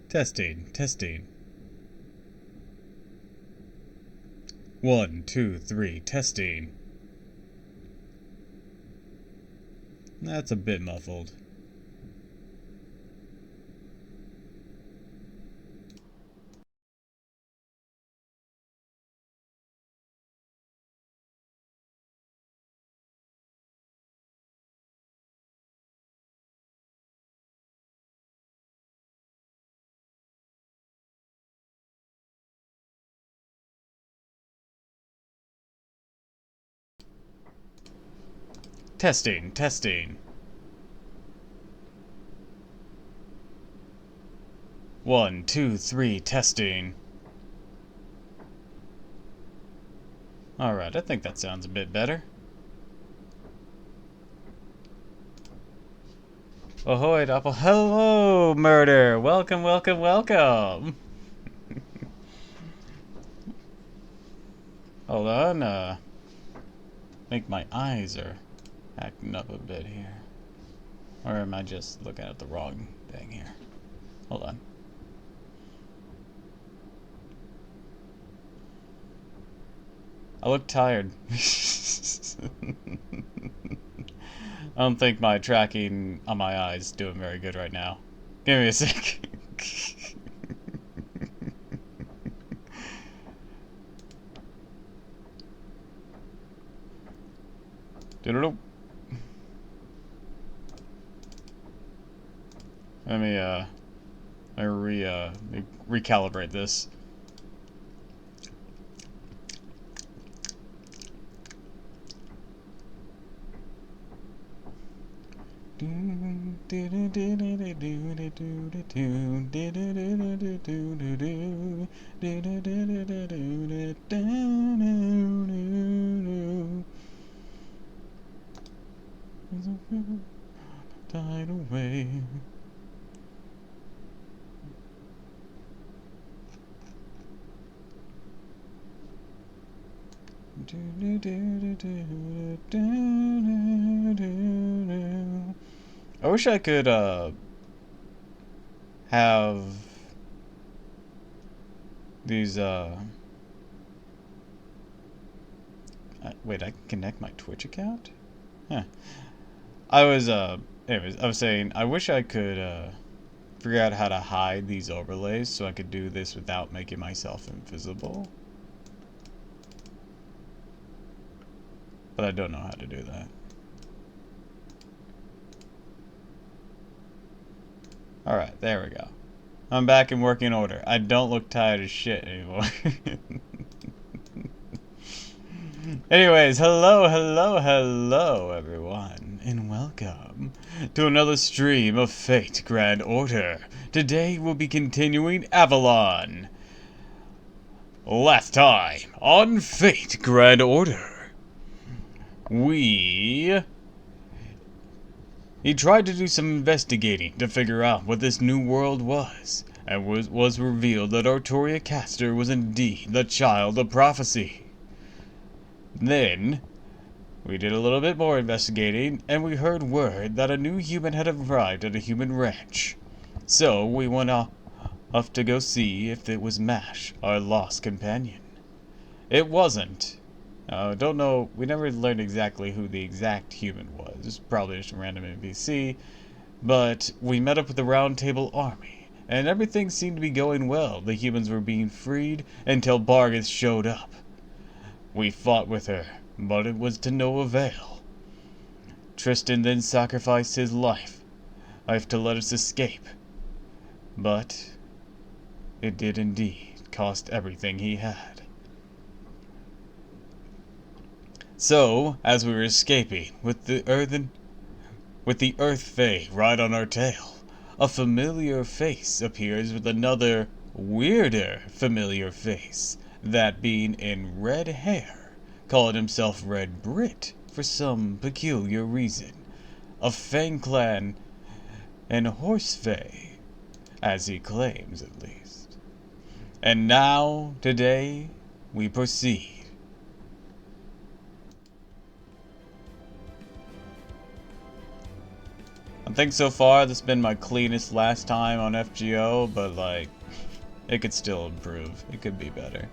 Testing, testing. 1, 2, 3, testing. That's a bit muffled. Testing, testing. 1, 2, 3, testing. Alright, I think that sounds a bit better. Ahoy, Doppel. Hello, murder! Welcome, welcome, welcome! Hold on, think my eyes are acting up a bit here. Or am I just looking at the wrong thing here? Hold on. I look tired. I don't think my tracking on my eyes is doing very good right now. Give me a sec. Doodle. Let me recalibrate this. Died away. I wish I could have these wait, I can connect my Twitch account? Huh. Anyways, I was saying I wish I could figure out how to hide these overlays so I could do this without making myself invisible. But I don't know how to do that. Alright, there we go. I'm back in working order. I don't look tired as shit anymore. Anyways, hello everyone, and welcome to another stream of Fate Grand Order. Today we'll be continuing Avalon. Last time on Fate Grand Order, he tried to do some investigating to figure out what this new world was, and was revealed that Artoria Castor was indeed the child of prophecy. Then, we did a little bit more investigating, and we heard word that a new human had arrived at a human ranch. So, we went off to go see if it was Mash, our lost companion. It wasn't. Don't know, we never learned exactly who the exact human was. Probably just a random NPC. But we met up with the Round Table Army, and everything seemed to be going well. The humans were being freed until Bargith showed up. We fought with her, but it was to no avail. Tristan then sacrificed his life to let us escape. But it did indeed cost everything he had. So, as we were escaping, with the Earth Fae right on our tail, a familiar face appears with another, weirder familiar face, that being in red hair, calling himself Red Brit for some peculiar reason, a Fang Clan and Horse Fae, as he claims at least. And now, today, we proceed. I think so far this has been my cleanest last time on FGO, but like, it could still improve. It could be better.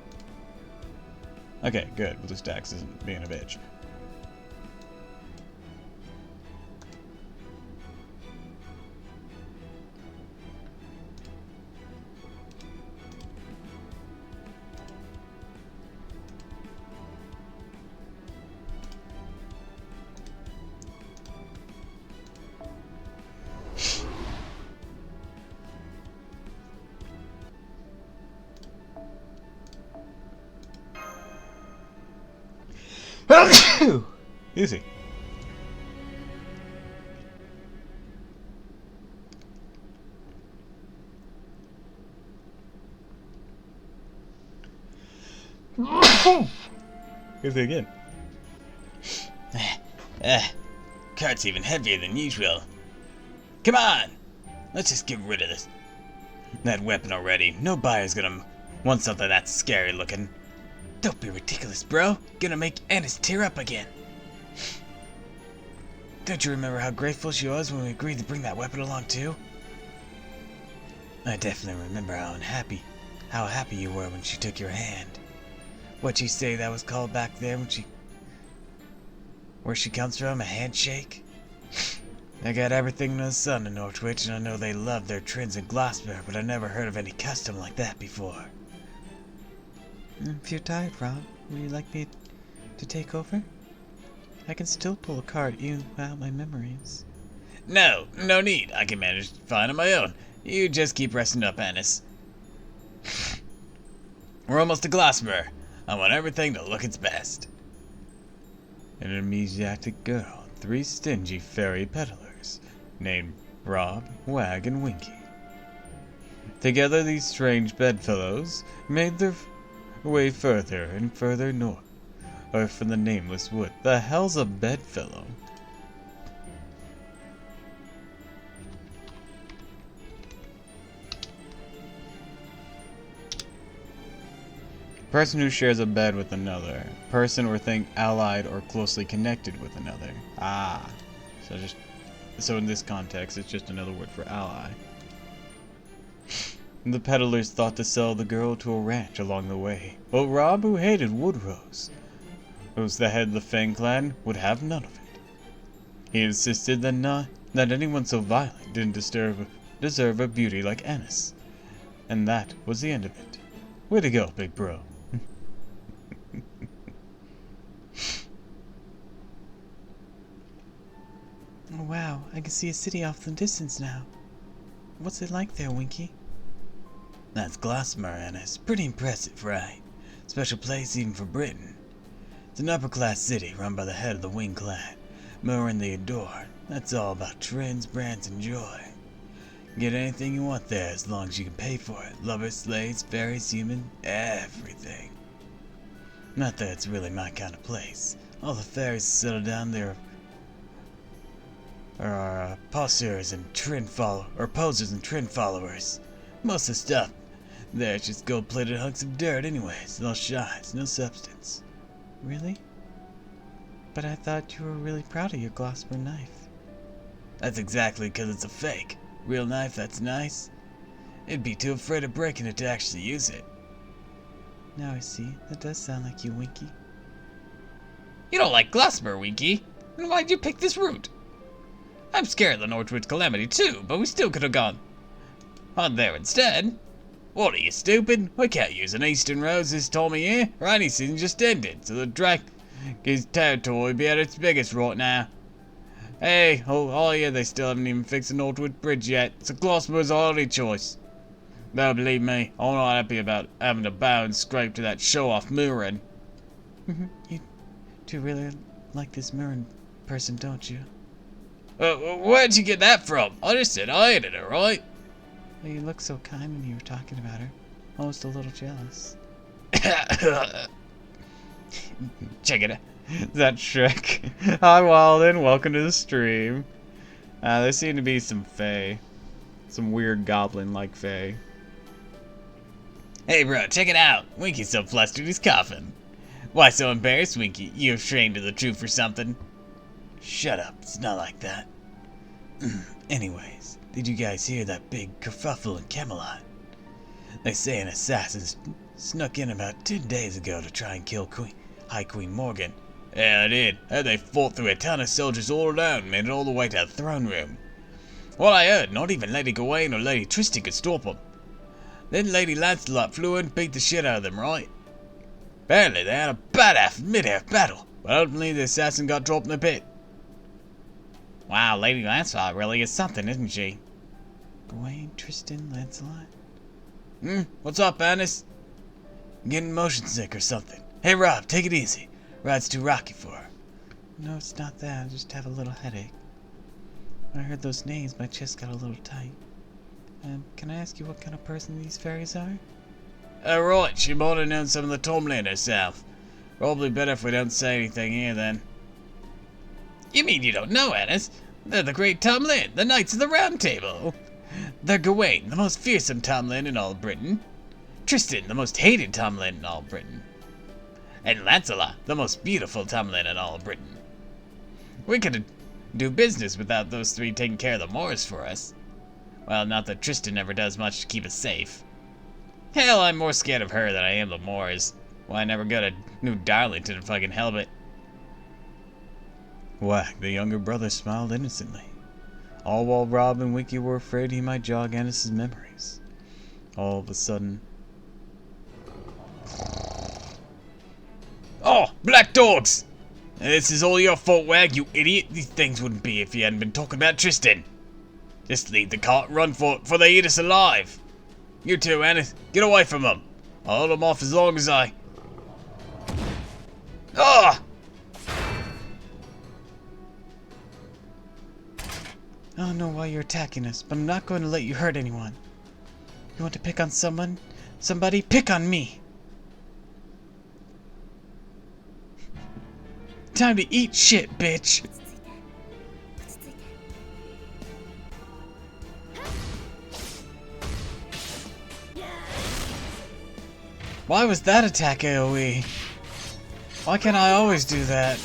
Okay, good. BlueStacks isn't being a bitch. Easy. Easy again. Cart's even heavier than usual. Come on! Let's just get rid of that weapon already. No buyer's gonna want something that's scary looking. Don't be ridiculous, bro. Gonna make Ennis tear up again. Don't you remember how grateful she was when we agreed to bring that weapon along too? I definitely remember how happy you were when she took your hand. What'd you say that was called back there where she comes from, a handshake? I got everything under the sun in Northwich, and I know they love their trends in Gloucester, but I never heard of any custom like that before. If you're tired, Rob, would you like me to take over? I can still pull a card even without my memories. No need. I can manage fine on my own. You just keep resting up, Ennis. We're almost to Gloucester. I want everything to look its best. An amnesiac girl, 3 stingy fairy peddlers, named Rob, Wag, and Winky. Together these strange bedfellows made their way further and further north, or from the nameless wood. The hell's a bedfellow? Person who shares a bed with another. Person or thing allied or closely connected with another. Ah. So in this context, it's just another word for ally. The peddlers thought to sell the girl to a ranch along the way, but Rob, who hated Woodrose, who was the head of the Fang clan, would have none of it. He insisted that anyone so violent didn't deserve a beauty like Ennis. And that was the end of it. Way to go, big bro. Oh wow, I can see a city off in the distance now. What's it like there, Winky? That's Gloucester, Ennis. Pretty impressive, right? Special place even for Britain. It's an upper-class city run by the head of the Wing clan, Merrin the Adored. That's all about trends, brands, and joy. Get anything you want there as long as you can pay for it. Lovers, slaves, fairies, human, everything. Not that it's really my kind of place. All the fairies settle down there are posers and trend followers. Most of the stuff there is just gold-plated hunks of dirt anyways. No shines, no substance. Really? But I thought you were really proud of your Gloucester knife. That's exactly because it's a fake. Real knife that's nice. It'd be too afraid of breaking it to actually use it. Now I see. That does sound like you, Winky. You don't like Gloucester, Winky? Then why'd you pick this route? I'm scared of the Northwich Calamity too, but we still could have gone on there instead. What are you, stupid? We can't use an eastern road this time of year. Rainy season just ended, so the Drake's territory will be at its biggest right now. Hey, oh yeah, they still haven't even fixed the Northwood Bridge yet, so Gloucester's our only choice. Though, believe me, I'm not happy about having to bow and scrape to that show-off Merrin. You do really like this Merrin person, don't you? Where'd you get that from? I just said I hated her, right? Well, you looked so kind when you were talking about her. Almost a little jealous. Check it out. That Shrek. Hi Walden, welcome to the stream. There seem to be some fae. Some weird goblin-like fae. Hey bro, check it out. Winky's so flustered he's coughing. Why so embarrassed, Winky? You ashamed of the truth or something? Shut up, it's not like that. Anyways, did you guys hear that big kerfuffle in Camelot? They say an assassin snuck in about 10 days ago to try and kill High Queen Morgan. Yeah, I did. And they fought through a ton of soldiers all around and made it all the way to the throne room. What I heard, not even Lady Gawain or Lady Tristan could stop them. Then Lady Lancelot flew in and beat the shit out of them, right? Apparently they had a badass mid-air battle, but ultimately the assassin got dropped in the pit. Wow, Lady Lancelot really is something, isn't she? Gawain, Tristan, Lancelot. What's up, Annis? Getting motion sick or something? Hey, Rob, take it easy. Ride's too rocky for her. No, it's not that. I just have a little headache. When I heard those names, my chest got a little tight. Can I ask you what kind of person these fairies are? Right, she might have known some of the Tomlin herself. Probably better if we don't say anything here, then. You mean you don't know, Annis? They're the great Tomlin, the Knights of the Round Table. They're Gawain, the most fearsome Tomlin in all Britain. Tristan, the most hated Tomlin in all Britain. And Lancelot, the most beautiful Tomlin in all Britain. We could do business without those three taking care of the Moors for us. Well, not that Tristan ever does much to keep us safe. Hell, I'm more scared of her than I am the Moors. Why, I never got a new Darlington if I can help it. Whack, the younger brother smiled innocently, all while Rob and Winky were afraid he might jog Annis's memories. All of a sudden... Oh, black dogs! This is all your fault, Wag, you idiot. These things wouldn't be if you hadn't been talking about Tristan. Just leave the cart and run for it before they eat us alive. You too, Annis. Get away from them. I'll hold them off as long as I... Ah! I don't know why you're attacking us, but I'm not going to let you hurt anyone. You want to pick on someone? Somebody, pick on me! Time to eat shit, bitch! Why was that attack AoE? Why can't I always do that?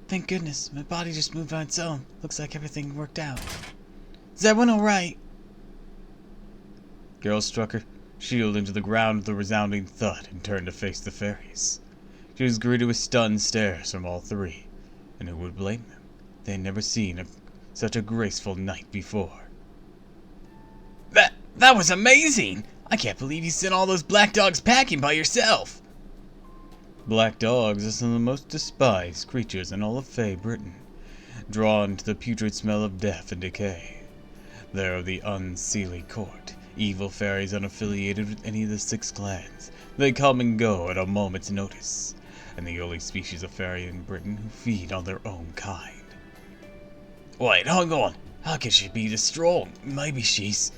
Thank goodness, my body just moved on its own. Looks like everything worked out. Is everyone alright? Girl struck her shield into the ground with a resounding thud and turned to face the fairies. She was greeted with stunned stares from all three, and who would blame them? They had never seen such a graceful knight before. That was amazing! I can't believe you sent all those black dogs packing by yourself! Black dogs are some of the most despised creatures in all of Fey Britain, drawn to the putrid smell of death and decay. They are the unseelie court, evil fairies unaffiliated with any of the 6 clans. They come and go at a moment's notice, and the only species of fairy in Britain who feed on their own kind. Wait, hang on. How can she be this strong? Maybe she's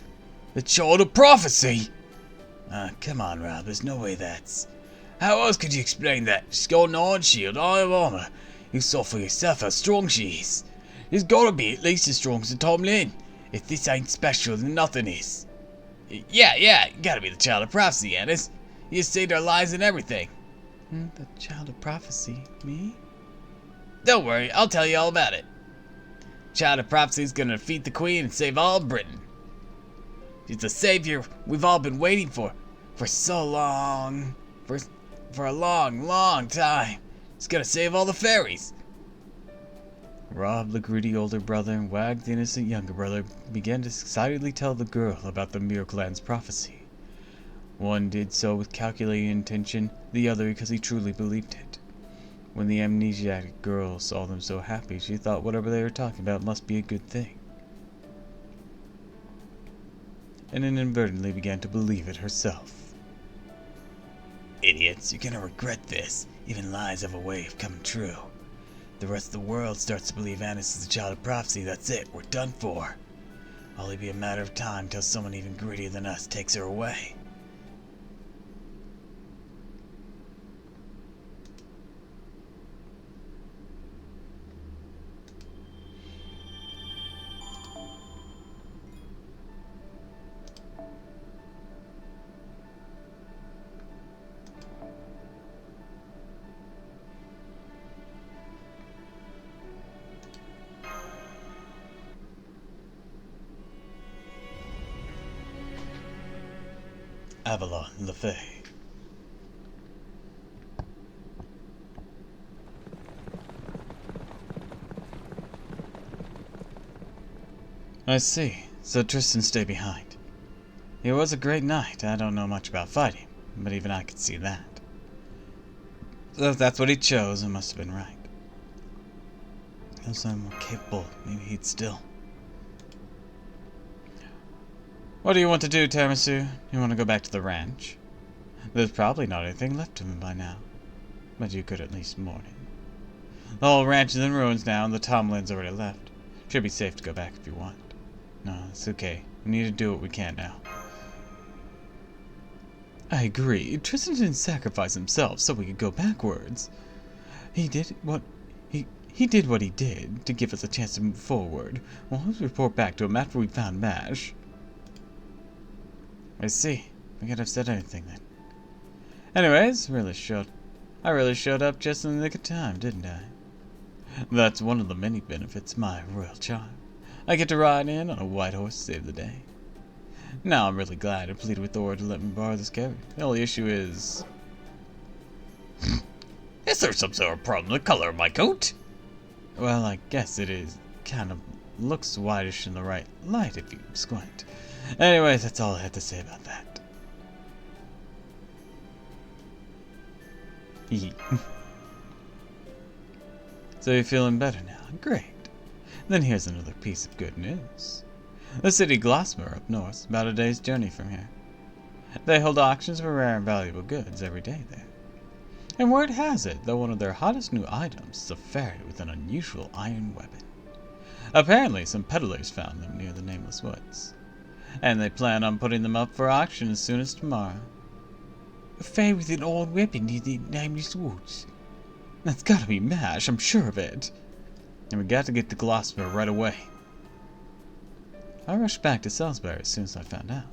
the child of prophecy. Come on, Rob. There's no way that's... How else could you explain that? She's got an iron shield, iron armor. You saw for yourself how strong she is. She's gotta be at least as strong as Tom Lin. If this ain't special, then nothing is. Yeah, gotta be the child of prophecy, Annis. You saved our lives and everything. The child of prophecy? Me? Don't worry, I'll tell you all about it. Child of prophecy's gonna defeat the queen and save all of Britain. She's the savior we've all been waiting for so long. For a long, long time. It's gonna save all the fairies. Rob, the greedy older brother, and Wag, the innocent younger brother, began to excitedly tell the girl about the Mir clan's prophecy. One did so with calculated intention, the other because he truly believed it. When the amnesiac girl saw them so happy, she thought whatever they were talking about must be a good thing, and inadvertently began to believe it herself. Idiots, you're gonna regret this. Even lies have a way of coming true. The rest of the world starts to believe Annis is the child of prophecy. That's it, we're done for. Only be a matter of time till someone even greedier than us takes her away. Avalon LaFay. I see. So Tristan stayed behind. It was a great night. I don't know much about fighting, but even I could see that. So if that's what he chose, it must have been right. If someone more capable, maybe he'd still. What do you want to do, Tiramisu? You want to go back to the ranch? There's probably not anything left of him by now, but you could at least mourn him. The whole ranch is in ruins now, and the Tomlin's already left. Should be safe to go back if you want. No, it's okay. We need to do what we can now. I agree. Tristan didn't sacrifice himself so we could go backwards. He did what he did to give us a chance to move forward. We'll always report back to him after we found Mash. I see. We could have said anything then. Anyways, I really showed up just in the nick of time, didn't I? That's one of the many benefits of my royal charm. I get to ride in on a white horse to save the day. Now I'm really glad I pleaded with Thor to let me borrow this carriage. The only issue is... Is there some sort of problem with the color of my coat? Well, I guess it is. Kind of looks whitish in the right light if you squint. Anyways, that's all I had to say about that. So you're feeling better now? Great. Then here's another piece of good news. The city Glasmer up north, about a day's journey from here. They hold auctions for rare and valuable goods every day there. And word has it that one of their hottest new items is a fairy with an unusual iron weapon. Apparently some peddlers found them near the Nameless Woods, and they plan on putting them up for auction as soon as tomorrow. A fairy with an old weapon near the Nameless Woods? That's gotta be Mash, I'm sure of it. And we got to get to Glasgow right away. I rushed back to Salisbury as soon as I found out.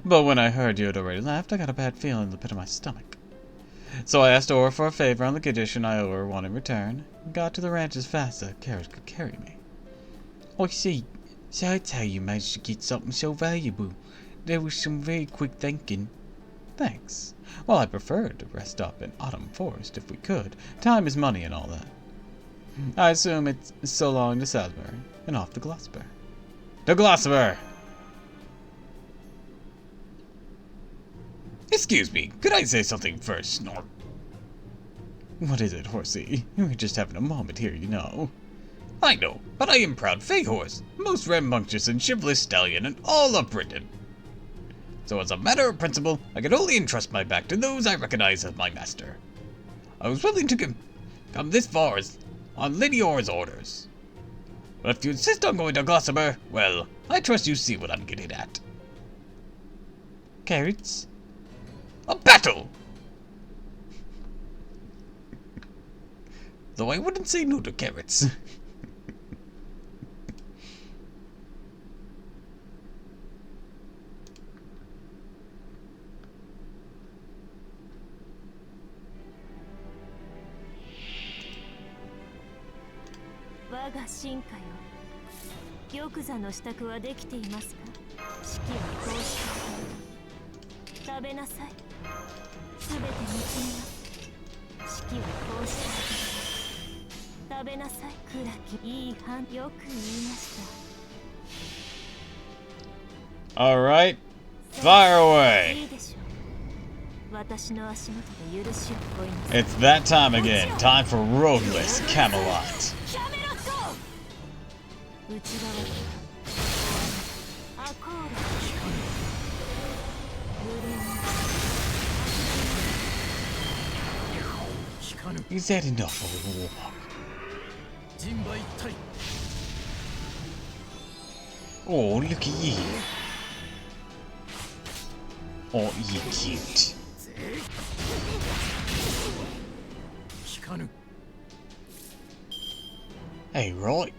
But when I heard you had already left, I got a bad feeling in the pit of my stomach. So I asked Aura for a favor on the condition I owe her one in return, and got to the ranch as fast as a carriage could carry me. I see. So that's how you managed to get something so valuable. There was some very quick thinking. Thanks. Well, I preferred to rest up in Autumn Forest if we could. Time is money and all that. I assume it's so long to Salisbury, and off to Glasgow. To Glasgow! Excuse me, could I say something first, Snort? What is it, horsey? You were just having a moment here, you know. I know, but I am proud Fey Horse, most rambunctious and chivalrous stallion in all of Britain. So as a matter of principle, I can only entrust my back to those I recognize as my master. I was willing to come this far on Lady Aura's orders. But if you insist on going to Gossamer, well, I trust you see what I'm getting at. Carrots? A battle! Though I wouldn't say no to carrots. Alright, fire away! It's that time again. Time for Roadless Camelot. Is that enough for a warm-up? Oh, look at you. Oh, you cute. Hey, right.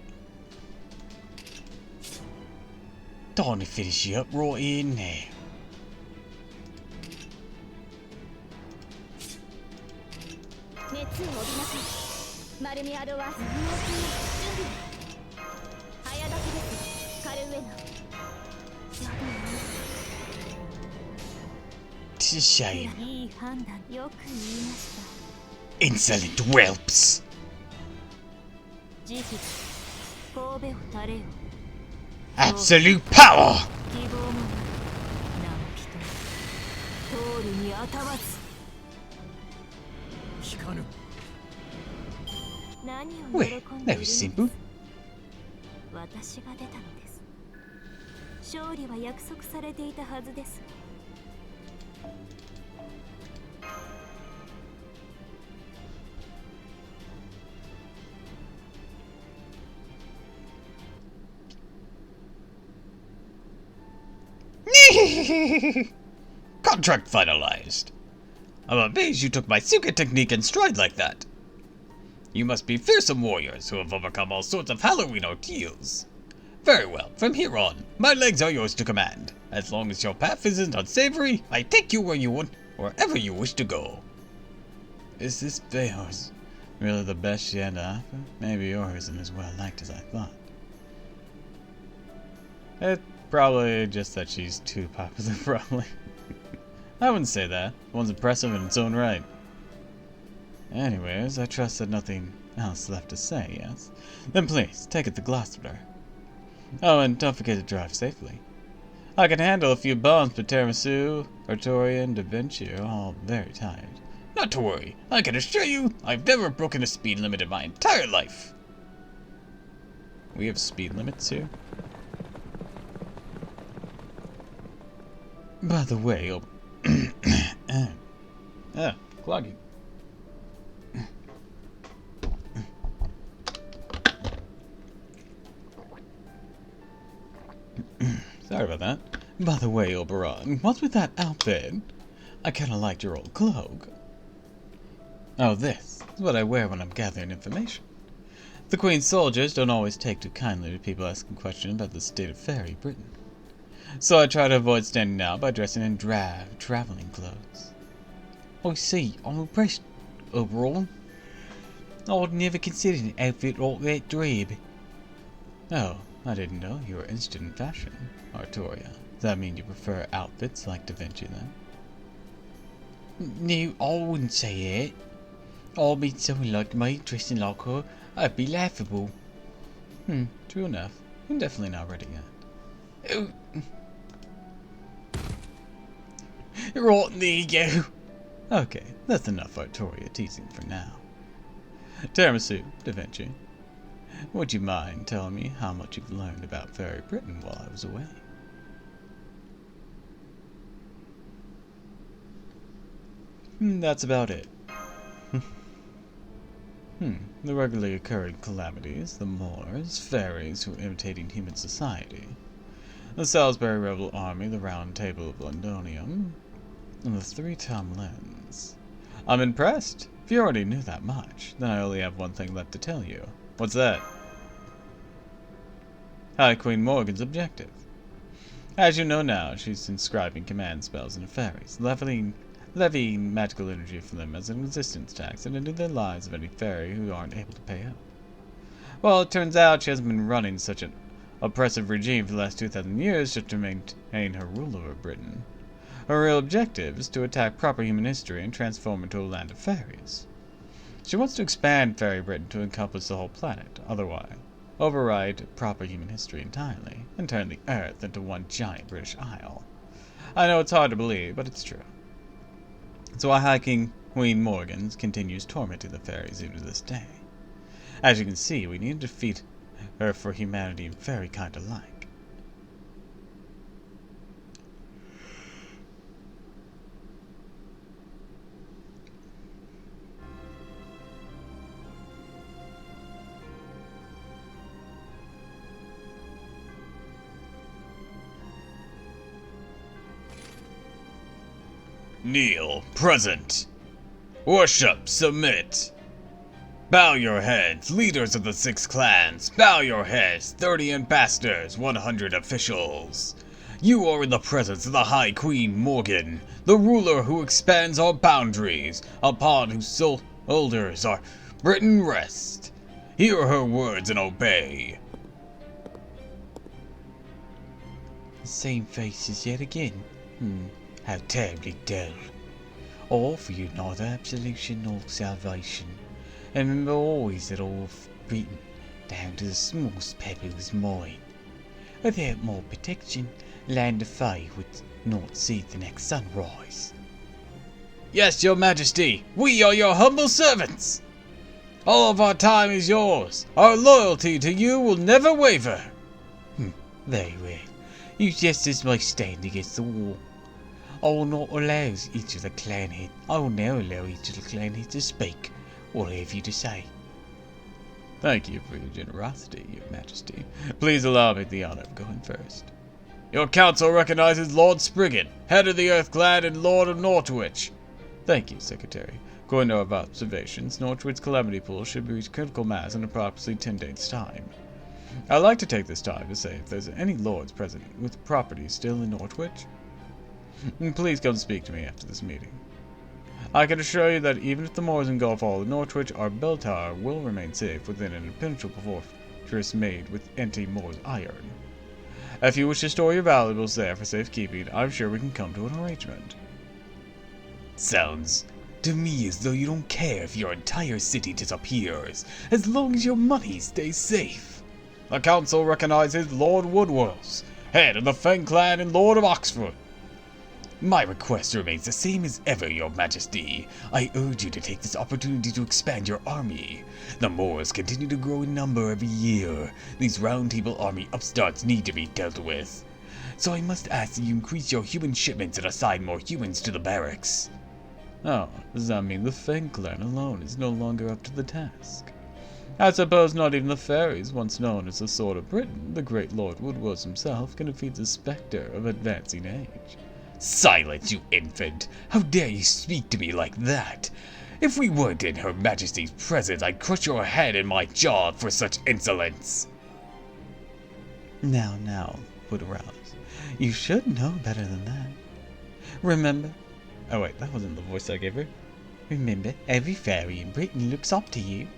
Time to finish you up right in there. It's a shame. いい判断よく言いました。 Insolent whelps! 慈悲神戸を垂れよ。 Absolute power! 希望もなく直樹と通るにあたわず。聞かぬ。何を Wait, 喜んでいる that ので was す。 simple. 私が出たのです。勝利は約束されていたはずです。 Contract finalized. I'm amazed you took my secret technique in stride like that. You must be fearsome warriors who have overcome all sorts of Halloween ordeals. Very well, from here on, my legs are yours to command. As long as your path isn't unsavory, I take you wherever you wish to go. Is this Bayhorse really the best she had to offer? Maybe yours isn't as well liked as I thought. It's probably just that she's too popular, probably. I wouldn't say that. One's impressive in its own right. Anyways, I trust that nothing else left to say, yes? Then please, take it to Gloucester. Oh, and don't forget to drive safely. I can handle a few bumps, but Tiramisu, Artoria, and Da Vinci are all very tired. Not to worry. I can assure you, I've never broken a speed limit in my entire life. We have speed limits here? By the way, clogging. Sorry about that. By the way, Oberon, what's with that outfit? I kinda liked your old cloak. Oh, this is what I wear when I'm gathering information. The Queen's soldiers don't always take too kindly to people asking questions about the state of fairy Britain. So I try to avoid standing out by dressing in drab traveling clothes. I see, I'm impressed, Oberon. I'd never considered an outfit like that drab. Oh, I didn't know you were interested in fashion, Artoria. Does that mean you prefer outfits like Da Vinci, then? No, I wouldn't say that. I mean, someone like me dressing like her, I'd be laughable. True enough. I'm definitely not ready yet. Oh. Right, there you go. Okay, that's enough Artoria teasing for now. Tiramisu, Da Vinci. Would you mind telling me how much you've learned about Fairy Britain while I was away? That's about it. The regularly occurring calamities, the moors, fairies who are imitating human society, the Salisbury rebel army, the Round Table of Londonium, and the three-tom lens. I'm impressed. If you already knew that much, then I only have one thing left to tell you. What's that? High Queen Morgan's objective. As you know now, she's inscribing command spells into fairies, levying magical energy from them as an existence tax and into the lives of any fairy who aren't able to pay up. Well, it turns out she hasn't been running such an oppressive regime for the last 2,000 years just to maintain her rule over Britain. Her real objective is to attack proper human history and transform it into a land of fairies. She wants to expand Fairy Britain to encompass the whole planet, otherwise override proper human history entirely, and turn the Earth into one giant British Isle. I know it's hard to believe, but it's true. That's why High Queen Morgan continues tormenting the fairies even to this day. As you can see, we need to defeat her for humanity and fairykind alike. Kneel, present. Worship, submit. Bow your heads, leaders of the 6 clans. Bow your heads, 30 ambassadors, 100 officials. You are in the presence of the High Queen Morgan, the ruler who expands our boundaries, upon whose shoulders our Britain rests. Hear her words and obey. The same faces yet again. How terribly dull. I offer you neither absolution nor salvation. And remember always that all of Britain, down to the smallest pebble, is mine. Without more protection, land of Fae would not see the next sunrise. Yes, your majesty, we are your humble servants. All of our time is yours. Our loyalty to you will never waver. Very well. You jesters may stand against the wall. I will not allow each of the clan head. I will now allow each of the clan heads to speak. What have you to say? Thank you for your generosity, your majesty. Please allow me the honor of going first. Your council recognizes Lord Spriggan, head of the Earth Clan and Lord of Northwich. Thank you, Secretary. According to our observations, Northwich's calamity pool should reach critical mass in approximately 10 days' time. I'd like to take this time to say if there's any lords present with property still in Northwich, please come speak to me after this meeting. I can assure you that even if the moors engulf all of Northwich, our bell tower will remain safe within an impenetrable fortress made with anti-Moors iron. If you wish to store your valuables there for safekeeping, I'm sure we can come to an arrangement. Sounds to me as though you don't care if your entire city disappears, as long as your money stays safe. The council recognizes Lord Woodwells, head of the Fen clan and Lord of Oxford. My request remains the same as ever, your majesty. I urge you to take this opportunity to expand your army. The Moors continue to grow in number every year. These Round Table army upstarts need to be dealt with. So I must ask that you increase your human shipments and assign more humans to the barracks. Oh, does that mean the Fen clan alone is no longer up to the task? I suppose not even the fairies, once known as the Sword of Britain, the great Lord Woodwells himself, can defeat the spectre of advancing age. Silence, you infant! How dare you speak to me like that? If we weren't in Her Majesty's presence, I'd crush your head in my jaw for such insolence. Now, Woodwells, you should know better than that. Remember... Oh wait, that wasn't the voice I gave her. Remember, every fairy in Britain looks up to you.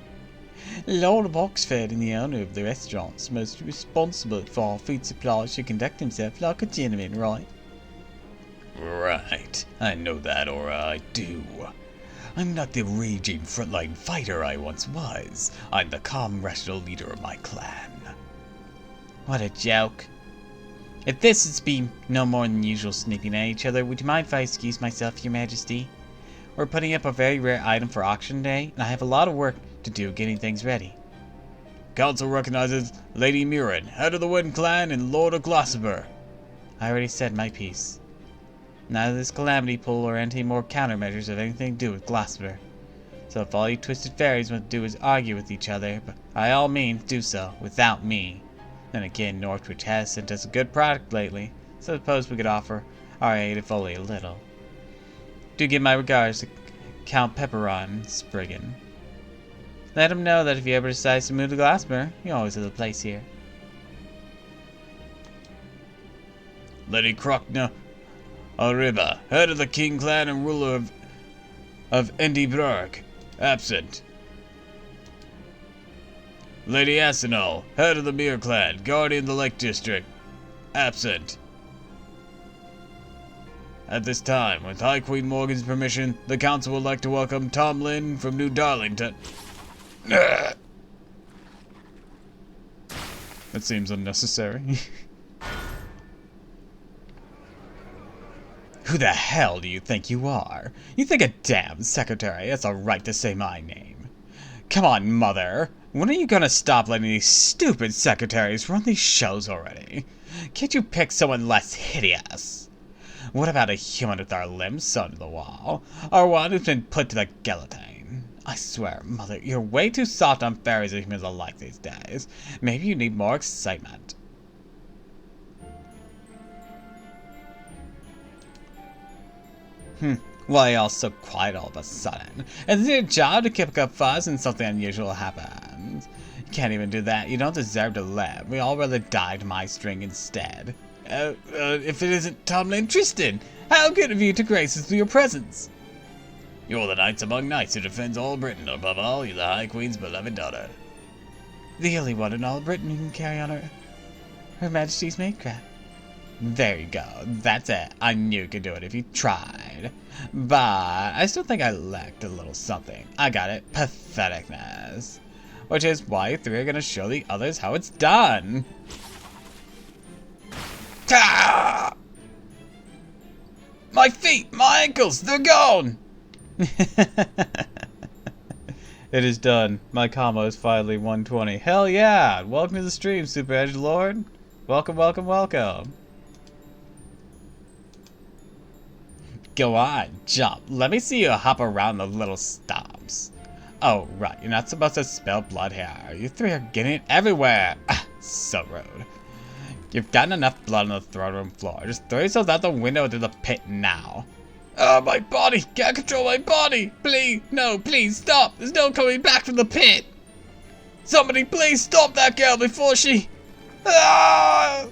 Lord of Oxford and the owner of the restaurants most responsible for our food supply should conduct himself like a gentleman, right? Right, I know that, or I do. I'm not the raging frontline fighter I once was. I'm the calm, rational leader of my clan. What a joke. If this has been no more than usual snipping at each other, would you mind if I excuse myself, your majesty? We're putting up a very rare item for auction day, and I have a lot of work to do getting things ready. Council recognizes Lady Murin, head of the Wind clan and Lord of Glossiber. I already said my piece. Neither this calamity pool or any more countermeasures have anything to do with Glossiber. So if all you twisted fairies want to do is argue with each other, by all means do so, without me. Then again, Northwich has sent us a good product lately, so I suppose we could offer our aid if only a little. Do give my regards to Count Pepperon Spriggan. Let him know that if he ever decides to move to Glossiber, he always has a place here. Lady Crockna Ariba, head of the King clan and ruler of Endybrug, absent. Lady Asenol, head of the Mere clan, guardian of the Lake District, absent. At this time, with High Queen Morgan's permission, the council would like to welcome Tom Lynn from New Darlington. That seems unnecessary. Who the hell do you think you are? You think a damn secretary has a right to say my name? Come on, mother. When are you gonna stop letting these stupid secretaries run these shows already? Can't you pick someone less hideous? What about a human with our limbs sewn to the wall? Or one who's been put to the guillotine? I swear, mother, you're way too soft on fairies and humans alike these days. Maybe you need more excitement. Why are y'all so quiet all of a sudden? Is it your job to kick up fuss when something unusual happens? You can't even do that. You don't deserve to live. We all rather die to my string instead. If it isn't Tomlin Tristan, how good of you to grace us with your presence. You're the knights among knights who defends all Britain. Above all, you're the High Queen's beloved daughter. The only one in all Britain who can carry on her Majesty's maidcraft. There you go. That's it. I knew you could do it if you tried. But I still think I lacked a little something. I got it. Patheticness. Which is why you three are going to show the others how it's done. Ah! My feet, my ankles, they're gone! It is done. My combo is finally 120. Hell yeah! Welcome to the stream, Super Edge Lord. Welcome, welcome, welcome. Go on, jump. Let me see you hop around the little stomps. Oh, right. You're not supposed to spill blood here. You three are getting it everywhere. Ah, so rude. You've gotten enough blood on the throne room floor. Just throw yourselves out the window into the pit now. My body! Can't control my body! Please, no, please stop! There's no coming back from the pit! Somebody please stop that girl before she... Ah!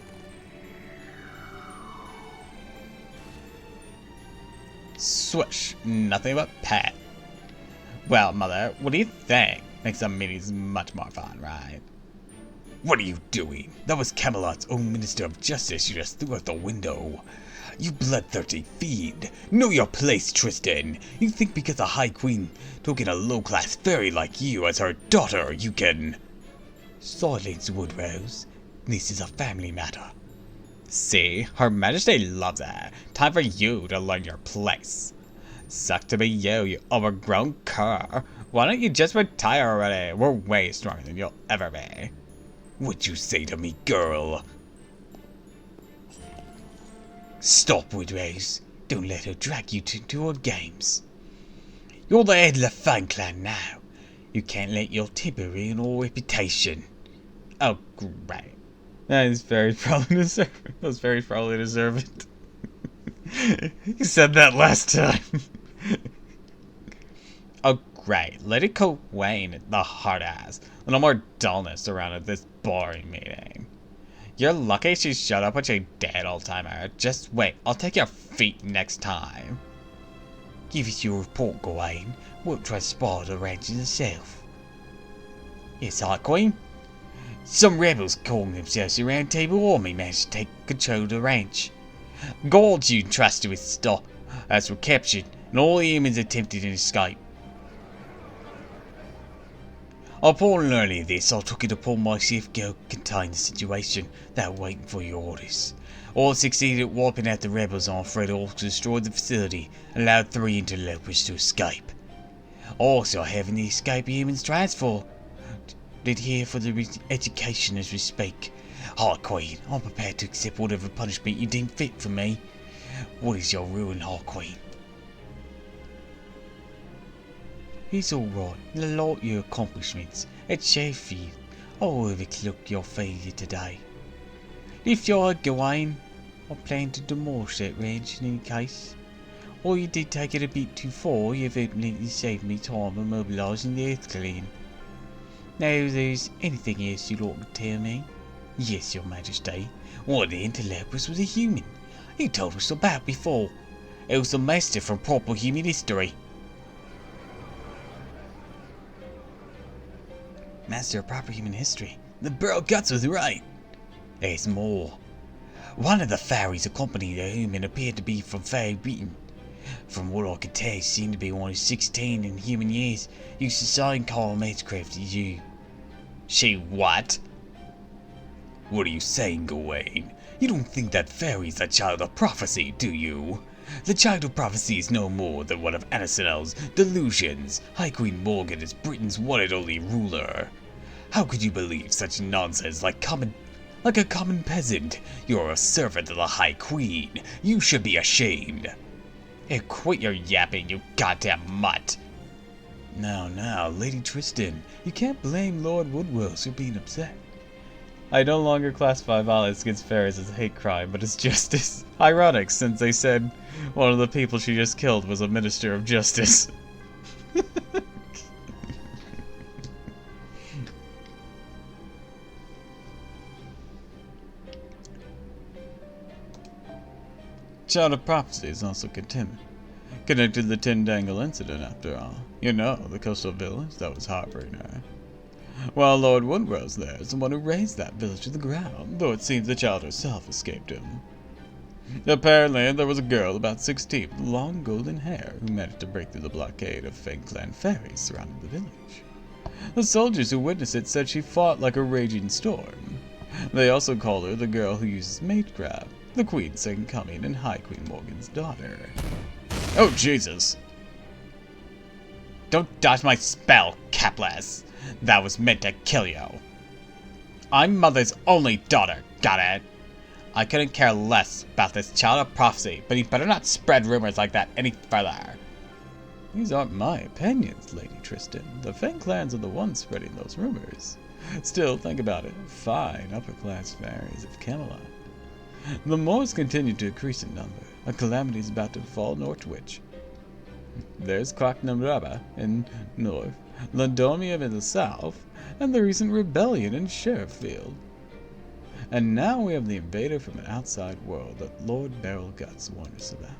Swish. Nothing but pet. Well, Mother, what do you think? Makes the meetings much more fun, right? What are you doing? That was Camelot's own Minister of Justice you just threw out the window. You bloodthirsty fiend. Know your place, Tristan. You think because a High Queen took in a low-class fairy like you as her daughter, you can... Silence, Woodrose. This is a family matter. See? Her Majesty loves it. Time for you to learn your place. Suck to be you, you overgrown cur. Why don't you just retire already? We're way stronger than you'll ever be. What'd you say to me, girl? Stop, Woodrose. Don't let her drag you to her games. You're the head of the Fan Clan now. You can't let your temper ruin your reputation. Oh, great. That is very probably deserved. That was very probably deserved. You said that last time. Oh, great. Let it go, Wayne, the hard ass. A little more dullness around at this boring meeting. You're lucky she showed up when she did, old-timer. Just wait. I'll take your feet next time. Give us your report, Gawain. Won't try to spoil the ranches yourself. Yes, High Queen. Some rebels calling themselves the Round Table Army managed to take control of the ranch. Guards you entrusted with stuff as were captured, and all the humans attempted an escape. Upon learning this, I took it upon myself to go contain the situation without waiting for your orders. All succeeded at wiping out the rebels on Fred also destroyed the facility and allowed 3 interlopers to escape. Also having the escaped humans transferred here for the education as we speak. High Queen, I'm prepared to accept whatever punishment you deem fit for me. What is your ruin, High Queen? It's alright. I like your accomplishments. At Sheffield, I overlooked your failure today. If you're Gawain, I plan to demolish that ranch in any case. Or you did take it a bit too far, you've evidently saved me time of mobilising the Earth Clan. Now, if there's anything else you'd like to tell me? Yes, Your Majesty. One of the interlopers was a human. You told us about before. It was a master from proper human history. Master of proper human history? The Burl Guts was right. There's more. One of the fairies accompanying the human appeared to be from Fairy Britain. From what I could tell, he seemed to be one of 16 in human years, used to sign Carl Matecraft as you. She what? What are you saying, Gawain? You don't think that fairy is a child of prophecy, do you? The child of prophecy is no more than one of Anasel's delusions. High Queen Morgan is Britain's one and only ruler. How could you believe such nonsense like a common peasant? You're a servant of the High Queen. You should be ashamed. Hey, quit your yapping, you goddamn mutt. Now, Lady Tristan, you can't blame Lord Woodrose for being upset. I no longer classify violence against fairies as a hate crime, but as justice. Ironic, since they said one of the people she just killed was a minister of justice. Child of Prophecy is also connected to the Tindangle incident, after all. You know, the coastal village that was harboring her. Well, Lord Woodrose there is the one who raised that village to the ground, though it seems the child herself escaped him. Apparently, there was a girl about 16 with long golden hair who managed to break through the blockade of Fang Clan ferries surrounding the village. The soldiers who witnessed it said she fought like a raging storm. They also call her the girl who uses matecraft, the Queen's second coming and High Queen Morgan's daughter. Oh, Jesus! Don't dodge my spell, Capless. That was meant to kill you. I'm Mother's only daughter, got it? I couldn't care less about this child of prophecy, but you better not spread rumors like that any further. These aren't my opinions, Lady Tristan. The Fang clans are the ones spreading those rumors. Still, think about it. Fine upper-class fairies of Camelot. The Moors continue to increase in number. A calamity is about to befall Northwich. There's Clocknamraba in north, Landomium in the south, and the recent rebellion in Sherifffield. And now we have the invader from an outside world that Lord Barrelguts warned us about.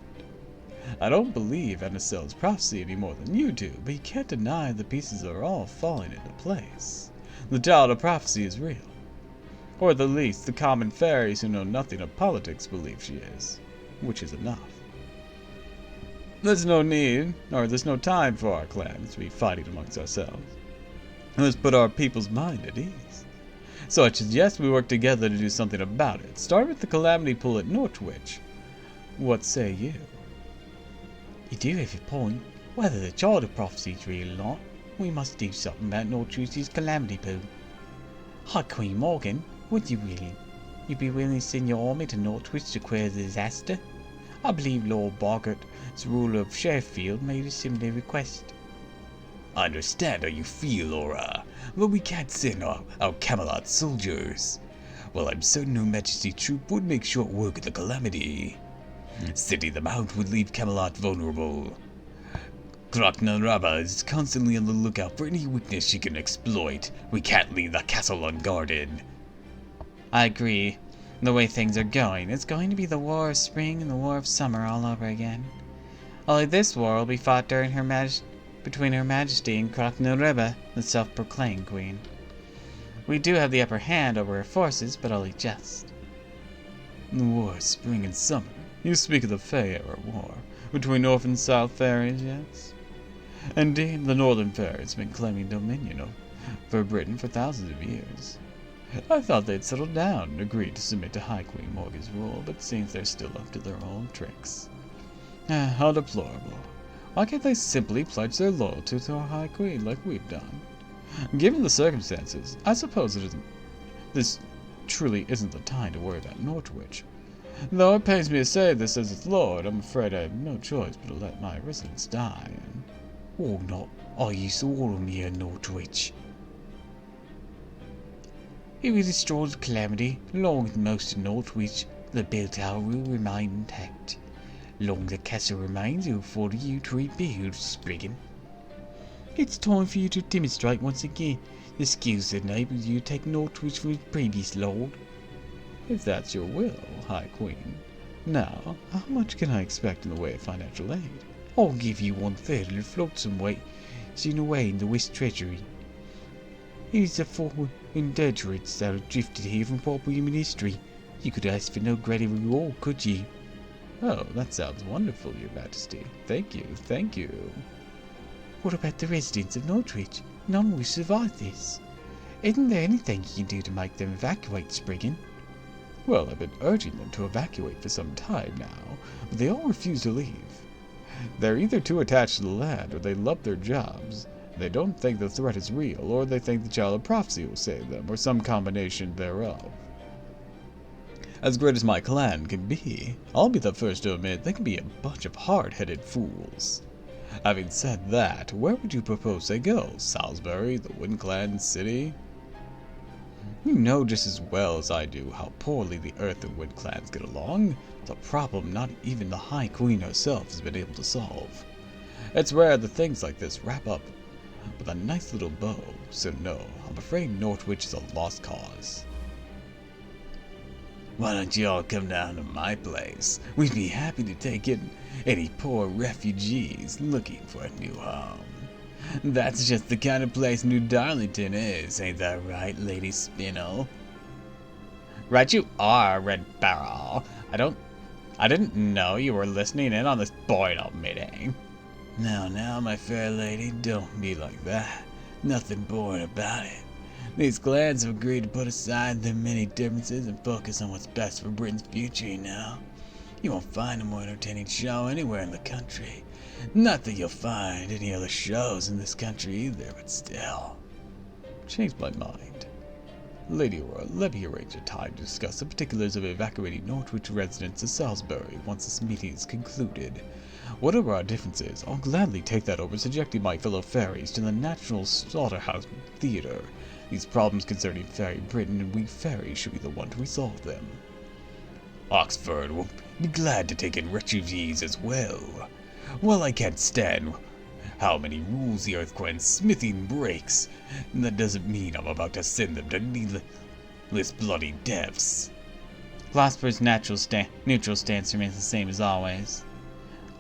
I don't believe Anasel's prophecy any more than you do, but you can't deny the pieces are all falling into place. The child of prophecy is real. Or at the least, the common fairies who know nothing of politics believe she is. Which is enough. There's no need, or there's no time for our clans to be fighting amongst ourselves. Let's put our people's mind at ease. So I suggest we work together to do something about it. Start with the calamity pool at Northwich. What say you? You do have a point. Whether the child of prophecy is real or not, we must do something about Northwich's calamity pool. High Queen Morgan, would you really? You'd be willing to send your army to Northwich to quell the disaster? I believe Lord Boggart, as ruler of Sherifffield, made a similar request. I understand how you feel, Laura, but we can't send our Camelot soldiers. Well, I'm certain Her Majesty's troop would make short work of the calamity. Sending them out would leave Camelot vulnerable. Kroknaraba is constantly on the lookout for any weakness she can exploit. We can't leave the castle unguarded. I agree. The way things are going, it's going to be the War of Spring and the War of Summer all over again. Only this war will be fought during between Her Majesty and Kroknareba, the self-proclaimed queen. We do have the upper hand over her forces, but only just. The War of Spring and Summer? You speak of the Fey Era War, between North and South fairies, yes? Indeed, the Northern fairies have been claiming dominion over Britain for thousands of years. I thought they'd settled down and agreed to submit to High Queen Morgan's rule, but it seems they're still up to their old tricks. How deplorable. Why can't they simply pledge their loyalty to our High Queen like we've done? Given the circumstances, I suppose this truly isn't the time to worry about Northwich. Though it pains me to say this as its lord, I'm afraid I have no choice but to let my residents die. Or not, are you solemn here, Northwich? If we destroy the calamity, along with most of Northwich, the bell tower will remain intact. Long the castle remains, it will fall to you to rebuild, Spriggan. It's time for you to demonstrate once again the skills that enabled you to take Northwich from its previous lord. If that's your will, High Queen. Now, how much can I expect in the way of financial aid? I'll give you 1/3 of the flotsam weight seen away in the West Treasury. It is the foreign indulgence that have drifted here from proper human history. You could ask for no greater reward, could you? Oh, that sounds wonderful, Your Majesty. Thank you, thank you. What about the residents of Northwich? None will survive this. Isn't there anything you can do to make them evacuate, Spriggan? Well, I've been urging them to evacuate for some time now, but they all refuse to leave. They're either too attached to the land, or they love their jobs. They don't think the threat is real, or they think the Child of Prophecy will save them, or some combination thereof. As great as my clan can be, I'll be the first to admit they can be a bunch of hard-headed fools. Having said that, where would you propose they go? Salisbury, the Wind Clan City? You know just as well as I do how poorly the Earth and Wind clans get along. It's a problem not even the High Queen herself has been able to solve. It's rare that things like this wrap up with a nice little bow, so no, I'm afraid Northwich is a lost cause. Why don't you all come down to my place? We'd be happy to take in any poor refugees looking for a new home. That's just the kind of place New Darlington is, ain't that right, Lady Spinel? Right you are, Red Barrel. I didn't know you were listening in on this board meeting. Now, my fair lady, don't be like that. Nothing boring about it. These clans have agreed to put aside their many differences and focus on what's best for Britain's future, you know. You won't find a more entertaining show anywhere in the country. Not that you'll find any other shows in this country either, but still. Changed my mind. Lady Aurora, let me arrange a time to discuss the particulars of evacuating Northwich residents to Salisbury once this meeting is concluded. Whatever our differences, I'll gladly take that over subjecting my fellow fairies to the National Slaughterhouse Theatre. These problems concerning Fairy Britain and we fairies should be the one to resolve them. Oxford will be glad to take in refugees as well. Well, I can't stand how many rules the Earthquake smithing breaks, and that doesn't mean I'm about to send them to needless bloody deaths. Glasper's neutral stance remains the same as always.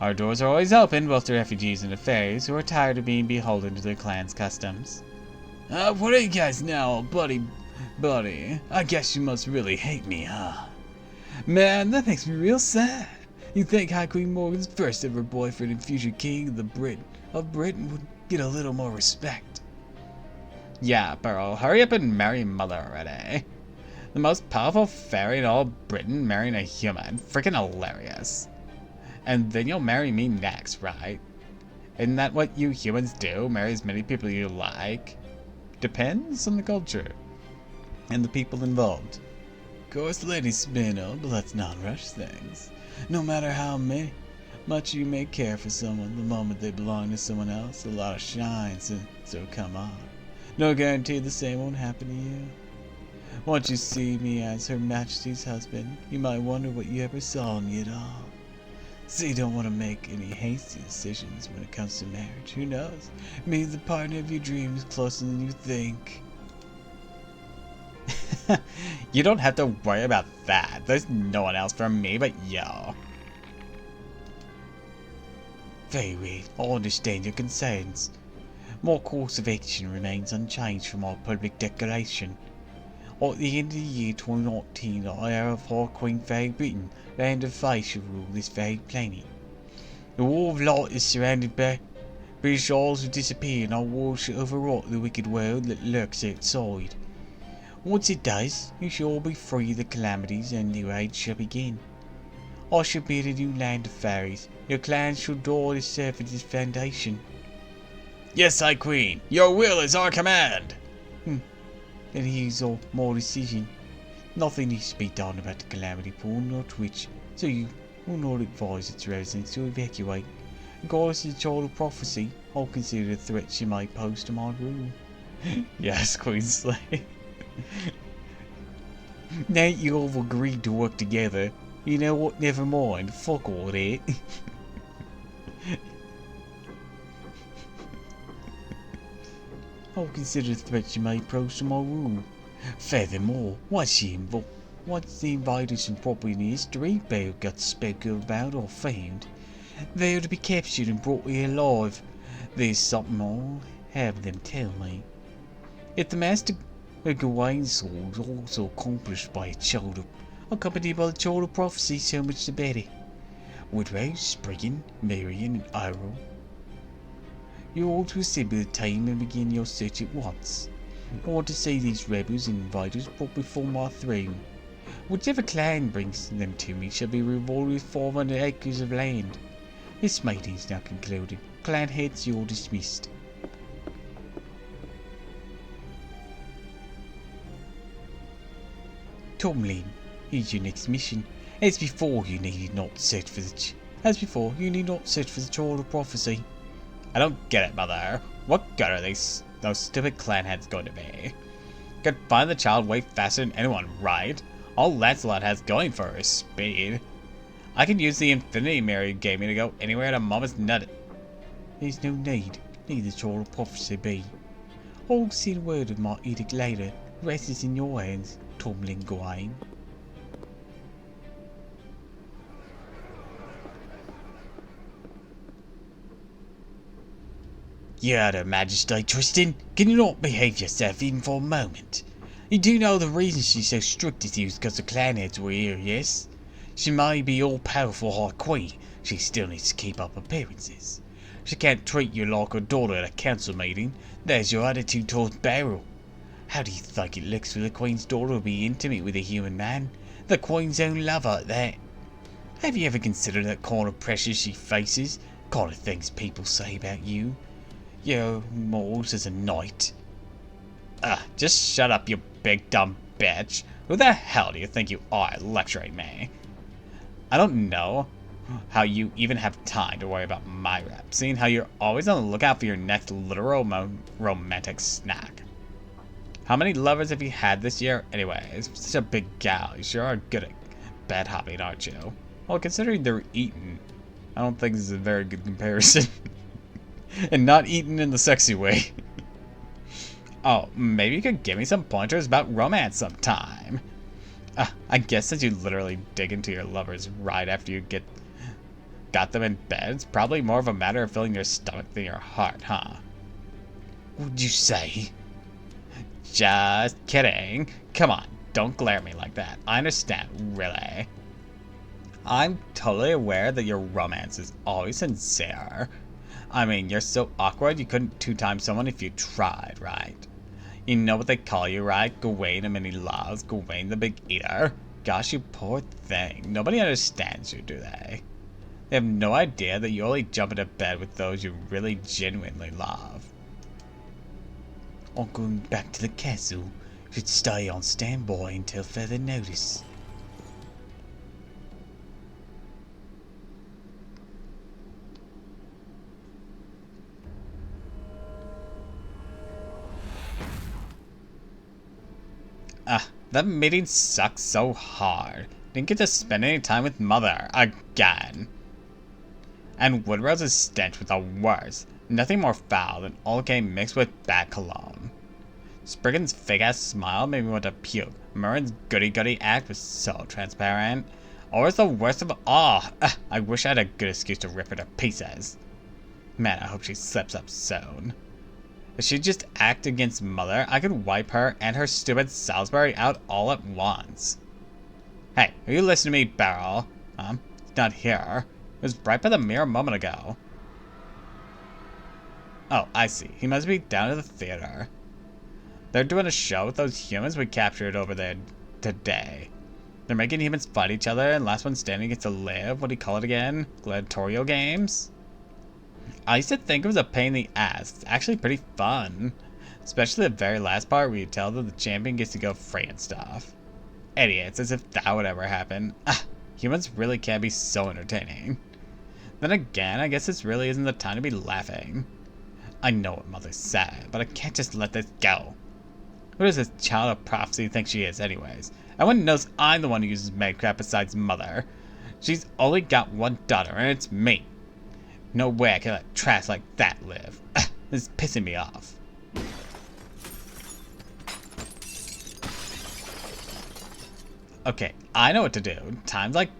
Our doors are always open, both to refugees and to fairies who are tired of being beholden to their clan's customs. What are you guys now, buddy? I guess you must really hate me, huh? Man, that makes me real sad. You'd think High Queen Morgan's first ever boyfriend and future king of Britain would get a little more respect. Yeah, Pearl, hurry up and marry Mother already. The most powerful fairy in all Britain marrying a human. Freaking hilarious. And then you'll marry me next, right? Isn't that what you humans do? Marry as many people you like? Depends on the culture and the people involved. Of course, Lady Spinel, but let's not rush things. No matter how much you may care for someone, the moment they belong to someone else, a lot of shine, so come on. No guarantee the same won't happen to you. Once you see me as Her Majesty's husband, you might wonder what you ever saw in me at all. So you don't want to make any hasty decisions when it comes to marriage. Who knows? Maybe the partner of your dreams is closer than you think. You don't have to worry about that. There's no one else for me but you. Very well, I understand your concerns. My course of action remains unchanged from our public declaration. At the end of the year 2019, the heir of High Queen Fairy Britain, Land of Fae, shall rule this very planet. The Wall of Light is surrounded by British Isles will disappear, and our war shall overwrought the wicked world that lurks outside. Once it does, you shall all be free of the calamities, and new age shall begin. I shall build a new land of fairies. Your clans shall draw to serve as its foundation. Yes, High Queen, your will is our command. Then here's my decision. Nothing needs to be done about the calamity pool, not which, so you will not advise its residents to evacuate. Regardless of the child of prophecy, I'll consider the threat she may pose to my rule. Yes, Queensley. Now you all have agreed to work together, you know what, never mind, fuck all that. I'll consider the threat she may pose to my rule. Furthermore, once the invaders from property in history Bale got spoken about or found, they are to be captured and brought here alive. There's something I'll have them tell me. If the master of Gawain's sword was also accomplished by a child accompanied by the child of prophecy, so much the better. Woodrose, Spriggan, Marion, and Iroh, you all to assemble the team and begin your search at once. I want to see these rebels and invaders brought before my throne. Whichever clan brings them to me shall be rewarded with 500 acres of land. This meeting is now concluded. Clan heads, you're dismissed. Tomlin, here's your next mission. As before, you need not search for the child of prophecy. I don't get it, Mother. What good are those stupid clan heads going to be? Could find the child way faster than anyone, right? All Lancelot has going for her is speed. I can use the Infinity Mirror you gave me to go anywhere at a moment's notice. There's no need. Leave the child of prophecy be. I'll see the word of my edict later. The rest is in your hands, Tomlin Gawain. Your Her Majesty, Tristan, can you not behave yourself even for a moment? You do know the reason she's so strict with you is because the clan heads were here, yes? She may be all-powerful High Queen, she still needs to keep up appearances. She can't treat you like a daughter at a council meeting. There's your attitude towards Beryl. How do you think it looks for the Queen's daughter to be intimate with a human man? The Queen's own lover at that. Have you ever considered that kind of pressure she faces? Kind of things people say about you? Your morals as a knight? Just shut up, you big dumb bitch. Who the hell do you think you are lecturing me? I don't know how you even have time to worry about my rep, seeing how you're always on the lookout for your next literal romantic snack. How many lovers have you had this year? Anyway, it's such a big gal. You sure are good at bed hopping, aren't you? Well, considering they're eaten, I don't think this is a very good comparison. And not eaten in the sexy way. Oh, maybe you could give me some pointers about romance sometime. I guess since you literally dig into your lovers right after you got them in bed, it's probably more of a matter of filling your stomach than your heart, huh? What'd you say? Just kidding. Come on, don't glare at me like that. I understand, really. I'm totally aware that your romance is always sincere. I mean, you're so awkward you couldn't two-time someone if you tried, right? You know what they call you, right? Gawain and many loves, Gawain the Big Eater. Gosh, you poor thing. Nobody understands you, do they? They have no idea that you only jump into bed with those you really genuinely love. I'm going back to the castle. Should stay on standby until further notice. That meeting sucks so hard. Didn't get to spend any time with Mother. Again. And Woodrose's stench was the worst. Nothing more foul than old game mixed with bad cologne. Spriggan's fake-ass smile made me want to puke. Murren's goody-goody act was so transparent. Or was the worst of all. I wish I had a good excuse to rip her to pieces. Man, I hope she slips up soon. If she'd just act against Mother, I could wipe her and her stupid Salisbury out all at once. Hey, are you listening to me, Beryl? He's not here. It was right by the mirror a moment ago. Oh, I see. He must be down at the theater. They're doing a show with those humans we captured over there today. They're making humans fight each other, and last one standing gets to live. What do you call it again? Gladiatorial games? I used to think it was a pain in the ass. It's actually pretty fun. Especially the very last part where you tell that the champion gets to go free and stuff. Idiots, as if that would ever happen. Humans really can be so entertaining. Then again, I guess this really isn't the time to be laughing. I know what Mother said, but I can't just let this go. Who does this child of prophecy think she is anyways? Everyone knows I'm the one who uses Minecraft besides Mother. She's only got one daughter, and it's me. No way I can let trash like that live. This is pissing me off. Okay, I know what to do. Times like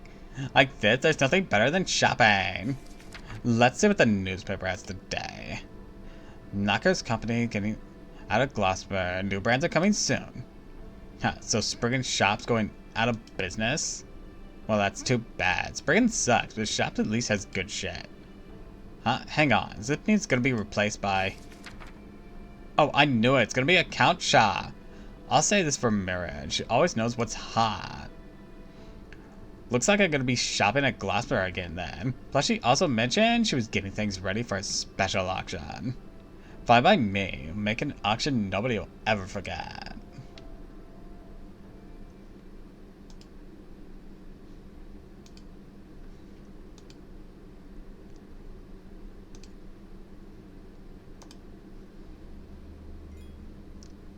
this, there's nothing better than shopping. Let's see what the newspaper has today. Knocker's company getting out of Gloucester. New brands are coming soon. So Spriggan Shop's going out of business? Well, that's too bad. Spriggan sucks, but Shops at least has good shit. Hang on. Does it mean it's gonna be replaced by... Oh, I knew it. It's gonna be a Count Shaw. I'll say this for Mirren. She always knows what's hot. Looks like I'm gonna be shopping at Gloucester again then. Plus she also mentioned she was getting things ready for a special auction. Fine by me. Make an auction nobody will ever forget.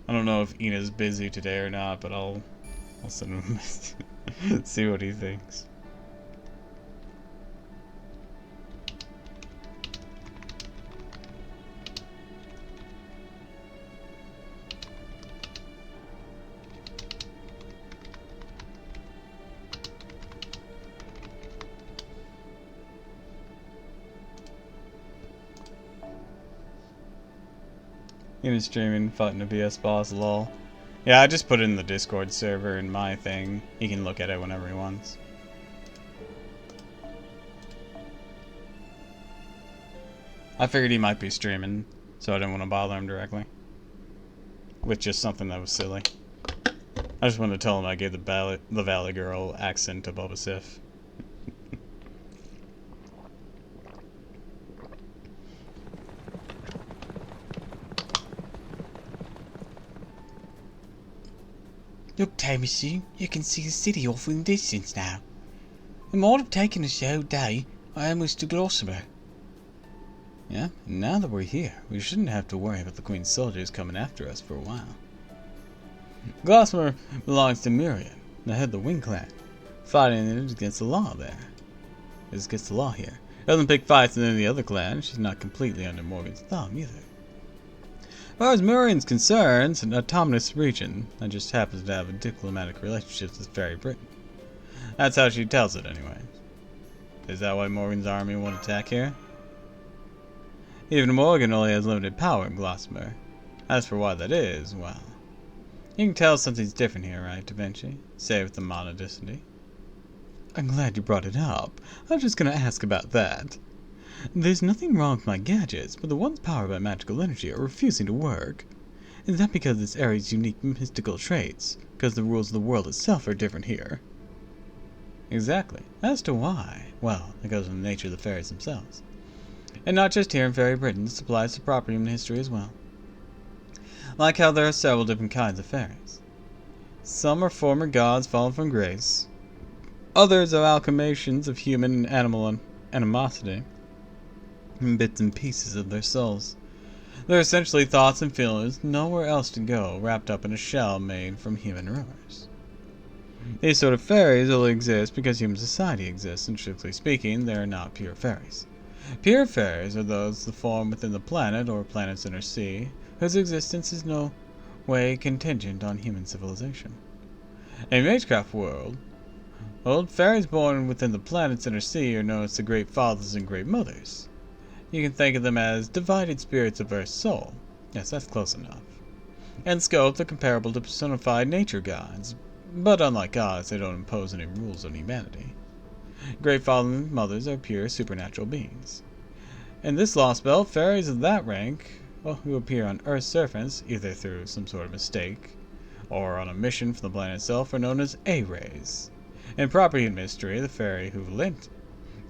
I don't know if Ina's busy today or not, but I'll send him a message. See what he thinks. Even streaming, fighting a BS boss, lol. Yeah, I just put it in the Discord server in my thing. He can look at it whenever he wants. I figured he might be streaming, so I didn't want to bother him directly with just something that was silly. I just wanted to tell him I gave the Valley Girl accent to Boba Sif. Look, Timothy, you can see the city off in the distance now. It might have taken us the whole day, almost to Gloucester. Yeah, and now that we're here, we shouldn't have to worry about the Queen's soldiers coming after us for a while. Gloucester belongs to Miriam, the head of the Wing Clan. Fighting it is against the law there. It's against the law here. Doesn't pick fights in any of the other clans. She's not completely under Morgan's thumb either. As far as Miriam's concerned, it's an autonomous region that just happens to have a diplomatic relationship with Fairy Britain. That's how she tells it anyway. Is that why Morgan's army won't attack here? Even Morgan only has limited power in Gloucester. As for why that is, well, you can tell something's different here, right, Da Vinci? Say with the monodicity. I'm glad you brought it up. I was just going to ask about that. There's nothing wrong with my gadgets, but the ones powered by magical energy are refusing to work. Is that because this area's unique mystical traits? Because the rules of the world itself are different here? Exactly. As to why, well, it goes with the nature of the fairies themselves. And not just here in Fairy Britain, this applies to proper human history as well. Like how there are several different kinds of fairies. Some are former gods fallen from grace. Others are amalgamations of human and animal animosity, and bits and pieces of their souls. They're essentially thoughts and feelings, nowhere else to go, wrapped up in a shell made from human rumors. These sort of fairies only exist because human society exists, and strictly speaking, they are not pure fairies. Pure fairies are those that form within the planet or planet's inner sea, whose existence is no way contingent on human civilization. In Magecraft world, fairies born within the planet's inner sea are known as the Great Fathers and Great Mothers. You can think of them as divided spirits of Earth's soul. Yes, that's close enough. In scope, they're comparable to personified nature gods, but unlike gods, they don't impose any rules on humanity. Great Fathers and Mothers are pure supernatural beings. In this law spell, fairies of that rank, who appear on Earth's surface, either through some sort of mistake, or on a mission from the planet itself, are known as A-rays. In proper human history, the fairy who lent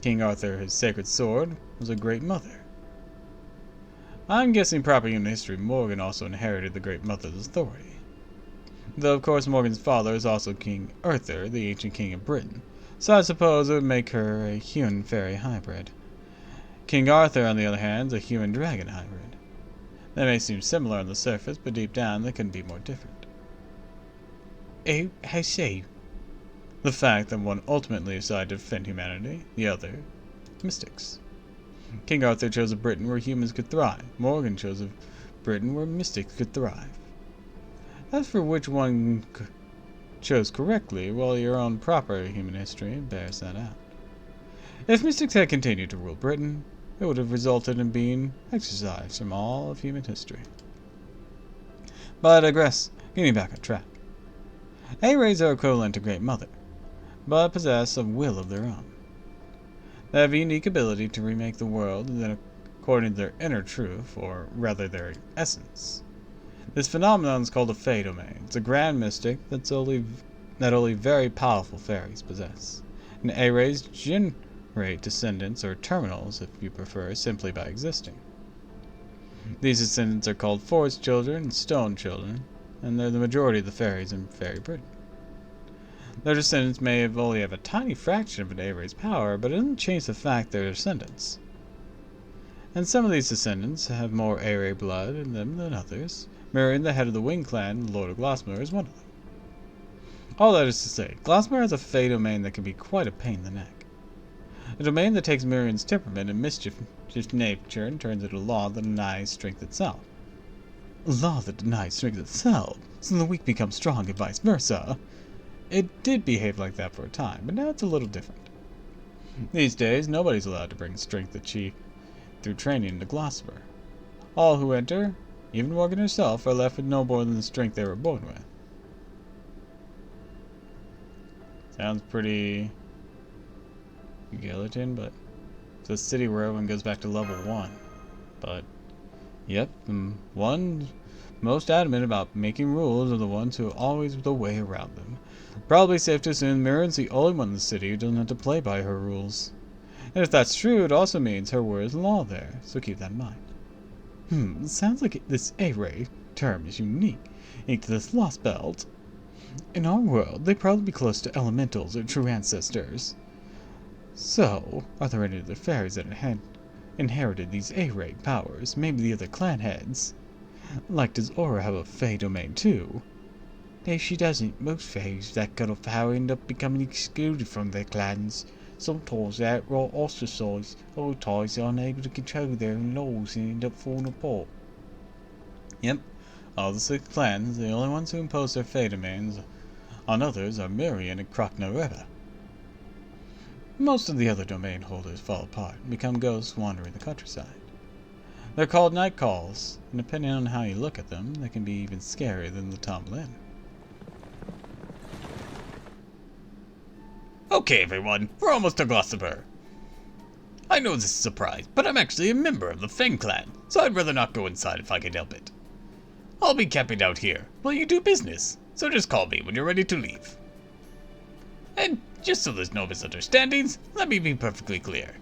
King Arthur his sacred sword was a Great Mother. I'm guessing proper human history Morgan also inherited the Great Mother's authority. Though of course Morgan's father is also King Arthur, the ancient king of Britain, so I suppose it would make her a human-fairy hybrid. King Arthur, on the other hand, is a human-dragon hybrid. They may seem similar on the surface, but deep down they couldn't be more different. Oh, how so? The fact that one ultimately decided to defend humanity, the other, mystics. King Arthur chose a Britain where humans could thrive. Morgan chose a Britain where mystics could thrive. As for which one chose correctly, well, your own proper human history bears that out. If mystics had continued to rule Britain, it would have resulted in being exorcised from all of human history. But I digress, getting back on track. A-rays are equivalent to Great Mother, but possess a will of their own. They have a unique ability to remake the world according to their inner truth, or rather their essence. This phenomenon is called a Fey domain. It's a grand mystic that only very powerful fairies possess. And A-rays generate descendants, or terminals if you prefer, simply by existing. These descendants are called forest children and stone children, and they're the majority of the fairies in Fairy Britain. Their descendants may only have a tiny fraction of an A-ray's power, but it doesn't change the fact they're descendants. And some of these descendants have more A-ray blood in them than others. Miriam, the head of the Wing Clan, the Lord of Gloucester, is one of them. All that is to say, Gloucester has a Fey domain that can be quite a pain in the neck. A domain that takes Miriam's temperament and mischief nature and turns it a law that denies strength itself. A law that denies strength itself, so the weak become strong and vice versa. It did behave like that for a time, but now it's a little different. These days, nobody's allowed to bring strength achieved through training into Gloucester. All who enter, even Morgan herself, are left with no more than the strength they were born with. Sounds pretty guillotine, but it's a city where everyone goes back to level 1. But, yep, the ones most adamant about making rules are the ones who are always the way around them. Probably safe to assume Mirren's the only one in the city who doesn't have to play by her rules. And if that's true, it also means her word is law there, so keep that in mind. Sounds like this A-ray term is unique to this lost belt. In our world, they'd probably be close to elementals or true ancestors. So, are there any other fairies that had inherited these A-ray powers? Maybe the other clan heads? Like, does Aura have a Fey domain too? No, she doesn't. Most fairies with that kind of power end up becoming excluded from their clans. Sometimes they're outright ostracized, other times they're unable to control their own laws and end up falling apart. Yep, all the 6 clans, the only ones who impose their Fey domains on others are Mirian and Krokna. Most of the other domain holders fall apart and become ghosts wandering the countryside. They're called night calls, and depending on how you look at them, they can be even scarier than the Tomlin. Okay, everyone, we're almost to Gossamer. I know this is a surprise, but I'm actually a member of the Feng clan, so I'd rather not go inside if I can help it. I'll be camping out here while you do business, so just call me when you're ready to leave. And just so there's no misunderstandings, let me be perfectly clear.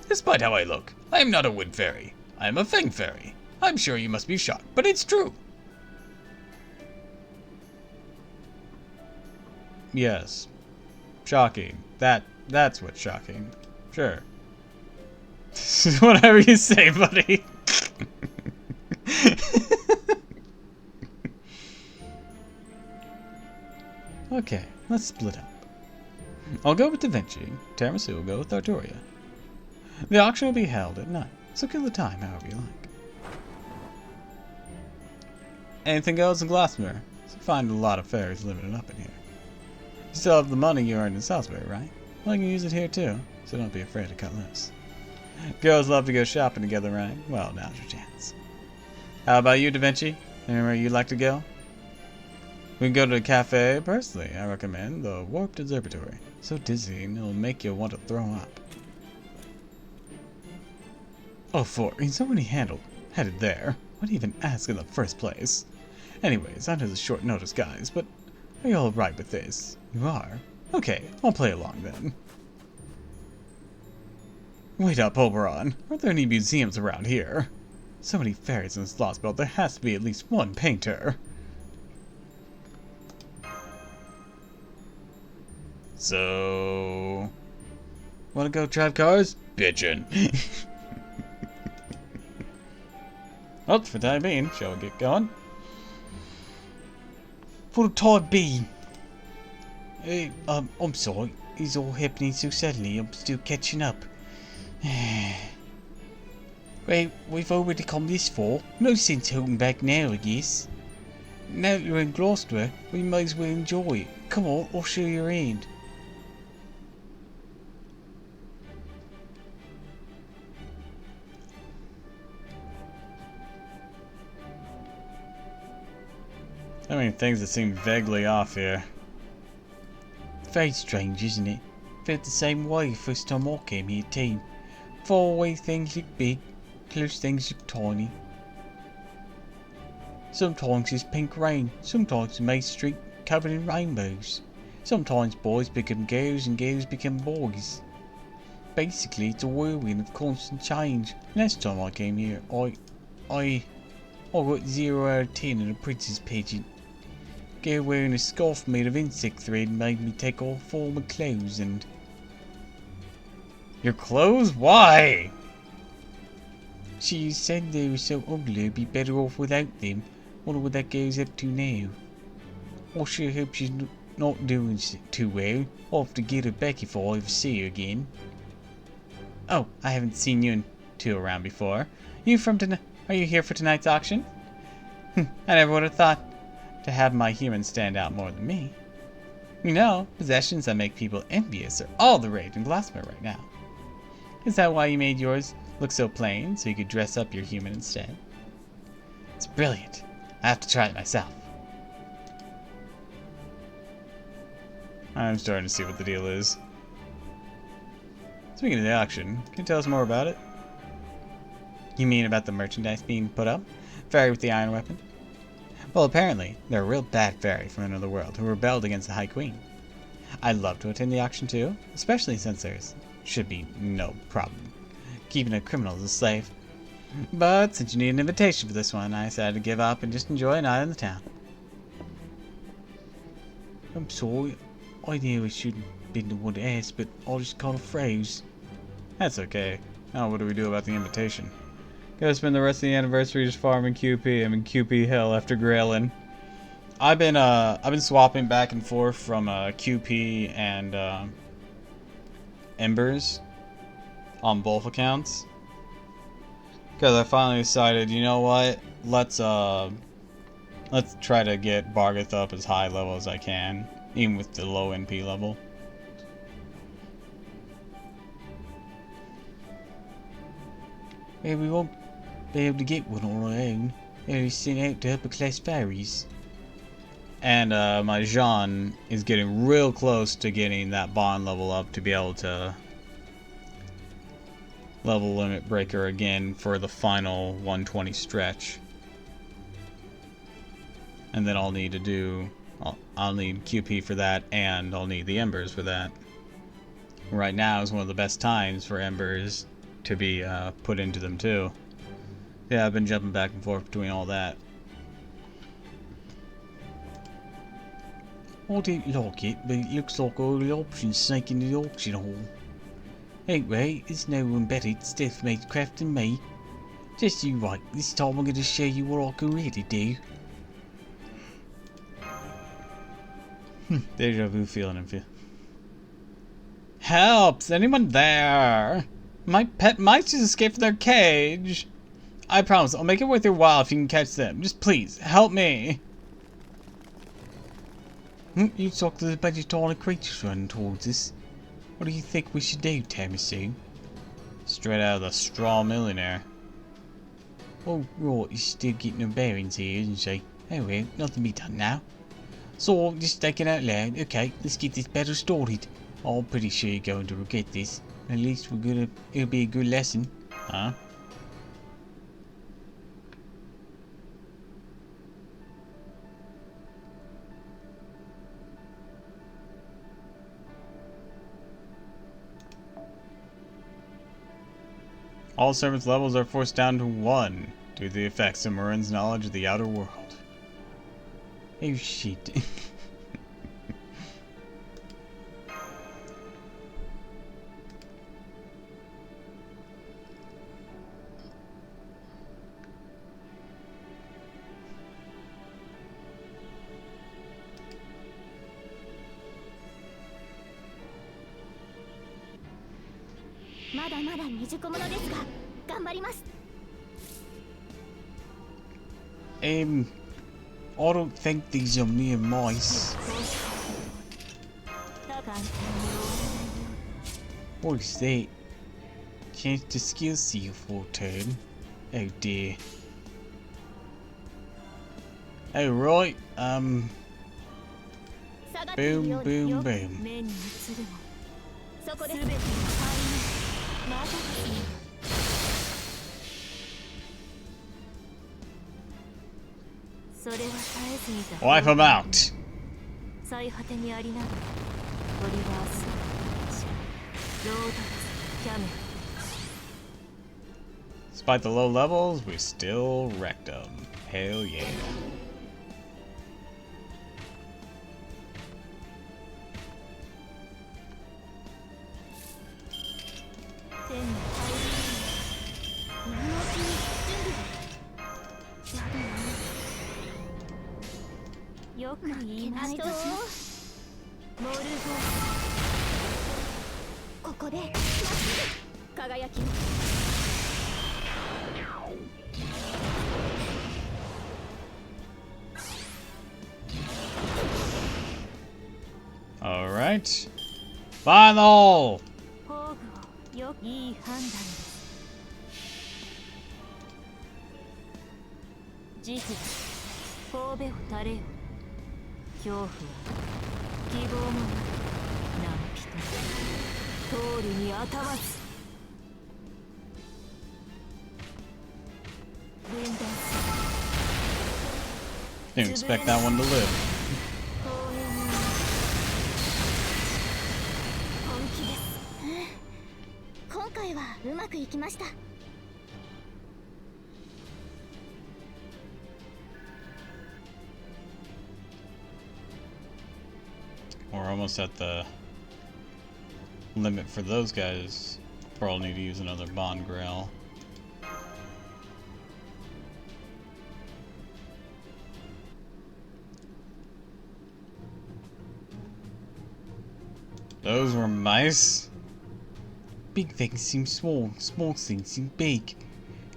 Despite how I look, I am not a wood fairy. I am a Feng fairy. I'm sure you must be shocked, but it's true. Yes. Shocking. That's what's shocking. Sure. Whatever you say, buddy. Okay, let's split up. I'll go with Da Vinci. Tiramisu will go with Arturia. The auction will be held at night, so kill the time however you like. Anything goes in Glastonbury, so find a lot of fairies living it up in here. You still have the money you earned in Salisbury, right? Well, you can use it here too, so don't be afraid to cut loose. Girls love to go shopping together, right? Well, now's your chance. How about you, Da Vinci? Anywhere you'd like to go? We can go to a cafe. Personally, I recommend the Warped Observatory. So dizzying, it'll make you want to throw up. Oh, he's already headed there. Why even ask in the first place? Anyways, I know this short notice, guys, but are you alright with this? You are? Okay, I'll play along then. Wait up, Oberon. Aren't there any museums around here? So many fairies in this lost belt, there has to be at least one painter. So... wanna go drive cars? Bitchin'. Well, for the time being, shall we get going? For the time being. Hey, I'm sorry. It's all happening so suddenly, I'm still catching up. Well, we've already come this far. No sense holding back now, I guess. Now that you're in Gloucester, we might as well enjoy it. Come on, I'll show you around. I mean, things that seem vaguely off here. Very strange, isn't it? Felt the same way the first time I came here, too. Far away things look big, close things look tiny. Sometimes there's pink rain, sometimes the main street covered in rainbows. Sometimes boys become girls and girls become boys. Basically, it's a whirlwind of constant change. Last time I came here, I got 0 out of 10 in a princess pageant. Girl wearing a scarf made of insect thread made me take off all my clothes and... Your clothes? Why? She said they were so ugly I'd be better off without them. Wonder what that girl's up to now. I sure hope she's not doing too well. I'll have to get her back if I ever see her again. Oh, I haven't seen you two around before. Are you here for tonight's auction? I never would have thought to have my humans stand out more than me. You know, possessions that make people envious are all the rage in Glasmer right now. Is that why you made yours look so plain, so you could dress up your human instead? It's brilliant. I have to try it myself. I'm starting to see what the deal is. Speaking of the auction, can you tell us more about it? You mean about the merchandise being put up? Fairy with the iron weapon? Well, apparently, they're a real bad fairy from another world who rebelled against the High Queen. I'd love to attend the auction too, especially since there's should be no problem keeping a criminal as a slave. But since you need an invitation for this one, I decided to give up and just enjoy a night in the town. I'm sorry. I knew I shouldn't have been the one to ask, but I just kind of froze. That's okay. Now what do we do about the invitation? Gotta spend the rest of the anniversary just farming QP. I'm in QP hell after Graylin. I've been swapping back and forth from QP and Embers on both accounts. Because I finally decided, you know what? Let's try to get Bargath up as high level as I can, even with the low NP level. Well, we won't be able to get one on our own. Only sent out to upper class fairies. And my Jean is getting real close to getting that bond level up to be able to level limit breaker again for the final 120 stretch. And then I'll need to do, I'll need QP for that, and I'll need the Embers for that. Right now is one of the best times for Embers to be put into them too. Yeah, I've been jumping back and forth between all that. I don't like it, but it looks like all the options sank into the auction hall. Anyway, there's no one better at stealth-made craft than me. Just you wait, this time I'm going to show you what I can really do. Deja vu feeling and feel. Help! Is anyone there? My pet mice just escaped from their cage. I promise, I'll make it worth your while if you can catch them. Just please, help me. You talk to the bunch of tiny creatures running towards us. What do you think we should do, Tiramisu? Straight out of the Straw Millionaire. Oh, right, you're still getting your bearings here, isn't she? Oh well, nothing to be done now. So, just thinking out loud, okay, let's get this battle started. I'm pretty sure you're going to regret this. At least it'll be a good lesson. Huh? All servants' levels are forced down to 1 due to the effects of Marin's knowledge of the outer world. Oh shit. I don't think these are mere mice. What is that? Chance to skill seal for a turn. Oh dear. Oh right, boom, boom, boom. それは絶えずにだ wipe them out. 最果てにありながらトリバースロードレスキャメル Despite the low levels, we still wrecked them. Hell yeah. Alright. Final! 宝具をよくいい判断です時期だ神戸を垂れよ恐怖は希望もなく何人通るにあたわず Didn't expect that one to live. 本気です。今回はうまくいきました。 We're almost at the limit for those guys. Probably need to use another Bond Grail. Those were mice? Big things seem small, small things seem big.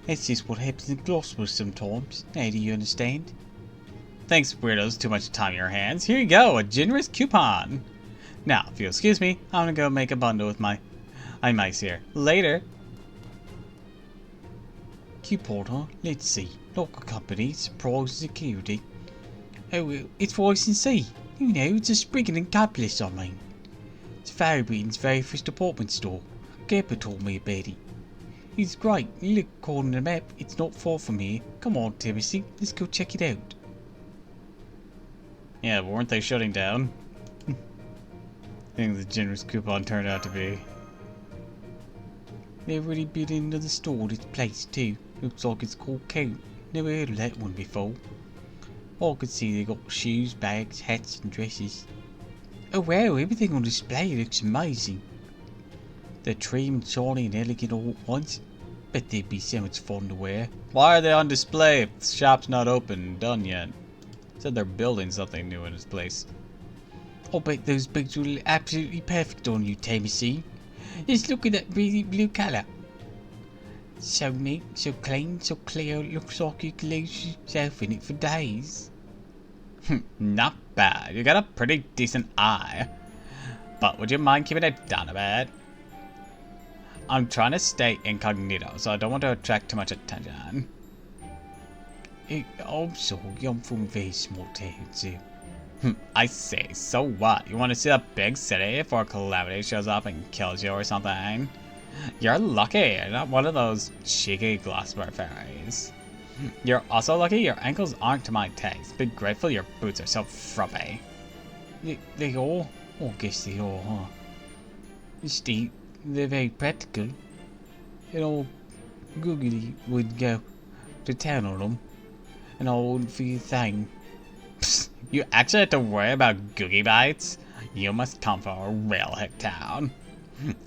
That's just what happens in Gloucester sometimes. Now do you understand? Thanks, weirdos. Too much time in your hands. Here you go, a generous coupon. Now, if you'll excuse me, I'm gonna go make a bundle with my mice here. Later. Coupon, huh? Let's see. Local company, surprise security. Oh, it's Rice and Sea. You know, it's a Spriggan and Capitalist, I mean. It's Fairy Britain's very first department store. Gabba told me about it. It's great. You look according to the map, it's not far from here. Come on, Timothy, let's go check it out. Yeah, but weren't they shutting down? I think the generous coupon turned out to be. They're really building another store this place too. Looks like it's called Count. Never heard of that one before. I could see they got shoes, bags, hats and dresses. Oh wow, everything on display looks amazing. They're trim, shiny and elegant all at once. Bet they'd be so much fun to wear. Why are they on display if the shop's not open and done yet? Said they're building something new in this place. I'll bet those bags will look absolutely perfect on you, Timothy. Just look at that really blue colour. So neat, so clean, so clear, it looks like you could lose yourself in it for days. Not bad. You got a pretty decent eye. But would you mind keeping it down a bit? I'm trying to stay incognito, so I don't want to attract too much attention. I'm sorry, I'm from a very small town, so... I see. So what? You want to see a big city before Calamity shows up and kills you or something? You're lucky you're not one of those cheeky Gloucester fairies. You're also lucky your ankles aren't to my taste. Be grateful your boots are so frumpy. They are? I guess they are, huh? Steve, they're very practical. You know, Googly would go to town on them, and I wouldn't feel a thing. Psst, you actually have to worry about Googie Bites? You must come from a real hick town.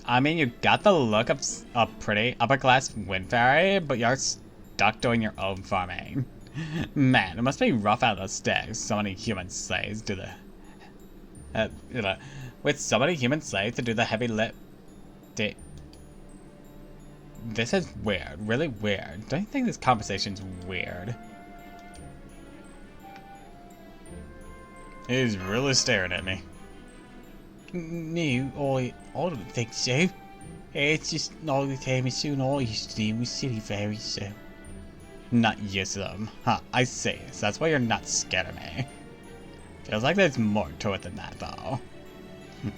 I mean, you got the look of a pretty upper-class wind fairy, but you're stuck doing your own farming. Man, it must be rough out of the sticks. So many human slaves do the... with so many human slaves to do the heavy lift... This is weird. Really weird. Don't you think this conversation's weird? He's really staring at me. No, I don't think so. It's just not the time as soon I used to deal with city fairies, so... Not used to them. Huh, I see. So that's why you're not scared of me. Feels like there's more to it than that, though.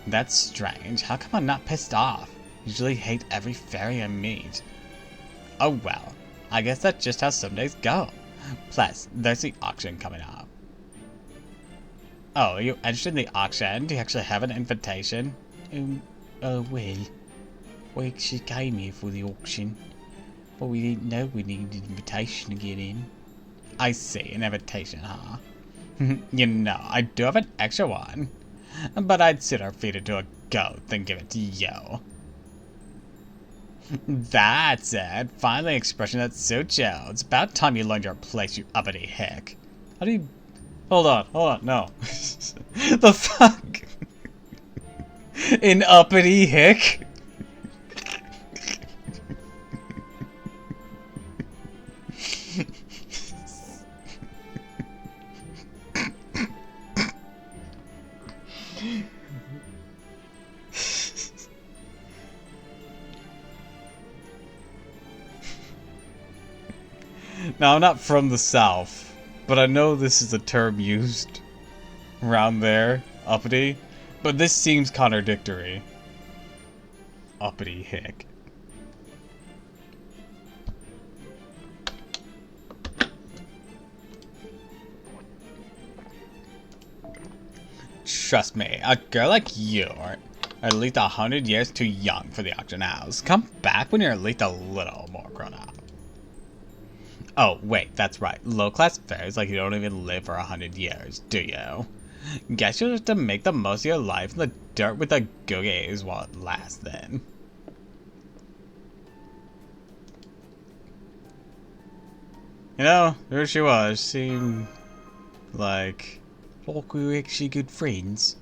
That's strange. How come I'm not pissed off? Usually hate every fairy I meet. Oh well. I guess that's just how some days go. Plus, there's the auction coming up. Oh, are you interested in the auction? Do you actually have an invitation? Well, we actually came here for the auction, but we didn't know we needed an invitation to get in. I see, an invitation, huh? You know, I do have an extra one, but I'd sooner feed it to a goat than give it to you. That's it. Finally, an expression that suits you. It's about time you learned your place, you uppity hick. How do you... Hold on, no. The fuck? An uppity hick? Now, I'm not from the South, but I know this is a term used around there, uppity, but this seems contradictory. Uppity hick. trust me, a girl like you are at least 100 years too young for the auction house. Come back when you're at least a little more grown up. Oh, wait, that's right. Low-class fairies like you don't even live for 100 years, do you? Guess you'll have to make the most of your life in the dirt with the googies while it lasts then. You know, there she was. Seemed like we were actually good friends.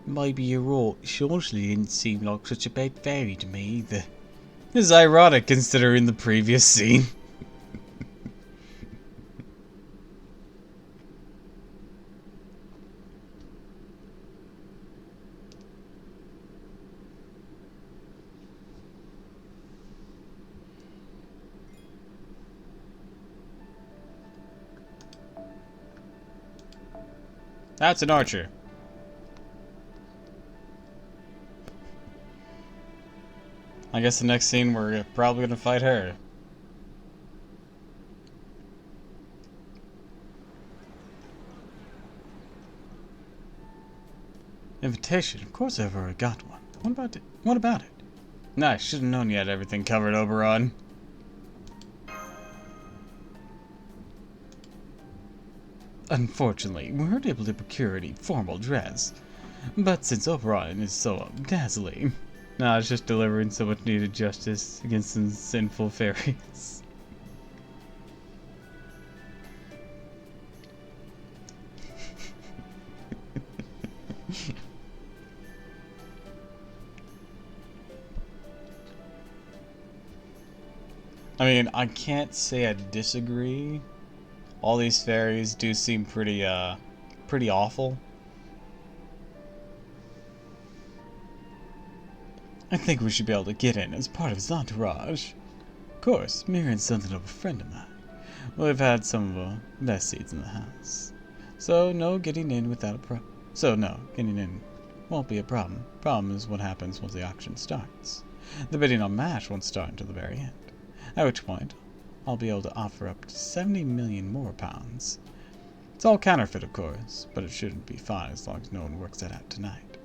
Maybe you're right. She honestly didn't seem like such a bad fairy to me either. This is ironic considering the previous scene. That's an archer. I guess the next scene we're probably gonna fight her. Invitation? Of course I've already got one. What about it? Nah, I should have known you had everything covered, Oberon. Unfortunately, we weren't able to procure any formal dress. But since Oberon is so dazzling, nah, it's just delivering so much needed justice against some sinful fairies. I mean, I can't say I disagree. All these fairies do seem pretty awful. I think we should be able to get in as part of his entourage. Of course, Miriam's something of a friend of mine. We've had some of the best seats in the house. So no getting in won't be a problem. Problem is what happens once the auction starts. The bidding on MASH won't start until the very end. At which point, I'll be able to offer up to 70 million more pounds. It's all counterfeit, of course, but it shouldn't be fine as long as no one works that out tonight.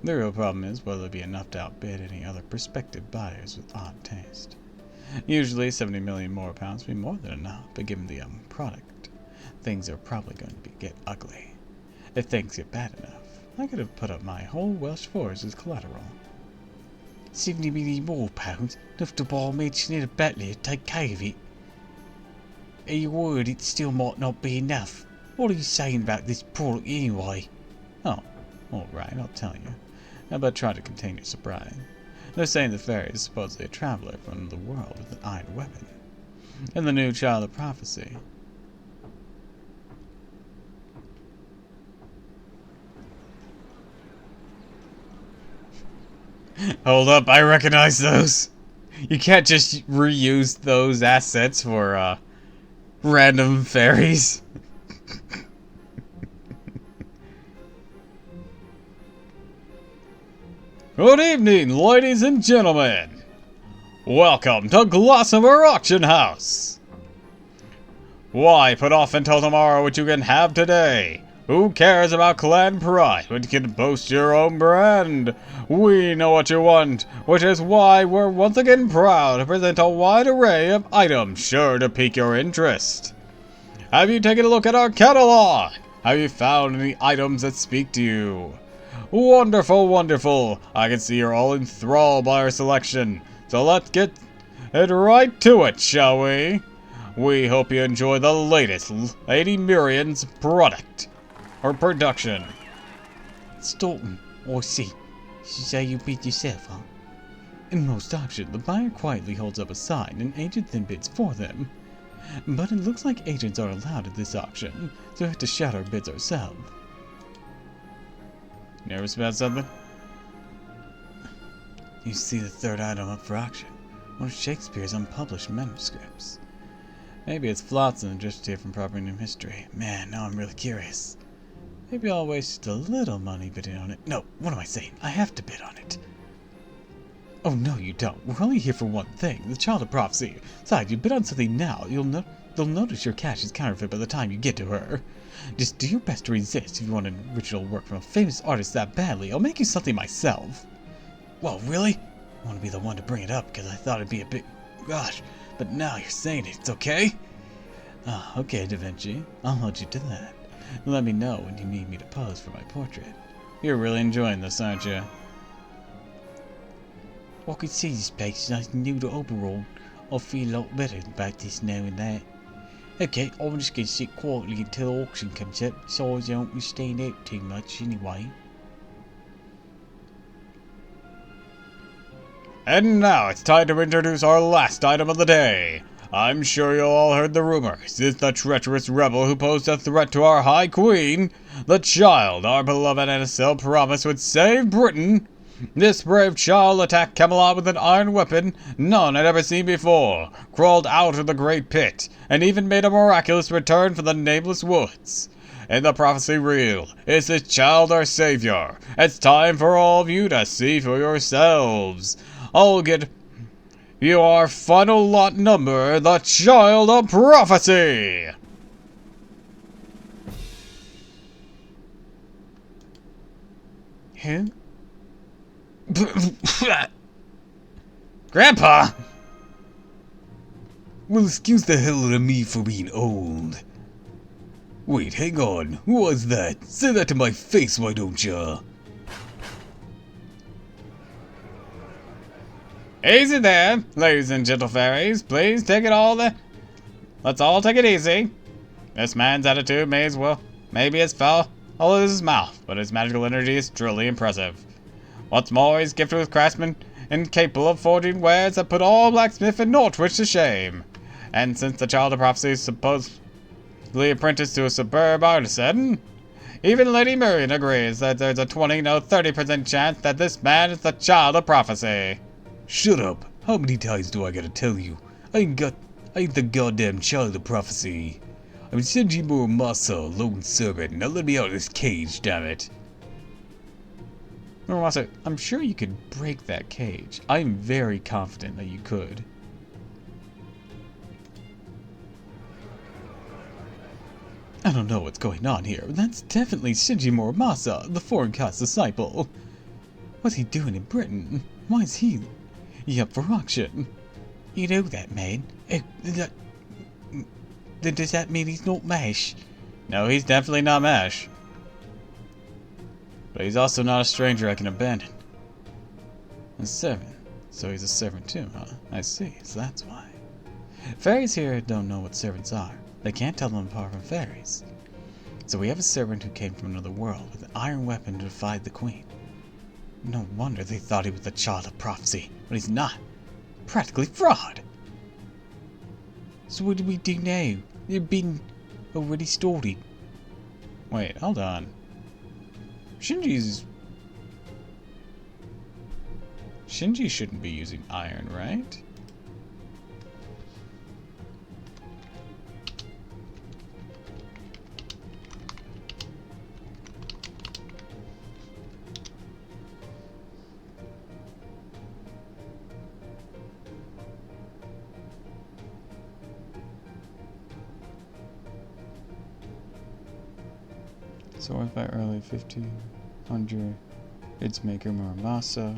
The real problem is whether there'll be enough to outbid any other prospective buyers with odd taste. Usually 70 million more pounds will be more than enough, but given the product, things are probably going to get ugly. If things get bad enough, I could have put up my whole Welsh force as collateral. 70 million more pounds? Enough to buy a mansion in a Bentley and take care of it. Are you worried it still might not be enough? What are you saying about this product anyway? Oh, alright, I'll tell you. How about trying to contain your surprise? They're saying the fairy is supposedly a traveler from the world with an iron weapon. And the new child of prophecy. Hold up, I recognize those. You can't just reuse those assets for random fairies. Good evening, ladies and gentlemen. Welcome to Gossamer Auction House. Why put off until tomorrow what you can have today? Who cares about clan pride when you can boast your own brand? We know what you want, which is why we're once again proud to present a wide array of items sure to pique your interest. Have you taken a look at our catalog? Have you found any items that speak to you? Wonderful, wonderful. I can see you're all enthralled by our selection. So let's get it right to it, shall we? We hope you enjoy the latest Lady Miriam's product. Or production. Staunton, I see. So you bid yourself, huh? In most auctions, the buyer quietly holds up a sign and agent then bids for them. But it looks like agents are allowed at this auction, so we have to shout our bids ourselves. Nervous about something? You see the third item up for auction. One of Shakespeare's unpublished manuscripts. Maybe it's Flotsam just here from proper New history. Man, now I'm really curious. Maybe I'll waste a little money bidding on it. No, what am I saying? I have to bid on it. Oh, no, you don't. We're only here for one thing, the Child of Prophecy. Besides, you bid on something now, they'll notice your cash is counterfeit by the time you get to her. Just do your best to resist if you want an original work from a famous artist that badly. I'll make you something myself. Well, really? I want to be the one to bring it up because I thought it'd be a bit... Gosh, but now you're saying it. It's okay? Ah, okay, Da Vinci. I'll hold you to that. Let me know when you need me to pose for my portrait. You're really enjoying this, aren't you? I can see this place is new to overall. I feel a lot better about this now and that. Okay, I'm just gonna sit quietly until the auction comes up, so I don't stand out too much anyway. And now it's time to introduce our last item of the day. I'm sure you all heard the rumors. It's the treacherous rebel who posed a threat to our High Queen. The child our beloved NSL promised would save Britain. This brave child attacked Camelot with an iron weapon none had ever seen before, crawled out of the great pit, and even made a miraculous return from the nameless woods. Is the prophecy real? Is this child our savior? It's time for all of you to see for yourselves. I'll get you our final lot number, the Child of Prophecy! Who? Grandpa! Well, excuse the hell out of me for being old. Wait, hang on. Who was that? Say that to my face, why don't ya? Easy there, ladies and gentle fairies. Please take it all Let's all take it easy. This man's attitude may be as foul as his mouth, but his magical energy is truly impressive. What's more, he's gifted with craftsmen and capable of forging wares that put all blacksmith in Northwich to shame. And since the Child of Prophecy is supposedly apprenticed to a superb artisan, even Lady Murian agrees that there's a 20, no 30% chance that this man is the Child of Prophecy. Shut up. How many times do I gotta tell you? I ain't the goddamn Child of Prophecy. I'm Senji Muramasa, lone servant. Now let me out of this cage, damn it. Muramasa, I'm sure you could break that cage. I'm very confident that you could. I don't know what's going on here, but that's definitely Shinji Muramasa, the foreign caste disciple. What's he doing in Britain? Why is he up for auction? You know that man? Then does that mean he's not Mash? No, he's definitely not Mash. But he's also not a stranger I can abandon. A servant. So he's a servant too, huh? I see, so that's why. Fairies here don't know what servants are. They can't tell them apart from fairies. So we have a servant who came from another world with an iron weapon to defy the queen. No wonder they thought he was the Child of Prophecy, but he's not. Practically fraud. So what do we do now? They've been already started. Wait, hold on. Shinji shouldn't be using iron, right? So if by early 1500, its maker Muramasa.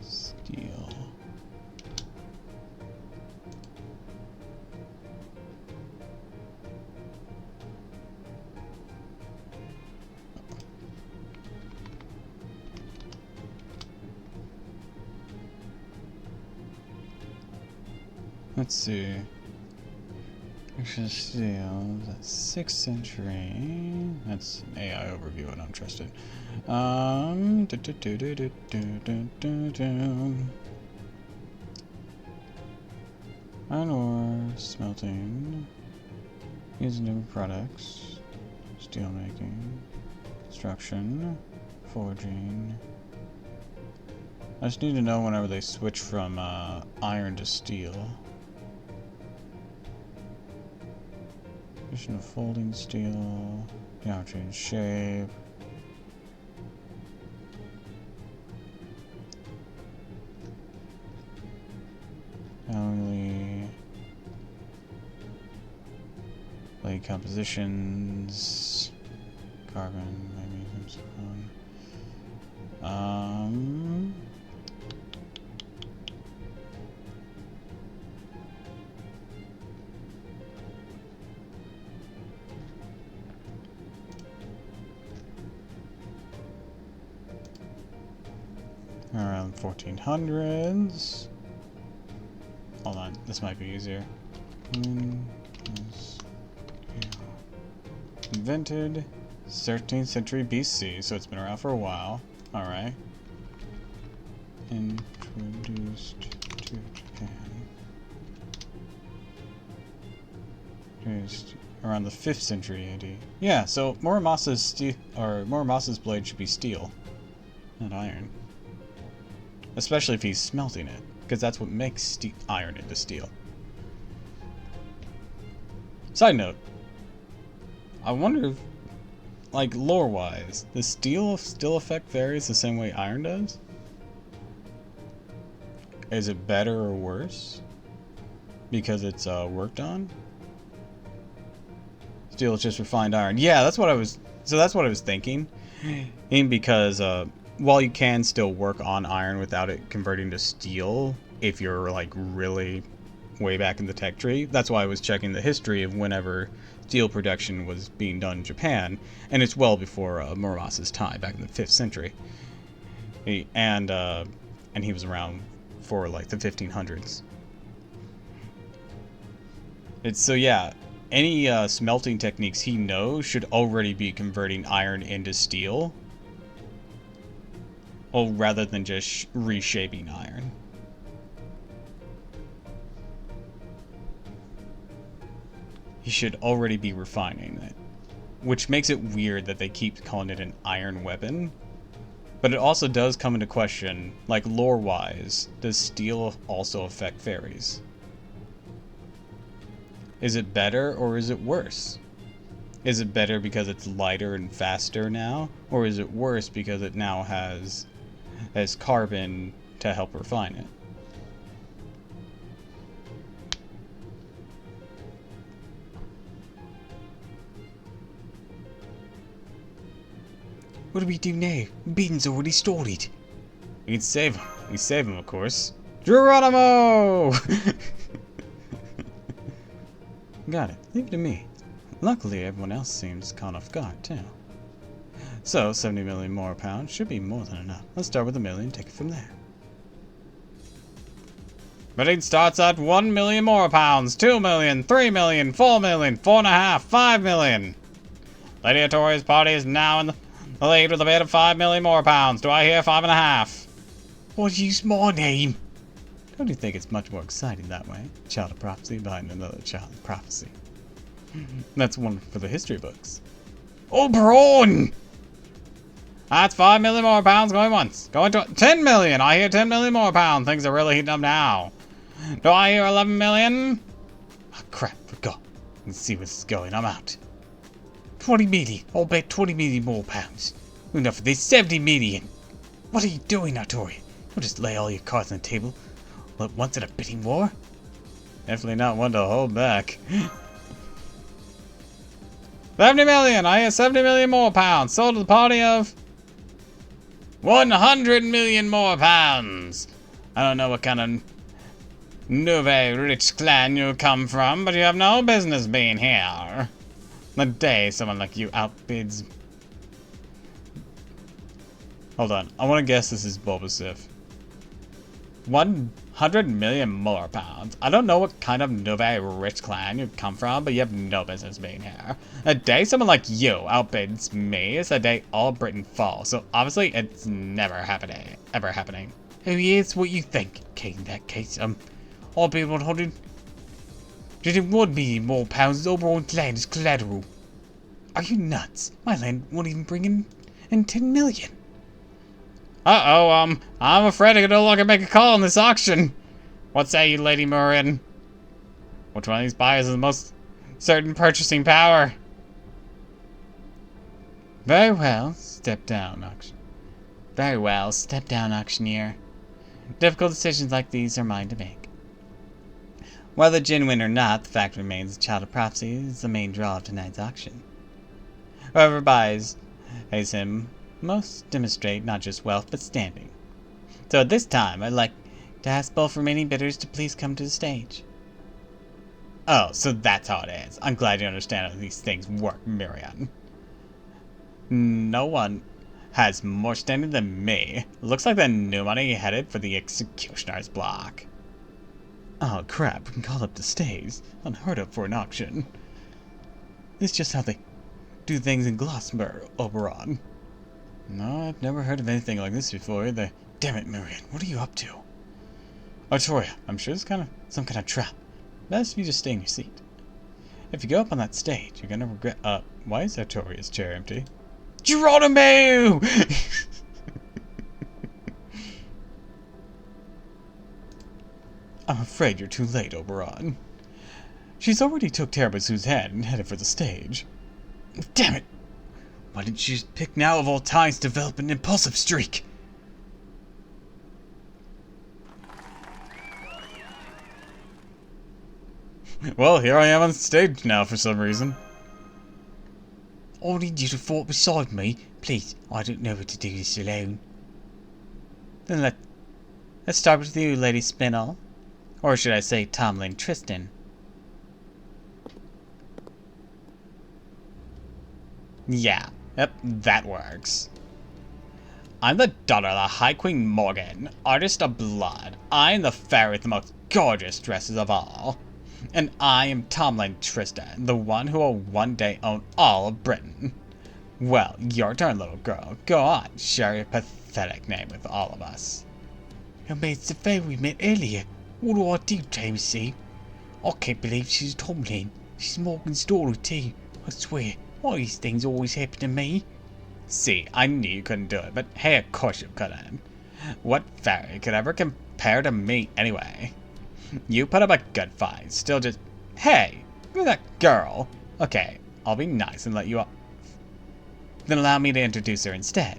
Steel. Let's see. Steel, that's 6th century. That's an AI overview, and I'm trusted. Iron ore, smelting, using new products, steel making, construction, forging. I just need to know whenever they switch from iron to steel. Addition of folding steel, geometry and shape. Only blade compositions, carbon, magnesium, silicone. Around 1400s. Hold on, this might be easier. Invented 13th century BC, so it's been around for a while. Alright. Introduced to Japan. Introduced around the 5th century AD. Yeah, so Muramasa's blade should be steel, not iron. Especially if he's smelting it, because that's what makes iron into steel. Side note, I wonder if, like, lore-wise, does steel still affect fairies the same way iron does? Is it better or worse because it's worked on? Steel is just refined iron. Yeah, that's what I was thinking. Because while you can still work on iron without it converting to steel, if you're like really way back in the tech tree, that's why I was checking the history of whenever steel production was being done in Japan, and it's well before Muramasa's time, back in the 5th century. And he was around for like the 1500s. So yeah, any smelting techniques he knows should already be converting iron into steel. Oh, rather than just reshaping iron. He should already be refining it. Which makes it weird that they keep calling it an iron weapon. But it also does come into question, like lore-wise, does steel also affect fairies? Is it better or is it worse? Is it better because it's lighter and faster now? Or is it worse because it now has carbon to help refine it? What do we do now? Ben's already started. We can save him. We save him, of course. Geronimo! Got it. Leave it to me. Luckily, everyone else seems caught off guard, too. So, 70 million more pounds should be more than enough. Let's start with $1 million, take it from there. Bidding starts at 1 million more pounds, 2 million, 3 million, 4 million, 4.5, 5 million. Lady Artoria's party is now in the lead with a bid of 5 million more pounds. Do I hear 5.5? What is my name? Don't you think it's much more exciting that way? Child of prophecy behind another child of prophecy. That's one for the history books. Oberon! That's 5 million more pounds going once. Going to 10 million. I hear 10 million more pounds. Things are really heating up now. Do I hear 11 million? Oh, crap, forgot. Let's see what's going. I'm out. 20 million. I'll bet 20 million more pounds. Enough of this 70 million. What are you doing, Artoria? Don't just lay all your cards on the table all at once in a bidding war. Definitely not one to hold back. 70 million. I hear 70 million more pounds. Sold to the party of 100 million more pounds. I don't know what kind of Nouveau rich clan you come from, but you have no business being here. The day someone like you outbids... Hold on, I want to guess this is Bulbasaur. 100 million more pounds. I don't know what kind of Nouveau rich clan you come from, but you have no business being here. A day someone like you outbids me is a day all Britain falls, so obviously it's never happening. Ever happening. Oh, yes, what you think? Okay, in that case, I'll bid 100 Getting 1 million more pounds over on land as collateral. Are you nuts? My land won't even bring in 10 million. Uh-oh, I'm afraid I can no longer make a call on this auction. What say you, Lady Marin? Which one of these buyers has the most certain purchasing power? Very well, step down, auctioneer. Difficult decisions like these are mine to make. Whether genuine or not, the fact remains the Child of Prophecy is the main draw of tonight's auction. Whoever buys him must demonstrate not just wealth but standing. So at this time, I'd like to ask both remaining bidders to please come to the stage. Oh, so that's how it is. I'm glad you understand how these things work, Miriam. No one has more standing than me. Looks like the new money headed for the executioner's block. Oh crap, we can call up the stage. Unheard of for an auction. This is just how they do things in Gloucester, Oberon. No, I've never heard of anything like this before either. Damn it, Marion, what are you up to? Artoria, I'm sure it's some kind of trap. Best if you just stay in your seat. If you go up on that stage, you're gonna regret. Why is Artoria's chair empty? Geronimo! I'm afraid you're too late, Oberon. She's already took Terabasu's hand and headed for the stage. Damn it! Why didn't you just pick now of all times to develop an impulsive streak? Well, here I am on stage now for some reason. I need you to fall beside me. Please, I don't know how to do this alone. Then let's start with you, Lady Spinel. Or should I say Tomlin Tristan? Yeah, yep, that works. I'm the daughter of the High Queen Morgan, artist of blood. I am the fairy with the most gorgeous dresses of all. And I am Tomlin Tristan, the one who will one day own all of Britain. Well, your turn, little girl. Go on, share your pathetic name with all of us. Your maid's the fairy we met earlier. What do I do, Jamesy? I can't believe she's Tomlin. She's Morgan's daughter too. I swear, why these things always happen to me? See, I knew you couldn't do it, but hey, of course you couldn't. What fairy could ever compare to me anyway? You put up a good fight, still just... Hey, look at that girl. Okay, I'll be nice and let you off. Then allow me to introduce her instead.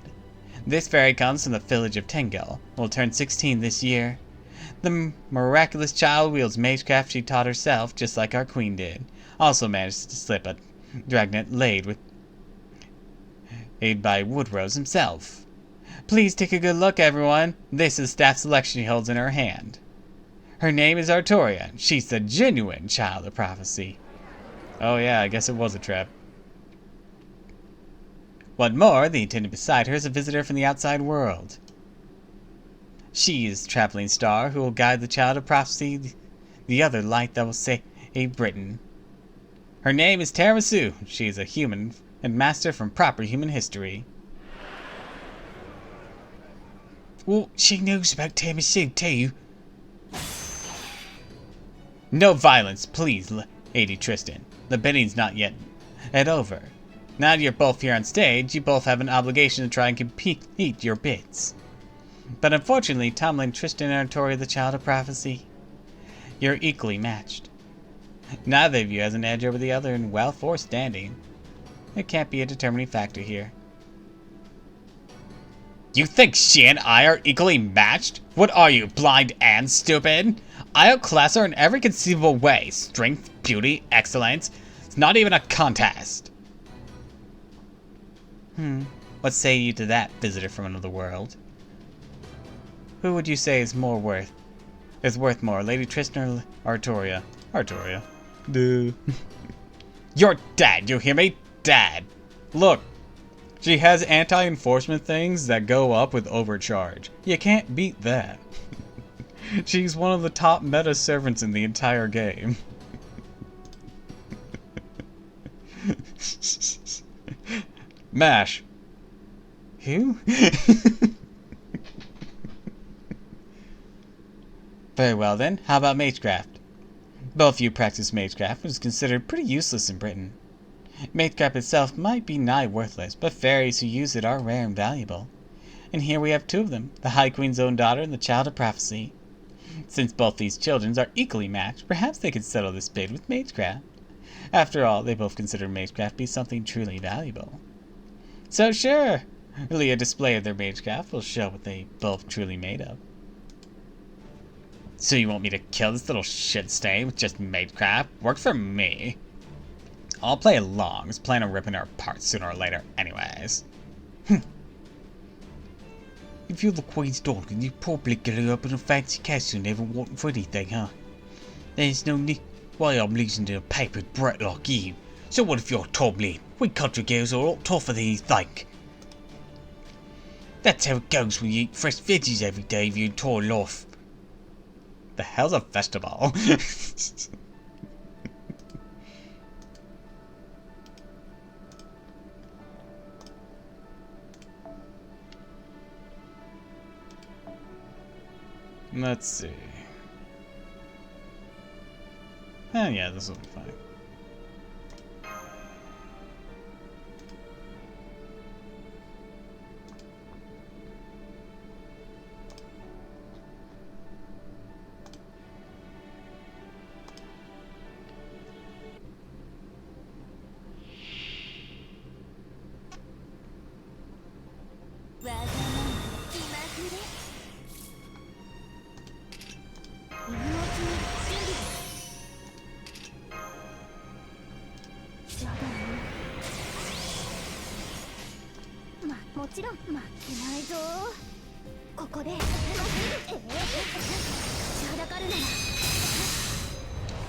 This fairy comes from the village of Tengel, will turn 16 this year. The miraculous child wields magecraft she taught herself, just like our queen did. Also managed to slip a dragnet laid by Woodrose himself. Please take a good look, everyone. This is staff selection she holds in her hand. Her name is Artoria. She's the genuine Child of Prophecy. Oh yeah, I guess it was a trap. What more, the attendant beside her is a visitor from the outside world. She is the traveling star who will guide the Child of Prophecy, the other light that will save Britain. Her name is Tiramisu. She is a human and master from proper human history. Well, she knows about Tiramisu too. No violence, please, Lady Tristan. The bidding's not yet over. Now that you're both here on stage, you both have an obligation to try and compete your bids. But unfortunately, Tomlin, Tristan, and Artoria, the Child of Prophecy, you're equally matched. Neither of you has an edge over the other in wealth or standing. It can't be a determining factor here. You think she and I are equally matched? What are you, blind and stupid? I outclass her in every conceivable way. Strength, beauty, excellence. It's not even a contest. What say you to that, visitor from another world? Who would you say is worth more, Lady Tristan or Artoria? Artoria. Duh. You're dead, you hear me? Dead. Look, she has anti-enforcement things that go up with overcharge. You can't beat that. She's one of the top meta servants in the entire game. Mash. Who? Very well then, how about magecraft? Both of you practice magecraft, which is considered pretty useless in Britain. Magecraft itself might be nigh worthless, but fairies who use it are rare and valuable. And here we have two of them, the High Queen's own daughter and the Child of Prophecy. Since both these children are equally matched, perhaps they could settle this bid with magecraft. After all, they both consider magecraft to be something truly valuable. So sure, really a display of their magecraft will show what they both truly made of. So you want me to kill this little shit stain with just magecraft? Worked for me. I'll play along, just plan on ripping her apart sooner or later anyways. If you're the Queen's daughter, you probably get her up in a fancy castle and never wanting for anything, huh? There's no need why I'm losing to a papered brat like you. So what if you're a Tomlin? We country girls are a lot tougher than you think. That's how it goes when you eat fresh veggies every day of your entire life. The hell's a vegetable? Let's see. Oh yeah, this will be fine.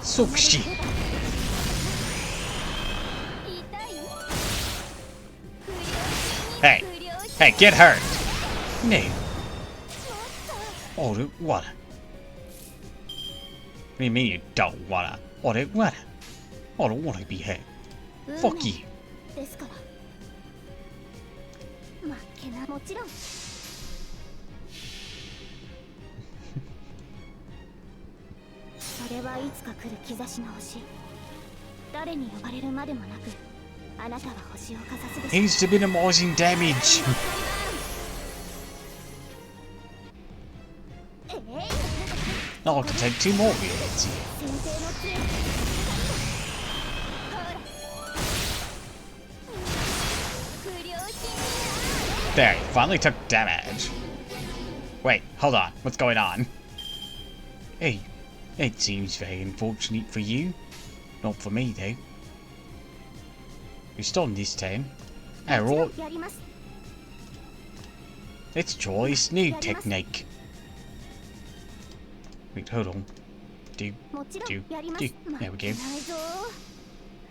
Sushi. Hey, hey, get hurt. No. I don't wanna. What do you mean you don't wanna? I don't wanna. I don't wanna be hurt. Fuck you. ですから負けなもちろんそれはいつか来る兆しの星誰に呼ばれるまでもなくあなたは星をかざすでしょう He's to minimizing damage. Now I can take two more hits here. 先生の杖不良心 There, he finally took damage. Wait, hold on. What's going on? Hey, it seems very unfortunate for you. Not for me, though. You're stunned this time. Alright, やります let's try this new technique. Wait, hold on. Do, もちろ do, んやります do. There we go. 負けないぞ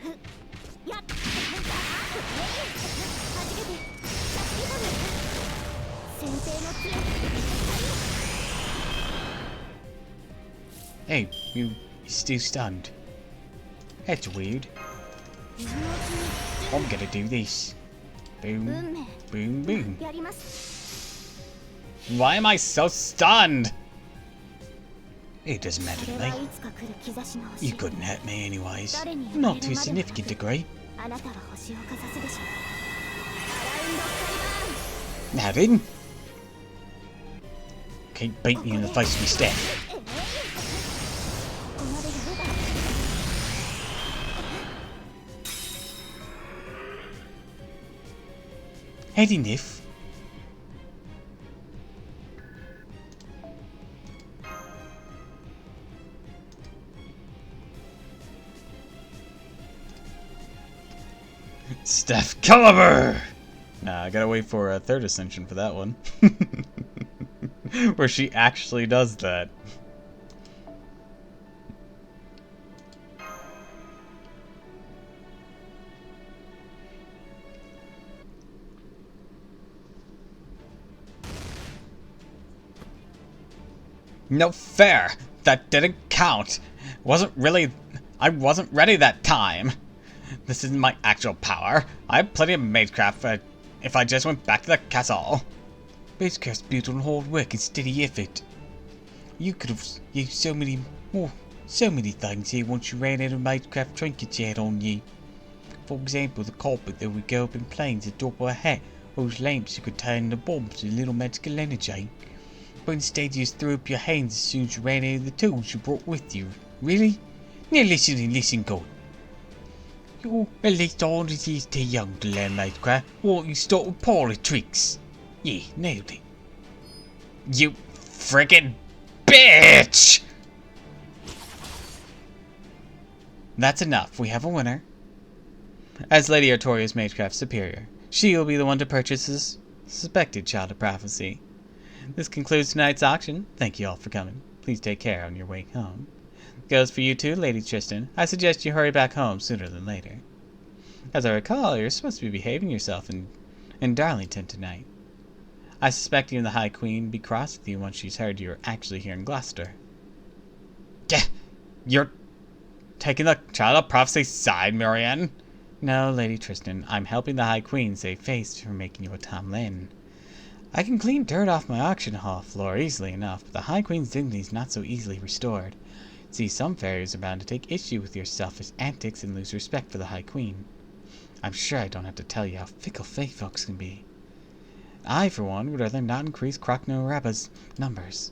ふやっはじけて先生の杖 Hey, you're still stunned. That's weird. 今のうちに I'm gonna do this. 運 Boom, 命 boom, boom. やります Why am I so stunned? It doesn't matter そ to れ me. はいつか来る兆しの星 You couldn't hurt me anyways. 誰に Not to a significant degree. あなたは星をかざすでしょうアラウンドカリバーン Now then. Keep beating you in the face with your staff. ここまでやれば Heading if. Steph Caliber! Nah, I gotta wait for a third ascension for that one. Where she actually does that. No fair! That didn't count! I wasn't ready that time! This isn't my actual power. I have plenty of magecraft if I just went back to the castle. Magecraft's built on hard work and steady effort. You could have used so So many things here once you ran out of Minecraft trinkets you had on you. For example, the carpet that would go up in planes at top of a hat, or those lamps you could turn into bombs with little magical energy. But instead you just threw up your hands as soon as you ran out of the tools you brought with you. Really? Now listen and listen good. You're at least 100 years too young to learn Minecraft. Why don't you start with parlor tricks? Yeah, nailed it. You frickin' bitch! That's enough. We have a winner. As Lady Artoria's Magecraft Superior, she will be the one to purchase this suspected Child of Prophecy. This concludes tonight's auction. Thank you all for coming. Please take care on your way home. Goes for you too, Lady Tristan. I suggest you hurry back home sooner than later. As I recall, you're supposed to be behaving yourself in Darlington tonight. I suspect even the High Queen will be cross with you once she's heard you're actually here in Gloucester. Yeah, you're taking the Child of Prophecy side, Marianne? No, Lady Tristan, I'm helping the High Queen save face from making you a Tom Lynn. I can clean dirt off my auction hall floor easily enough, but the High Queen's dignity is not so easily restored. See, some fairies are bound to take issue with your selfish antics and lose respect for the High Queen. I'm sure I don't have to tell you how fickle fae folks can be. I, for one, would rather not increase Krokno-Raba's numbers.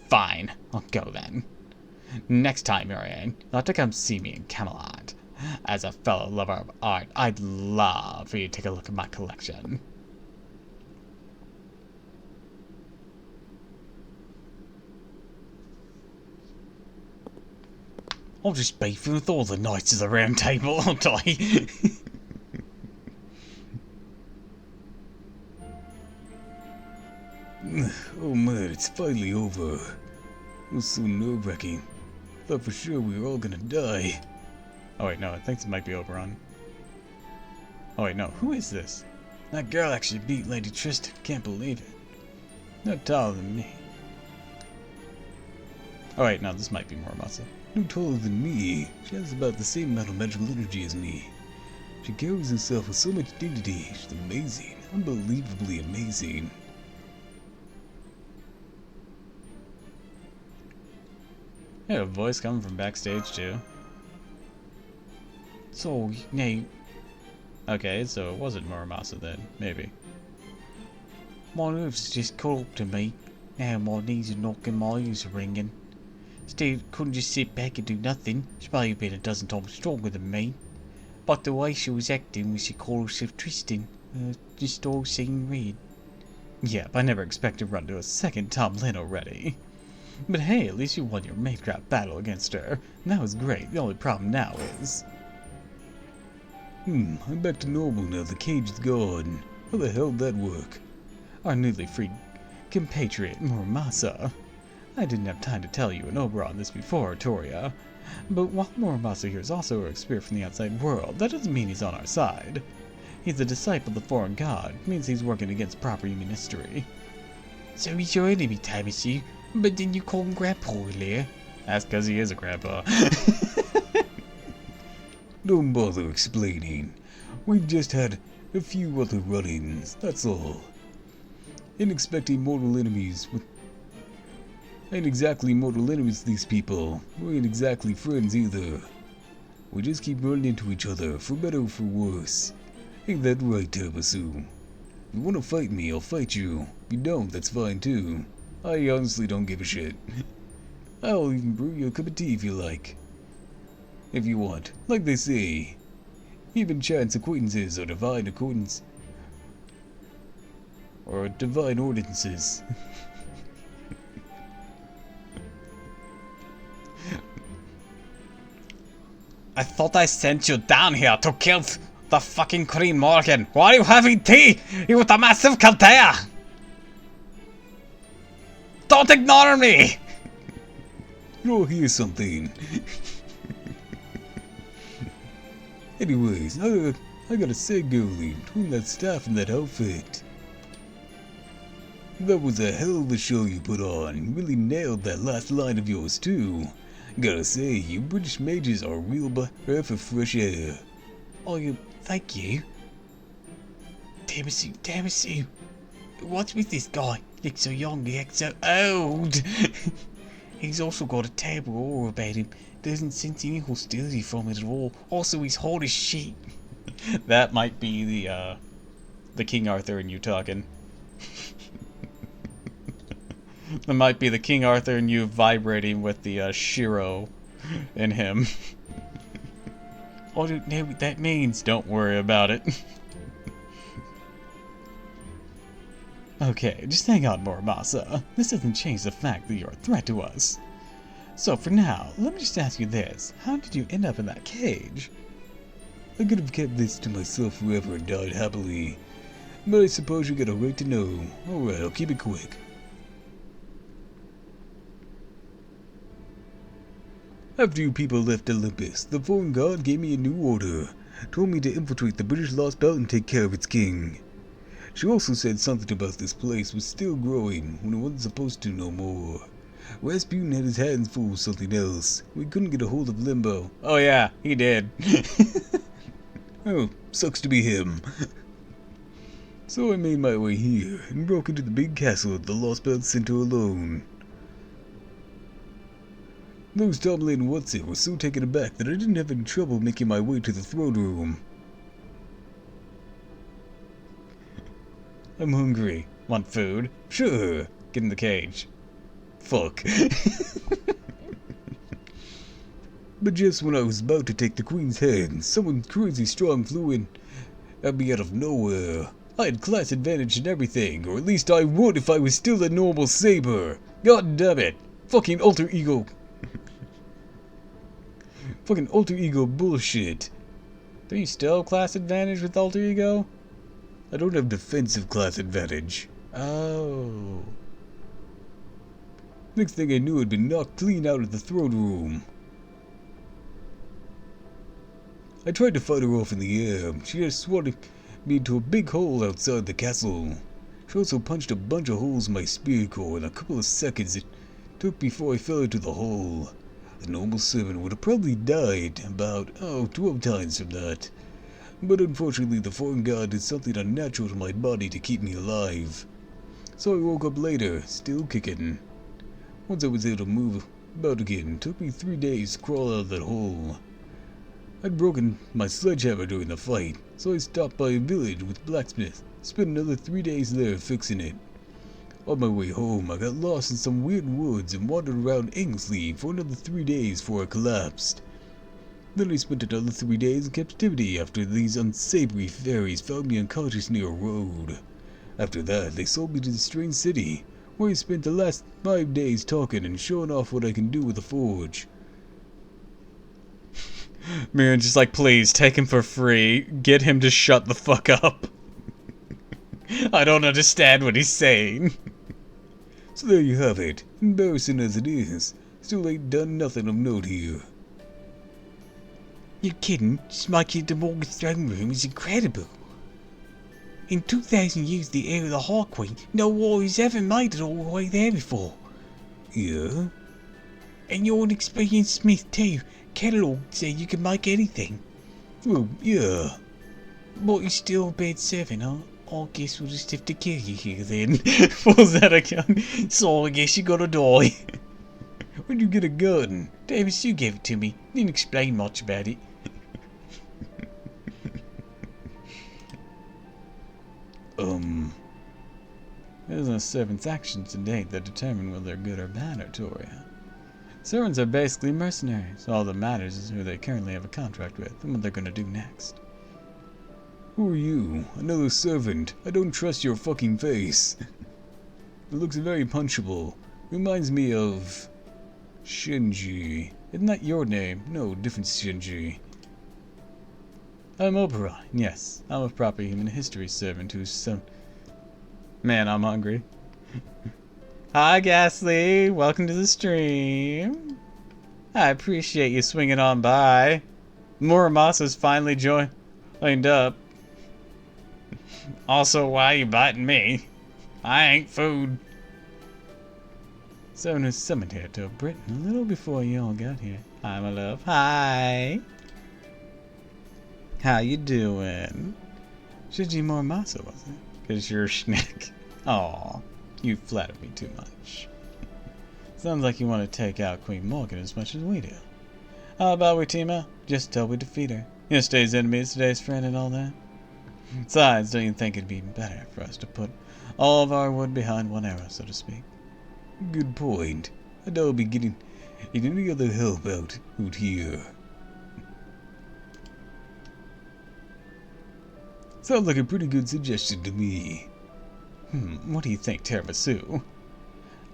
Fine, I'll go then. Next time, Marianne, you'll have to come see me in Camelot. As a fellow lover of art, I'd love for you to take a look at my collection. I'll just beefing with all the knights of the round table, aren't I? Oh man, it's finally over. It was so nerve-wracking. Thought for sure we were all gonna die. Oh wait, no, I think this might be over on... Oh wait, no, who is this? That girl actually beat Lady Tristan, can't believe it. Not taller than me. Oh wait, no, this might be Muramasa. No taller than me. She has about the same amount of magical energy as me. She carries herself with so much dignity. She's amazing. Unbelievably amazing. I had a voice coming from backstage too. So, now... Okay, so it wasn't Muramasa then, maybe. My nerves just caught up to me. Now my knees are knocking, my ears are ringing. Still, couldn't just sit back and do nothing. She's probably been a dozen times stronger than me. But the way she was acting when she called herself Tristan, just all seemed red. Yep, I never expected to run to a second Tom Lynn already. But hey, at least you won your Minecraft battle against her. And that was great. The only problem now is... I'm back to normal now. The cage is gone. How the hell did that work? Our newly freed compatriot, Muramasa. I didn't have time to tell you and Oberon this before, Toria. But while Muramasa here is also a spirit from the outside world, that doesn't mean he's on our side. He's a disciple of the foreign god. It means he's working against proper human history. So he's your enemy, Timothy. But then you call him Grandpa earlier. That's because he is a grandpa. Don't bother explaining. We've just had a few other run-ins, that's all. Ain't expecting mortal enemies with... Ain't exactly mortal enemies, these people. We ain't exactly friends either. We just keep running into each other, for better or for worse. Ain't that right, Tabasu? If you wanna fight me, I'll fight you. If you don't, that's fine too. I honestly don't give a shit. I'll even brew you a cup of tea if you like. If you want. Like they say, even chance acquaintances are divine accordance. Or divine ordinances. I thought I sent you down here to kill the fucking Queen Morgan. Why are you having tea with a massive caldera? Don't ignore me! Oh, here's something. Anyways, I gotta say, girlie, between that staff and that outfit, that was a hell of a show you put on. You really nailed that last line of yours, too. Gotta say, you British mages are a real breath of fresh air. Oh, thank you. Timothy, what's with this guy? He looks so young, he acts so old. He's also got a terrible aura about him. Doesn't sense any hostility from it at all. Also, he's hot as shit. That might be the King Arthur and you talking. That might be the King Arthur and you vibrating with the Shiro in him. I don't know what that means. Don't worry about it. Okay, just hang on, Muramasa. This doesn't change the fact that you're a threat to us. So for now, let me just ask you this. How did you end up in that cage? I could have kept this to myself forever and died happily. But I suppose you got a right to know. Alright, I'll keep it quick. After you people left Olympus, the foreign god gave me a new order. Told me to infiltrate the British Lost Belt and take care of its king. She also said something about this place was still growing when it wasn't supposed to no more. Rasputin had his hands full with something else. We couldn't get a hold of Limbo. Oh yeah, he did. Oh, sucks to be him. So I made my way here and broke into the big castle at the Lost Belt Center alone. Those Doppel and Whatsit were so taken aback that I didn't have any trouble making my way to the throne room. I'm hungry. Want food? Sure. Get in the cage. Fuck. But just when I was about to take the queen's head, someone crazy strong flew in at me out of nowhere. I had class advantage and everything, or at least I would if I was still a normal saber. God damn it. Fucking alter ego. Fucking alter ego bullshit. Do you still have class advantage with alter ego? I don't have defensive class advantage. Oh. Next thing I knew, I'd been knocked clean out of the throne room. I tried to fight her off in the air. She just swatted me into a big hole outside the castle. She also punched a bunch of holes in my spear core in a couple of seconds it took before I fell into the hole. A normal servant would have probably died about, 12 times from that. But unfortunately the foreign god did something unnatural to my body to keep me alive. So I woke up later, still kicking. Once I was able to move about again, it took me 3 days to crawl out of that hole. I'd broken my sledgehammer during the fight, so I stopped by a village with a blacksmith. Spent another 3 days there fixing it. On my way home, I got lost in some weird woods and wandered around aimlessly for another 3 days before I collapsed. Then I spent another 3 days in captivity after these unsavory fairies found me unconscious near a road. After that, they sold me to the strange city, where I spent the last 5 days talking and showing off what I can do with a forge. Mirren's just like, please, take him for free. Get him to shut the fuck up. I don't understand what he's saying. So there you have it. Embarrassing as it is, still ain't done nothing of note here. You're kidding? Just making it to Morgan's throne room is incredible. In 2,000 years the heir of the High Queen, no warrior's ever made it all the way there before. Yeah? And you're an experienced smith too. Catalog say you can make anything. Well, yeah. But you're still a bad servant, huh? I guess we'll just have to kill you here then. Pulls out a gun. So I guess you gotta die. Where'd you get a gun? Davis, you gave it to me. Didn't explain much about it. There's no servant's actions to date that determine whether they're good or bad, Artoria. Servants are basically mercenaries. All that matters is who they currently have a contract with and what they're gonna do next. Who are you? Another servant. I don't trust your fucking face. It looks very punchable. Reminds me of Shinji. Isn't that your name? No, different Shinji. I'm Oberon, yes. I'm a proper human history servant who's so... Man, I'm hungry. Hi, Ghastly. Welcome to the stream. I appreciate you swinging on by. Muramasa's finally joined up. Also, why are you biting me? I ain't food. Someone was summoned here to Britain a little before you all got here. Hi, my love. Hi. How you doing? Shinji Muramasa, was it? Because you're a schnick. Aw, you flatter me too much. Sounds like you want to take out Queen Morgan as much as we do. How about we team up? Just till we defeat her. Yesterday's enemy is today's friend and all that. Besides, don't you think it'd be better for us to put all of our wood behind one arrow, so to speak? Good point. I doubt I'll be getting any other help out here. Sounds like a pretty good suggestion to me. What do you think, Tiramisu?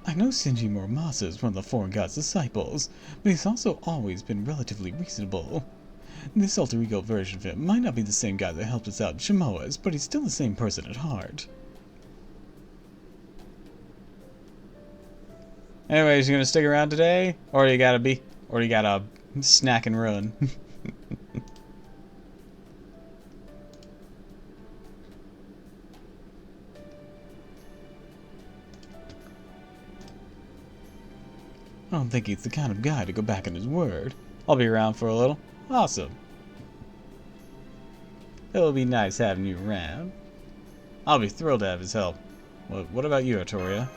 I know Shinji Muramasa is one of the foreign god's disciples, but he's also always been relatively reasonable. This alter ego version of him might not be the same guy that helped us out in Shimoa's, but he's still the same person at heart. Anyways, you gonna stick around today? Or you gotta snack and run? I don't think he's the kind of guy to go back on his word. I'll be around for a little. Awesome. It'll be nice having you around. I'll be thrilled to have his help. What about you, Artoria?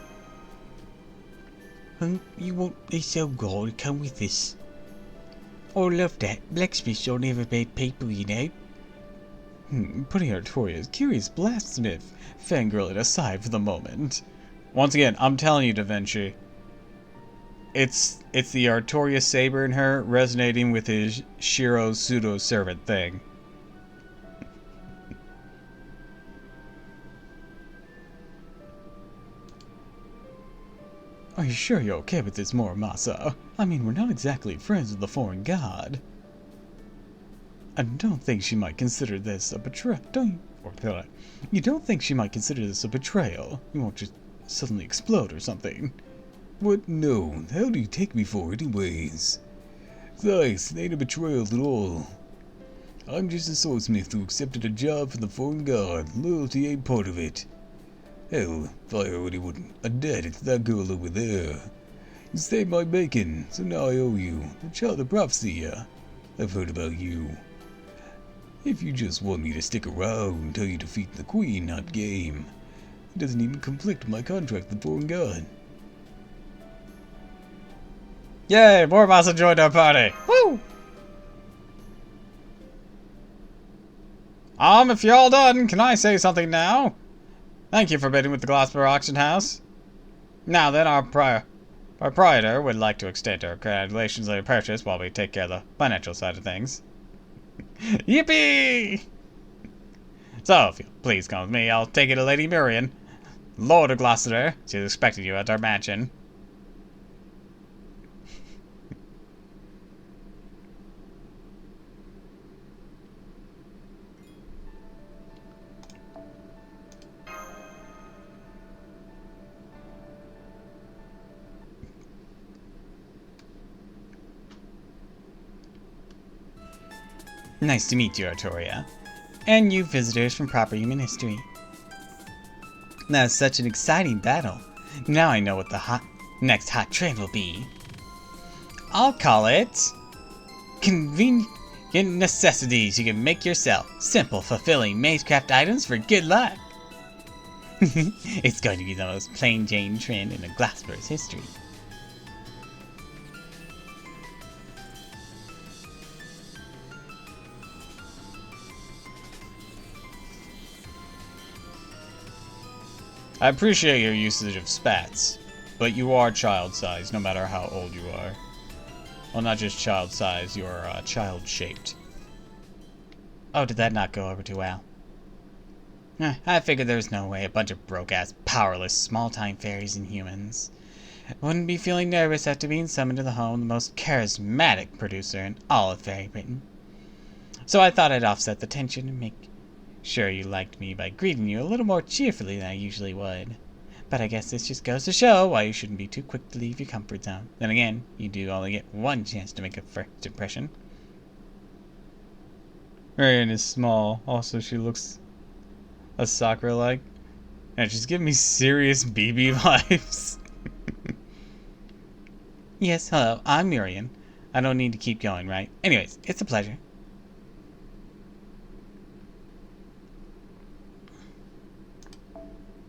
You want this old guy to come with us? I love that. Blacksmiths are never bad people, you know. Putting Artoria's curious blacksmith fangirling aside for the moment. Once again, I'm telling you, Da Vinci. It's the Artoria saber in her resonating with his Shiro pseudo-servant thing. Are you sure you're okay with this, Muramasa? I mean, we're not exactly friends with the foreign god. I don't think she might consider this a betrayal. You don't think she might consider this a betrayal? You won't just suddenly explode or something. What? No. How do you take me for anyways? Thanks, it ain't a betrayal at all. I'm just a swordsmith who accepted a job for the foreign god. Loyalty ain't part of it. Hell, if I already wouldn't, I'd dead it's that girl over there. You saved my bacon, so now I owe you. The child of prophecy, yeah. I've heard about you. If you just want me to stick around until you defeat the queen, not game. It doesn't even conflict with my contract with the foreign god. Yay! Muramasa joined our party! Woo! If you're all done, can I say something now? Thank you for bidding with the Glassboro Auction House. Now then, our proprietor would like to extend our congratulations on your purchase while we take care of the financial side of things. Yippee! So, if you'll please come with me, I'll take you to Lady Murian, Lord of Gloucester. She's expecting you at our mansion. Nice to meet you, Artoria. And you visitors from proper human history. That was such an exciting battle. Now I know what the next hot trend will be. I'll call it convenient necessities you can make yourself. Simple, fulfilling mazecraft items for good luck. It's going to be the most plain Jane trend in the Glassboro's history. I appreciate your usage of spats, but you are child-sized no matter how old you are. Well, not just child-sized, you are child-shaped. Oh, did that not go over too well? I figured there was no way a bunch of broke-ass, powerless, small-time fairies and humans wouldn't be feeling nervous after being summoned to the home of the most charismatic producer in all of Fairy Britain. So I thought I'd offset the tension and make sure you liked me by greeting you a little more cheerfully than I usually would. But I guess this just goes to show why you shouldn't be too quick to leave your comfort zone. Then again, you do only get one chance to make a first impression. Marion is small. Also, she looks a Sakura-like. And she's giving me serious BB vibes. Yes, hello, I'm Murian. I don't need to keep going, right? Anyways, it's a pleasure.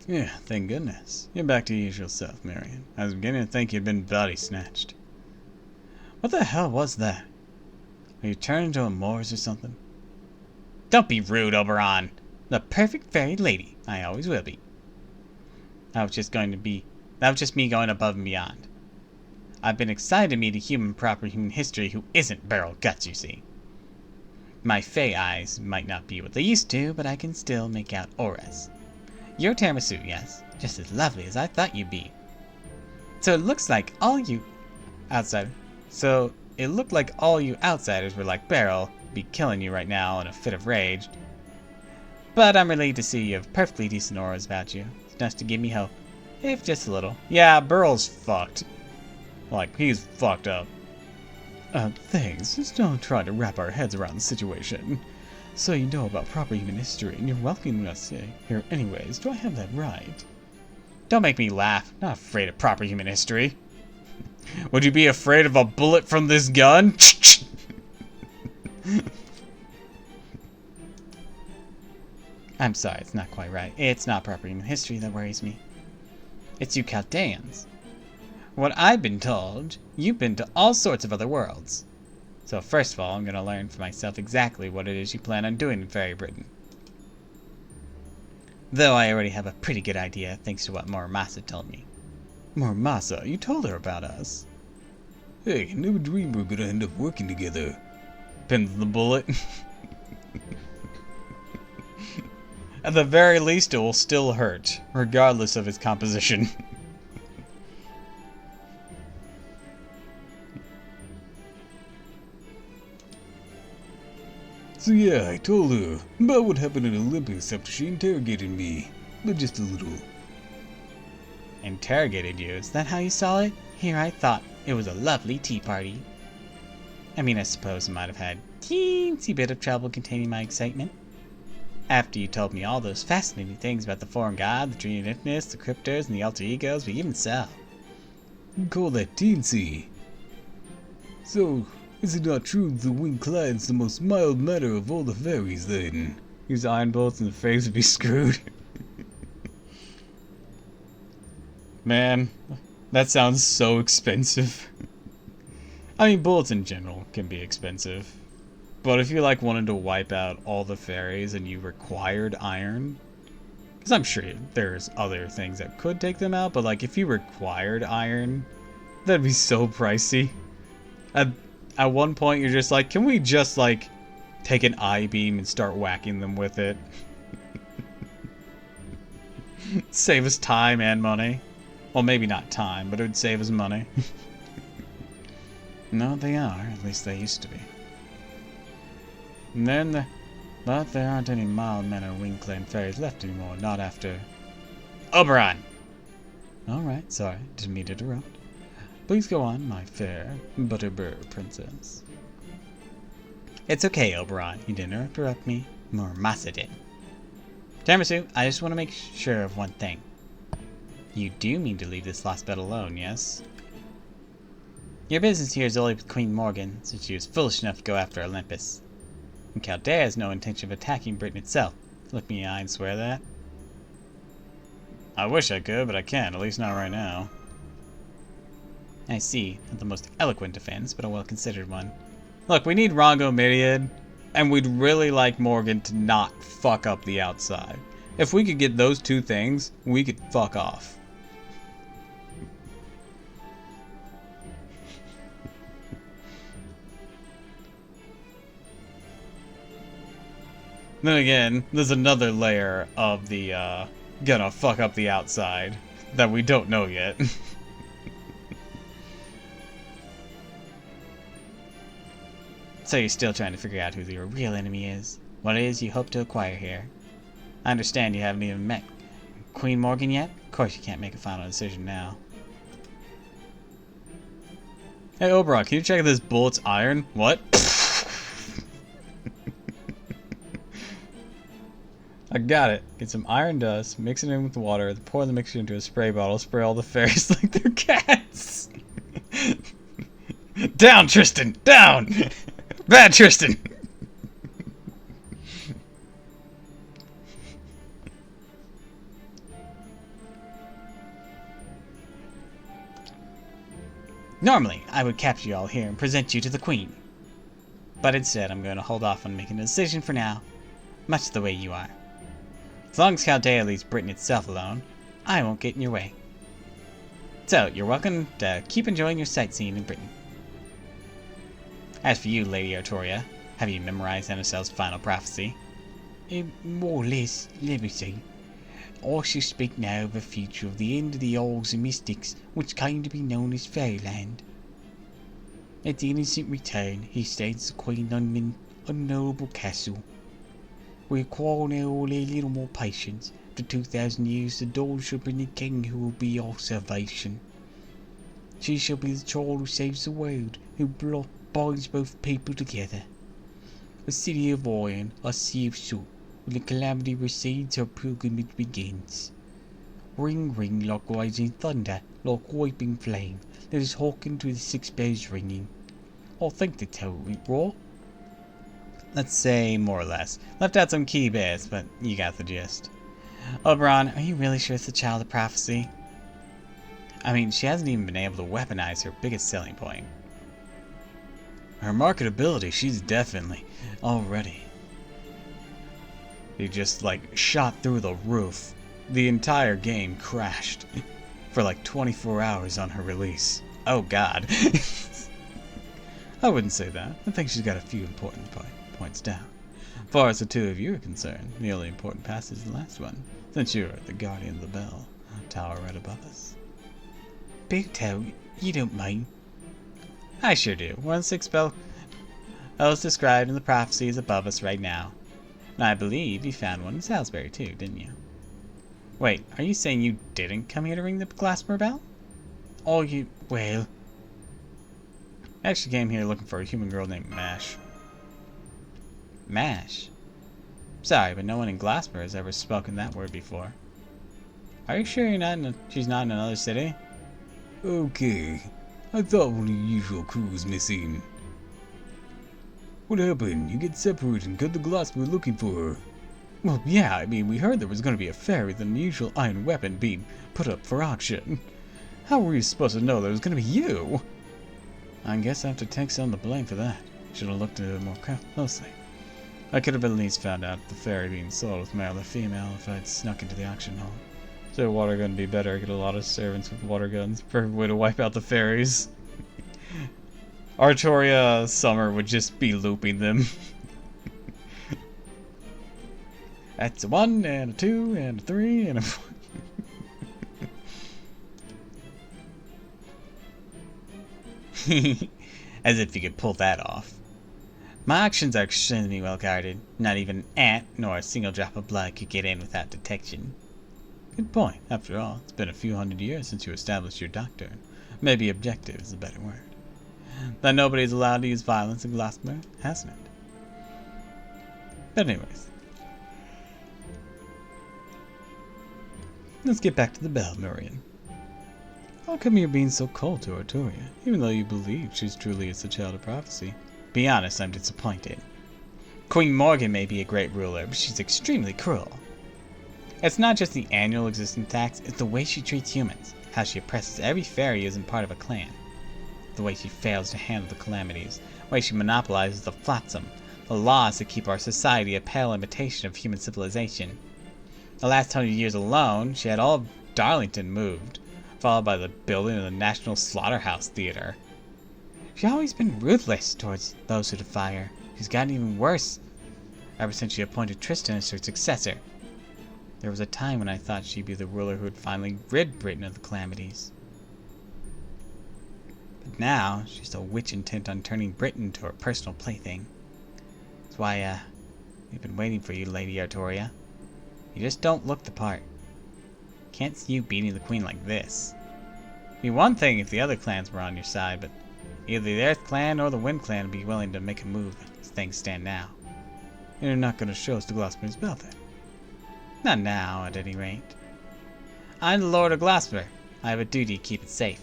Yeah, thank goodness. You're back to your usual self, Marion. I was beginning to think you'd been body snatched. What the hell was that? Are you turned into a Morse or something? Don't be rude, Oberon. The perfect fairy lady. I always will be. That was just me going above and beyond. I've been excited to meet a human proper human history who isn't barrel guts, you see. My fey eyes might not be what they used to, but I can still make out auras. You're tiramisu, yes, just as lovely as I thought you'd be. So it looks like all you outsiders were like Beryl, be killing you right now in a fit of rage. But I'm relieved to see you have perfectly decent auras about you. It's nice to give me hope, if just a little. Yeah, Burl's fucked. Like, he's fucked up. Thanks. Just don't try to wrap our heads around the situation. So you know about proper human history, and you're welcoming us here anyways. Do I have that right? Don't make me laugh. Not afraid of proper human history. Would you be afraid of a bullet from this gun? I'm sorry, it's not quite right. It's not proper human history that worries me. It's you Chaldeans. What I've been told, you've been to all sorts of other worlds. So first of all, I'm going to learn for myself exactly what it is you plan on doing in Fairy Britain. Though I already have a pretty good idea, thanks to what Muramasa told me. Muramasa, you told her about us. Hey, I never dreamed we're gonna end up working together. Pins the bullet. At the very least, it will still hurt, regardless of its composition. So yeah, I told her about what happened at Olympus after she interrogated me, but just a little. Interrogated you? Is that how you saw it? Here I thought it was a lovely tea party. I mean, I suppose I might have had a teensy bit of trouble containing my excitement. After you told me all those fascinating things about the foreign god, the dream of infiniteness, the cryptors, and the alter egos, but even so. You call that teensy? So, is it not true that the winged client's the most mild manner of all the fairies, then? Use iron bullets in the face would be screwed. Man, that sounds so expensive. I mean, bullets in general can be expensive. But if you like wanted to wipe out all the fairies and you required iron, because I'm sure there's other things that could take them out, but like if you required iron, that'd be so pricey. At one point you're just like, can we just like take an I-beam and start whacking them with it? Save us time and money. Well, maybe not time, but it would save us money. No, they are. At least they used to be. And then But there aren't any mild-mannered wing-clad fairies left anymore, not after... Oberon! Alright, sorry, didn't mean to interrupt. Please go on, my fair butterbur princess. It's okay, Oberon. You didn't interrupt me. Muramasa did. Tiramisu, I just want to make sure of one thing. You do mean to leave this lost battle alone, yes? Your business here is only with Queen Morgan, since she was foolish enough to go after Olympus. And Chaldea has no intention of attacking Britain itself. Look me in the eye and swear that. I wish I could, but I can't, at least not right now. I see. Not the most eloquent defense, but a well-considered one. Look, we need Rongo Myriad, and we'd really like Morgan to not fuck up the outside. If we could get those two things, we could fuck off. Then again, there's another layer of the, gonna fuck up the outside that we don't know yet. So you're still trying to figure out who your real enemy is? What it is you hope to acquire here? I understand you haven't even met Queen Morgan yet? Of course you can't make a final decision now. Hey Oberon, can you check if this bullet's iron? What? I got it. Get some iron dust, mix it in with water, then pour the mixture into a spray bottle, spray all the fairies like they're cats. Down, Tristan! Down! Bad Tristan! Normally, I would capture you all here and present you to the Queen. But instead, I'm going to hold off on making a decision for now, much the way you are. As long as Chaldea leaves Britain itself alone, I won't get in your way. So, you're welcome to keep enjoying your sightseeing in Britain. As for you, Lady Artoria, have you memorized Anasel's final prophecy? More or less, let me see. I shall speak now of the future of the end of the Isles and Mystics, which came to be known as Fairyland. At the innocent return, he stands the Queen on unknowable castle. We require now all a little more patience. After 2,000 years, the dawn shall bring the king who will be our salvation. She shall be the child who saves the world, who binds both people together. A city of iron, a sea of salt. When the calamity recedes, our pilgrimage begins. Ring, ring, like rising thunder, like wiping flame. Let us hearken to the 6 bells ringing. I think they told it right. Let's say more or less. Left out some key bits, but you got the gist. Oberon, are you really sure it's the child of prophecy? I mean, she hasn't even been able to weaponize her biggest selling point. Her marketability, she's definitely already. He just like shot through the roof. The entire game crashed for like 24 hours on her release. Oh god. I wouldn't say that. I think she's got a few important points down. As far as the two of you are concerned, the only important passage is the last one, since you're the guardian of the bell tower right above us. Big Toe, you don't mind? I sure do. One of the 6 bells described in the prophecy is above us right now. And I believe you found one in Salisbury too, didn't you? Wait, are you saying you didn't come here to ring the Glasper bell? Oh, well... I actually came here looking for a human girl named Mash. Mash? Sorry, but no one in Glasper has ever spoken that word before. Are you sure she's not in another city? Okay, I thought one of your usual crew was missing. What happened? You get separated and cut the glass we're looking for her. Well, yeah, I mean, we heard there was going to be a fairy with an unusual iron weapon being put up for auction. How were we supposed to know that it was going to be you? I guess I have to take some of the blame for that. Should have looked at it more closely. I could have at least found out the fairy being sold was male or female if I'd snuck into the auction hall. So water gun be better, get a lot of servants with water guns. Perfect way to wipe out the fairies. Artoria Summer would just be looping them. That's a 1 and a 2 and a 3 and a 4. As if you could pull that off. My actions are extremely well guarded. Not even an ant nor a single drop of blood could get in without detection. Good point. After all, it's been a few hundred years since you established your doctrine. Maybe objective is a better word. That nobody's allowed to use violence in Glasgow, hasn't it? But anyways. Let's get back to the bell, Murian. How come you're being so cold to Artoria, even though you believe she's truly is the child of prophecy? Be honest, I'm disappointed. Queen Morgan may be a great ruler, but she's extremely cruel. It's not just the annual existence tax, it's the way she treats humans, how she oppresses every fairy who isn't part of a clan, the way she fails to handle the calamities, the way she monopolizes the flotsam, the laws that keep our society a pale imitation of human civilization. The last 100 years alone, she had all of Darlington moved, followed by the building of the National Slaughterhouse Theater. She's always been ruthless towards those who defy her. She's gotten even worse ever since she appointed Tristan as her successor. There was a time when I thought she'd be the ruler who would finally rid Britain of the calamities. But now, she's a witch intent on turning Britain into her personal plaything. That's why, we've been waiting for you, Lady Artoria. You just don't look the part. Can't see you beating the Queen like this. It'd be one thing if the other clans were on your side, but either the Earth Clan or the Wind Clan would be willing to make a move as things stand now. And you're not going to show us the Glasper's bell then. Not now, at any rate. I'm the Lord of Glasper. I have a duty to keep it safe.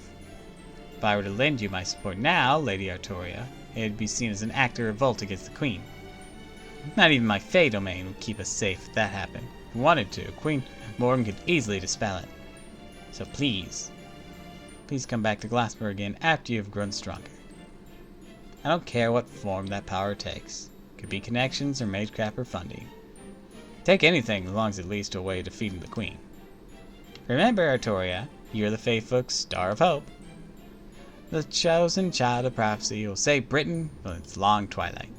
If I were to lend you my support now, Lady Artoria, it would be seen as an act of revolt against the Queen. Not even my Fey domain would keep us safe if that happened. If we wanted to, Queen Morgan could easily dispel it. So please, please come back to Glassbur again after you have grown stronger. I don't care what form that power takes. Could be connections or magecraft or funding. Take anything as long as it leads to a way of defeating the Queen. Remember, Artoria, you're the faithful Star of Hope. The chosen child of prophecy will save Britain from its long twilight.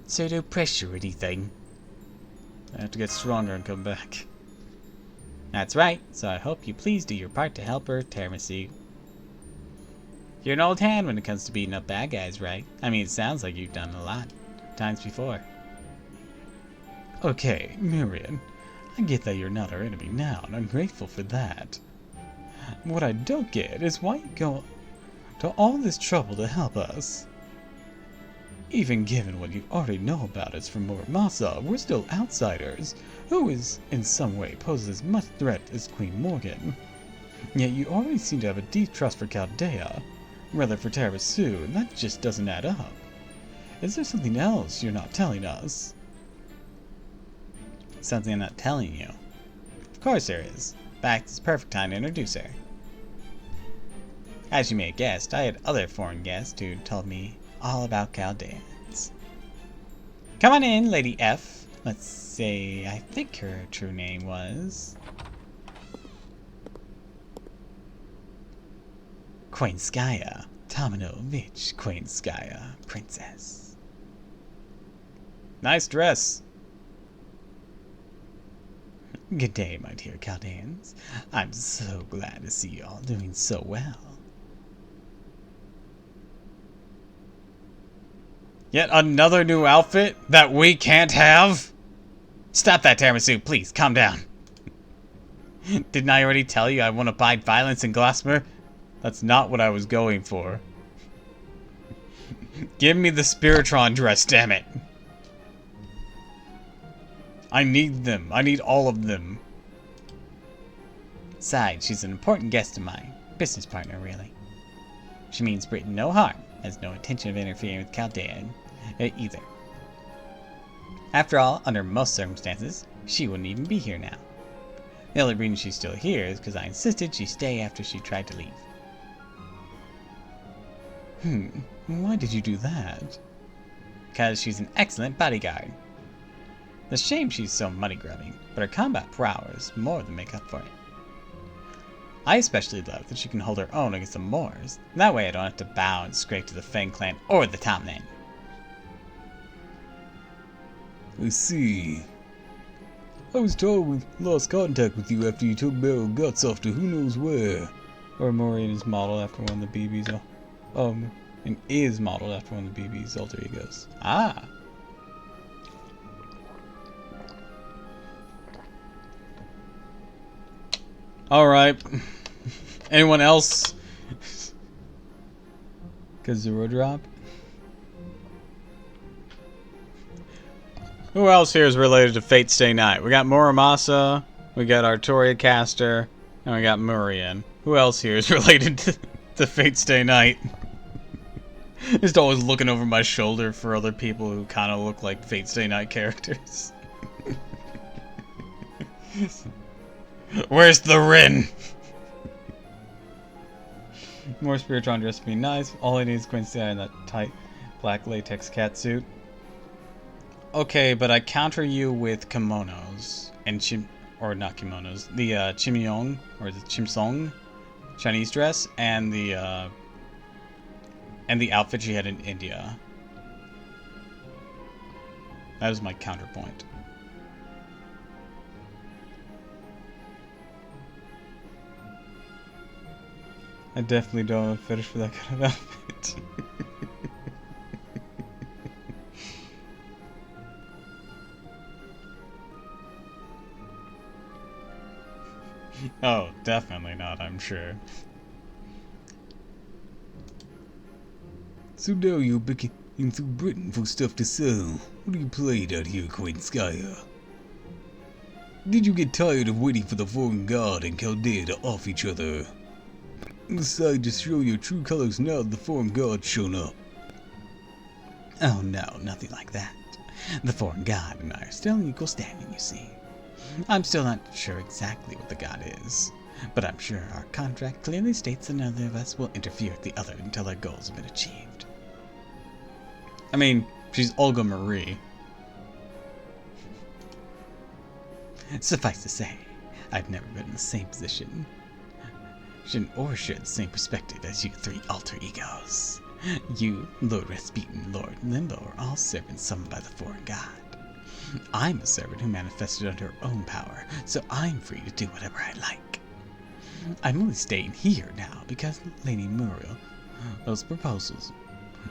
So no pressure or anything. I have to get stronger and come back. That's right, so I hope you please do your part to help her, Tiramisu. You're an old hand when it comes to beating up bad guys, right? I mean, it sounds like you've done a lot times before. Okay, Miriam, I get that you're not our enemy now, and I'm grateful for that. What I don't get is why you go to all this trouble to help us. Even given what you already know about us from Muramasa, we're still outsiders, who is, in some way, poses as much threat as Queen Morgan. Yet you already seem to have a deep trust for Chaldea, rather for Tiramisu, and that just doesn't add up. Is there something else you're not telling us? Something I'm not telling you. Of course there is. In fact, it's the perfect time to introduce her. As you may have guessed, I had other foreign guests who told me all about Chaldeans. Come on in, Lady F. Let's say, I think her true name was... Quainskaya. Tominovich Quainskaya, Princess. Nice dress. Good day, my dear Chaldeans. I'm so glad to see you all doing so well. Yet another new outfit that we can't have? Stop that, Tiramisu, please, calm down. Didn't I already tell you I won't abide violence in Glassmer? That's not what I was going for. Give me the Spiritron dress, damn it. I need them. I need all of them. Besides, she's an important guest of mine. Business partner, really. She means Britain no harm, has no intention of interfering with Chaldea either. After all, under most circumstances, she wouldn't even be here now. The only reason she's still here is because I insisted she stay after she tried to leave. Why did you do that? Because she's an excellent bodyguard. The shame she's so money-grubbing, but her combat prowess more than make up for it. I especially love that she can hold her own against the Moors. That way I don't have to bow and scrape to the Fang clan or the Top Men. I see. I was told we lost contact with you after you took Beryl Guts off to who knows where. Or Maureen is modeled after one of the BB's. And is modeled after one of the BB's alter egos. Ah. Alright. Anyone else? Kazura drop? Who else here is related to Fate Stay Night? We got Muramasa, we got Artoria Caster, and we got Murian. Who else here is related to Fate Stay Night? Just always looking over my shoulder for other people who kind of look like Fate Stay Night characters. Where's the Rin? More Spiritron dress would be nice. All I need is Quincy in that tight black latex catsuit. Okay, but I counter you with kimonos and not kimonos, the chimyong or the chimsong Chinese dress and the outfit she had in India. That is my counterpoint. I definitely don't have a fetish for that kind of outfit. Oh, definitely not, I'm sure. So now you're picking through Britain for stuff to sell. What do you play out here, Quainskaya? Did you get tired of waiting for the foreign guard and Chaldea to off each other? Decide to show your true colors now that the foreign guard's shown up. Oh no, nothing like that. The foreign god and I are still in equal standing, you see. I'm still not sure exactly what the god is, But I'm sure our contract clearly states that neither of us will interfere with the other until our goals have been achieved. I mean, she's Olga Marie. Suffice to say, I've never been in the same position or shared the same perspective as you three alter egos. You, Lord Rasputin, Lord Limbo, are all servants summoned by the foreign god. I'm a servant who manifested under her own power, so I'm free to do whatever I like. I'm only staying here now because Lady Muriel, those proposals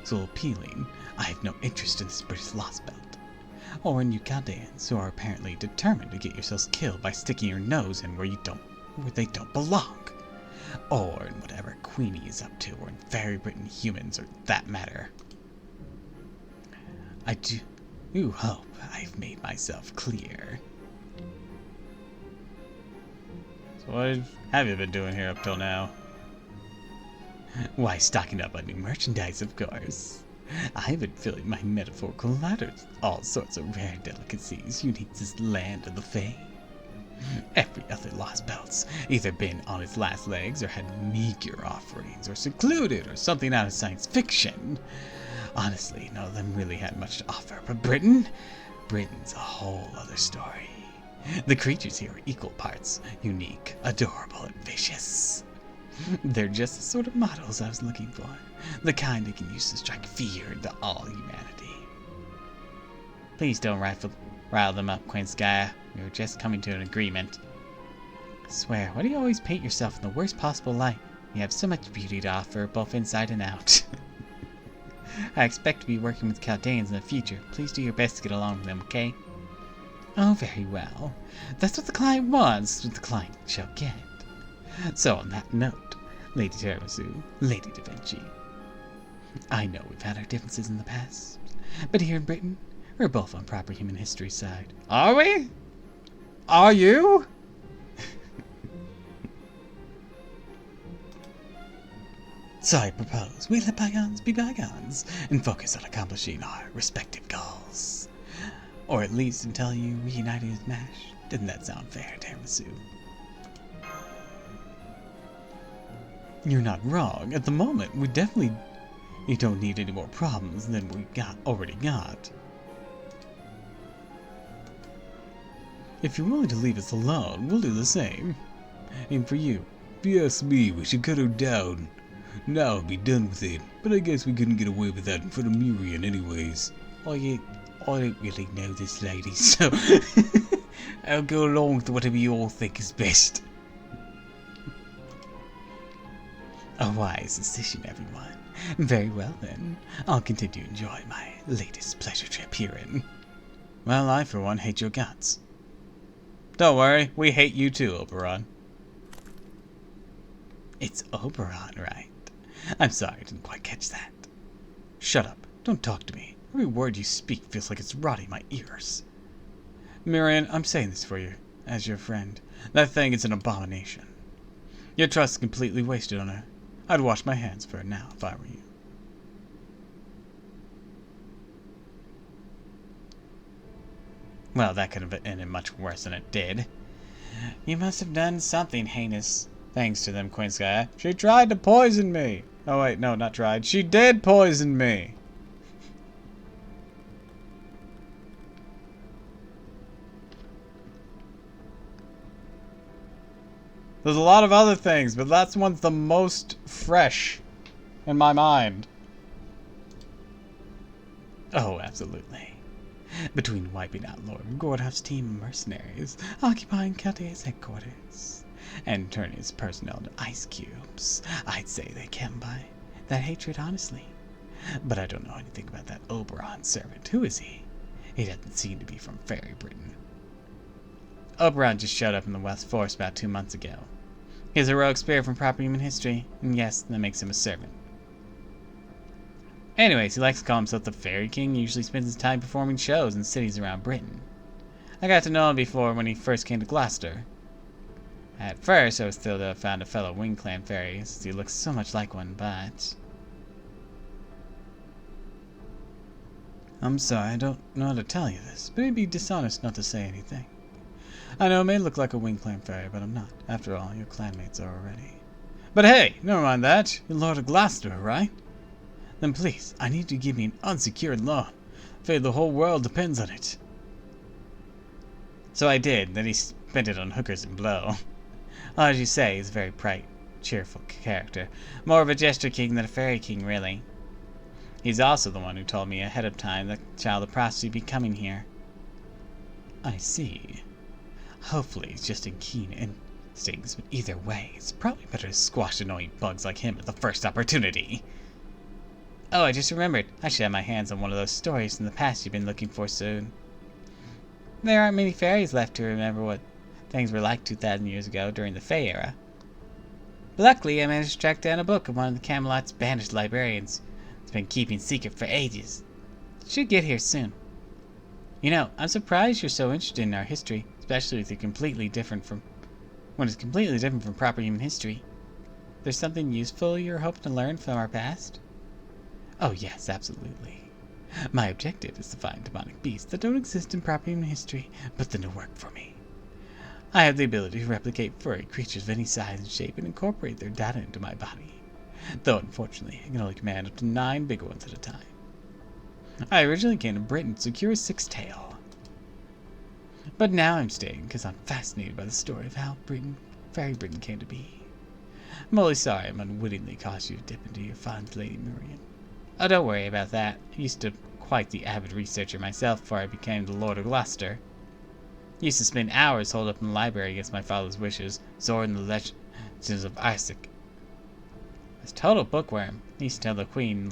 so appealing. I have no interest in this British lost belt, or in you Chaldeans who are apparently determined to get yourselves killed by sticking your nose in where they don't belong, or in whatever Queenie is up to, or in Fairy Britain humans, or that matter. I do hope I've made myself clear. So what have you been doing here up till now? Why, stocking up on new merchandise, of course. I've been filling my metaphorical ladders with all sorts of rare delicacies unique to this land of the Fae. Every other lost belt's either been on its last legs or had meager offerings, or secluded, or something out of science fiction. Honestly, none of them really had much to offer, but Britain's a whole other story. The creatures here are equal parts unique, adorable, and vicious. They're just the sort of models I was looking for, the kind that can use to strike fear into all humanity. Please don't rile them up, Quinskaya. We were just coming to an agreement. I swear, why do you always paint yourself in the worst possible light? You have so much beauty to offer, both inside and out. I expect to be working with Chaldeans in the future. Please do your best to get along with them, okay? Oh, very well. That's what the client wants, what the client shall get. So on that note, Lady Tiramisu, Lady Da Vinci, I know we've had our differences in the past, but here in Britain, we're both on proper human history side. Are we? Are you? So I propose we let bygones be bygones and focus on accomplishing our respective goals. Or at least until you reunited with MASH. Doesn't that sound fair, Tiramisu? You're not wrong. At the moment, you don't need any more problems than we already got. If you're willing to leave us alone, we'll do the same. And for you, If you ask me, we should cut her down. Now and be done with it. But I guess we couldn't get away with that in front of Murian anyways. I don't really know this lady, so I'll go along with whatever you all think is best. A wise decision, everyone. Very well, then. I'll continue to enjoy my latest pleasure trip herein. Well, I, for one, hate your guts. Don't worry, we hate you too, Oberon. It's Oberon, right? I'm sorry, I didn't quite catch that. Shut up. Don't talk to me. Every word you speak feels like it's rotting my ears. Miriam, I'm saying this for you, as your friend. That thing is an abomination. Your trust is completely wasted on her. I'd wash my hands for her now, if I were you. Well, that could have ended much worse than it did. You must have done something heinous. Thanks to them, Quinskaya. She tried to poison me. Oh wait, no, not tried. She did poison me. There's a lot of other things, but that's one's the most fresh in my mind. Oh, absolutely. Between wiping out Lord Gordhoff's team of mercenaries, occupying Chaldea's headquarters, and turning his personnel into ice cubes, I'd say they can buy that hatred honestly. But I don't know anything about that Oberon servant. Who is he? He doesn't seem to be from Fairy Britain. Oberon just showed up in the West Force about 2 months ago. He has a heroic spirit from proper human history, and yes, that makes him a servant. Anyways, he likes to call himself the Fairy King and usually spends his time performing shows in cities around Britain. I got to know him before when he first came to Gloucester. At first, I was thrilled to have found a fellow Wing Clan fairy, since he looks so much like one, but... I'm sorry, I don't know how to tell you this, but it'd be dishonest not to say anything. I know it may look like a wing clan fairy, but I'm not. After all, your clanmates are already. But hey, never mind that. You're Lord of Gloucester, right? Then please, I need you to give me an unsecured loan. The fate of the whole world depends on it. So I did. Then he spent it on hookers and blow. Well, as you say, he's a very bright, cheerful character. More of a jester king than a fairy king, really. He's also the one who told me ahead of time that Child of Prophecy would be coming here. I see. Hopefully he's just in keen instincts, but either way, it's probably better to squash annoying bugs like him at the first opportunity. Oh, I just remembered. I should have my hands on one of those stories from the past you've been looking for soon. There aren't many fairies left to remember what things were like 2,000 years ago during the Fey era. But luckily, I managed to track down a book of one of the Camelot's banished librarians. It's been keeping secret for ages. It should get here soon. You know, I'm surprised you're so interested in our history, especially with when it's completely different from proper human history. There's something useful you're hoping to learn from our past? Oh yes, absolutely. My objective is to find demonic beasts that don't exist in proper human history, but then to work for me. I have the ability to replicate furry creatures of any size and shape and incorporate their data into my body. Though unfortunately, I can only command up to 9 big ones at a time. I originally came to Britain to secure a 6-tail. But now I'm staying because I'm fascinated by the story of how Fairy Britain came to be. I'm only sorry I'm unwittingly caused you to dip into your fond Lady Miriam. Oh, don't worry about that. I used to be quite the avid researcher myself before I became the Lord of Gloucester. I used to spend hours holed up in the library against my father's wishes, absorbing the legends of Isaac. I was a total bookworm. I used to tell the Queen,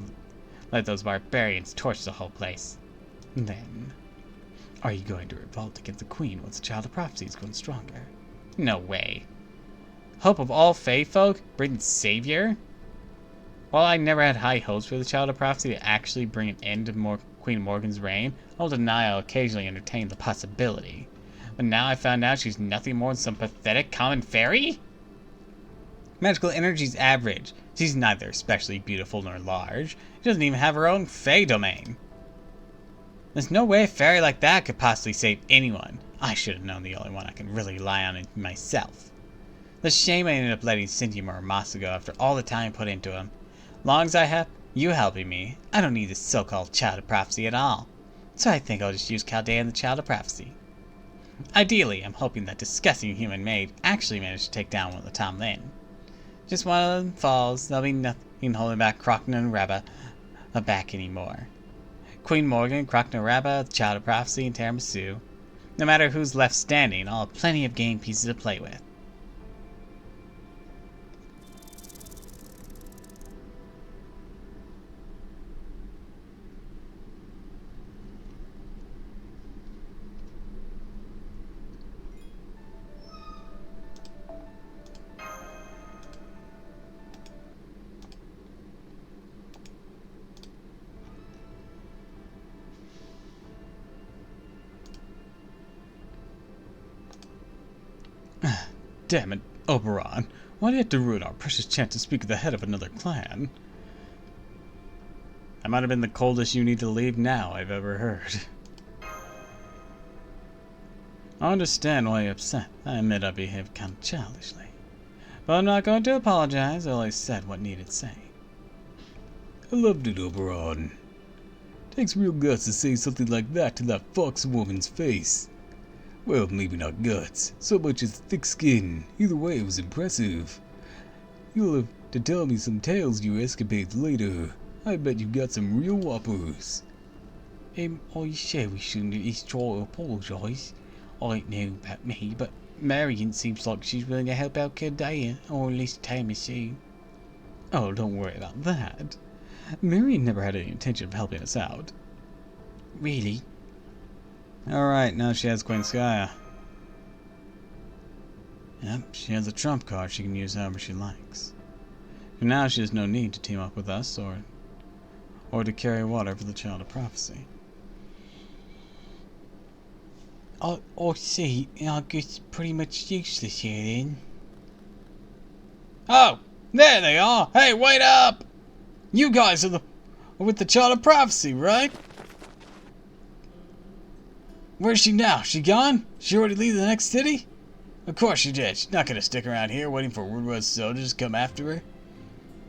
let those barbarians torch the whole place. And then, are you going to revolt against the Queen once the Child of Prophecy is grown stronger? No way. Hope of all Fey folk? Britain's savior? While I never had high hopes for the Child of Prophecy to actually bring an end to Queen Morgan's reign, I'll deny I'll occasionally entertain the possibility. But now I found out she's nothing more than some pathetic common fairy? Magical energy's average. She's neither especially beautiful nor large. She doesn't even have her own Fey domain. There's no way a fairy like that could possibly save anyone. I should have known the only one I can really rely on is myself. The shame I ended up letting Cynthia or Masa go after all the time I put into him. Long as I have you helping me, I don't need this so-called Child of Prophecy at all. So I think I'll just use Caldean the Child of Prophecy. Ideally, I'm hoping that disgusting human maid actually managed to take down one of the Tom Lin. Just one of them falls, there'll be nothing holding back Crocton and Rabba back anymore. Queen Morgan, Crocton and Rabba, the Child of Prophecy, and Tiramisu. No matter who's left standing, I'll have plenty of game pieces to play with. Damn it, Oberon. Why do you have to ruin our precious chance to speak with the head of another clan? That might have been the coldest you need to leave now I've ever heard. I understand why you're upset. I admit I behaved kind of childishly. But I'm not going to apologize. I only said what needed saying. I loved it, Oberon. Takes real guts to say something like that to that fox woman's face. Well, maybe not guts, so much as thick skin. Either way, it was impressive. You'll have to tell me some tales of your escapades later. I bet you've got some real whoppers. I said we shouldn't at least try to apologise. I don't know about me, but Marion seems like she's willing to help out Caldean, or at least Tiramisu. Oh, don't worry about that. Marion never had any intention of helping us out. Really? Alright, now she has Queen Skya. Yep, she has a trump card she can use however she likes. For now, she has no need to team up with us or to carry water for the Child of Prophecy. I see. I guess it's pretty much useless here then. Oh, there they are. Hey, wait up! You guys are with the Child of Prophecy, right? Where's she now? She gone? She already leave the next city? Of course she did. She's not gonna stick around here waiting for Woodward's soldiers to come after her.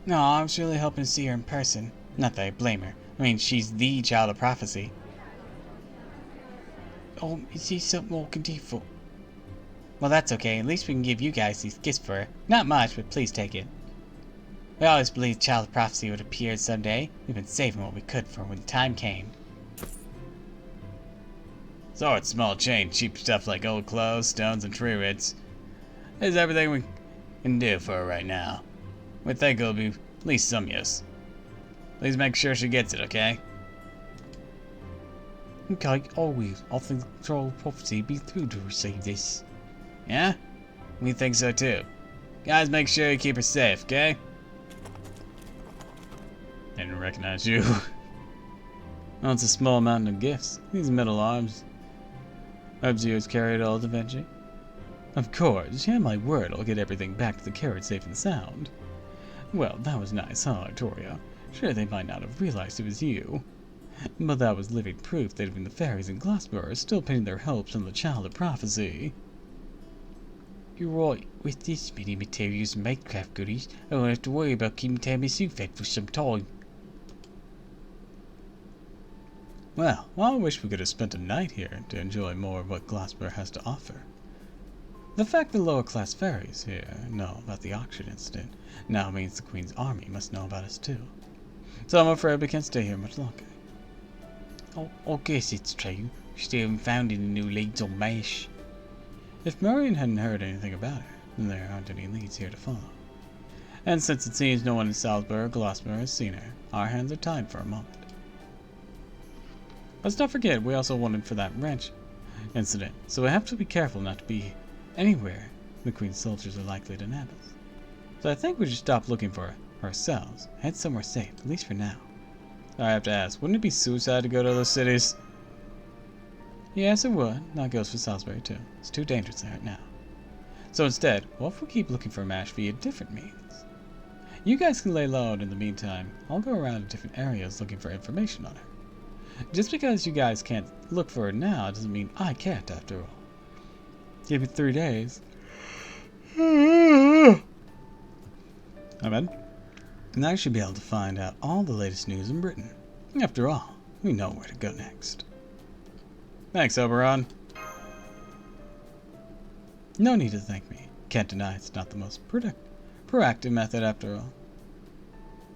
No, I was really hoping to see her in person. Not that I blame her. I mean, she's the child of prophecy. Oh, is he something more can do for? Well, that's okay. At least we can give you guys these gifts for her. Not much, but please take it. We always believed the child of prophecy would appear someday. We've been saving what we could for when the time came. Sort small change, cheap stuff like old clothes, stones, and tree roots. Is everything we can do for her right now. We think it'll be at least some use. Please make sure she gets it, okay? Okay, always. I think the child of prophecy be through to receive this. Yeah? We think so too. Guys, make sure you keep her safe, okay? Didn't recognize you. Well, it's a small mountain of gifts. These metal arms. Hopes you has carried all to Vinci. Of course, you have my word I'll get everything back to the carriage safe and sound. Well, that was nice, huh, Artoria? Sure, they might not have realized it was you. But that was living proof that even the fairies in Glassborough are still pinning their hopes on the child of prophecy. You're right. With this many materials and Minecraft goodies, I won't have to worry about keeping Tammy Sue fed for some time. Well, I wish we could have spent a night here to enjoy more of what Glassborough has to offer. The fact that lower-class fairies here know about the auction incident now means the Queen's army must know about us too. So I'm afraid we can't stay here much longer. Oh, I guess it's true. We still haven't found any new leads on MASH. If Marion hadn't heard anything about her, then there aren't any leads here to follow. And since it seems no one in Salzburg or Glassborough has seen her, our hands are tied for a moment. Let's not forget, we also wanted for that ranch incident, so we have to be careful not to be anywhere the Queen's soldiers are likely to nab us. So I think we should stop looking for her ourselves, head somewhere safe, at least for now. I have to ask, wouldn't it be suicide to go to those cities? Yes, it would. That goes for Salisbury too. It's too dangerous there now. So instead, what if we keep looking for Mash via different means? You guys can lay low, and in the meantime, I'll go around to different areas looking for information on her. Just because you guys can't look for her now doesn't mean I can't, after all. Give me 3 days. I mean, and I should be able to find out all the latest news in Britain. After all, we know where to go next. Thanks, Oberon. No need to thank me. Can't deny it's not the most proactive method after all.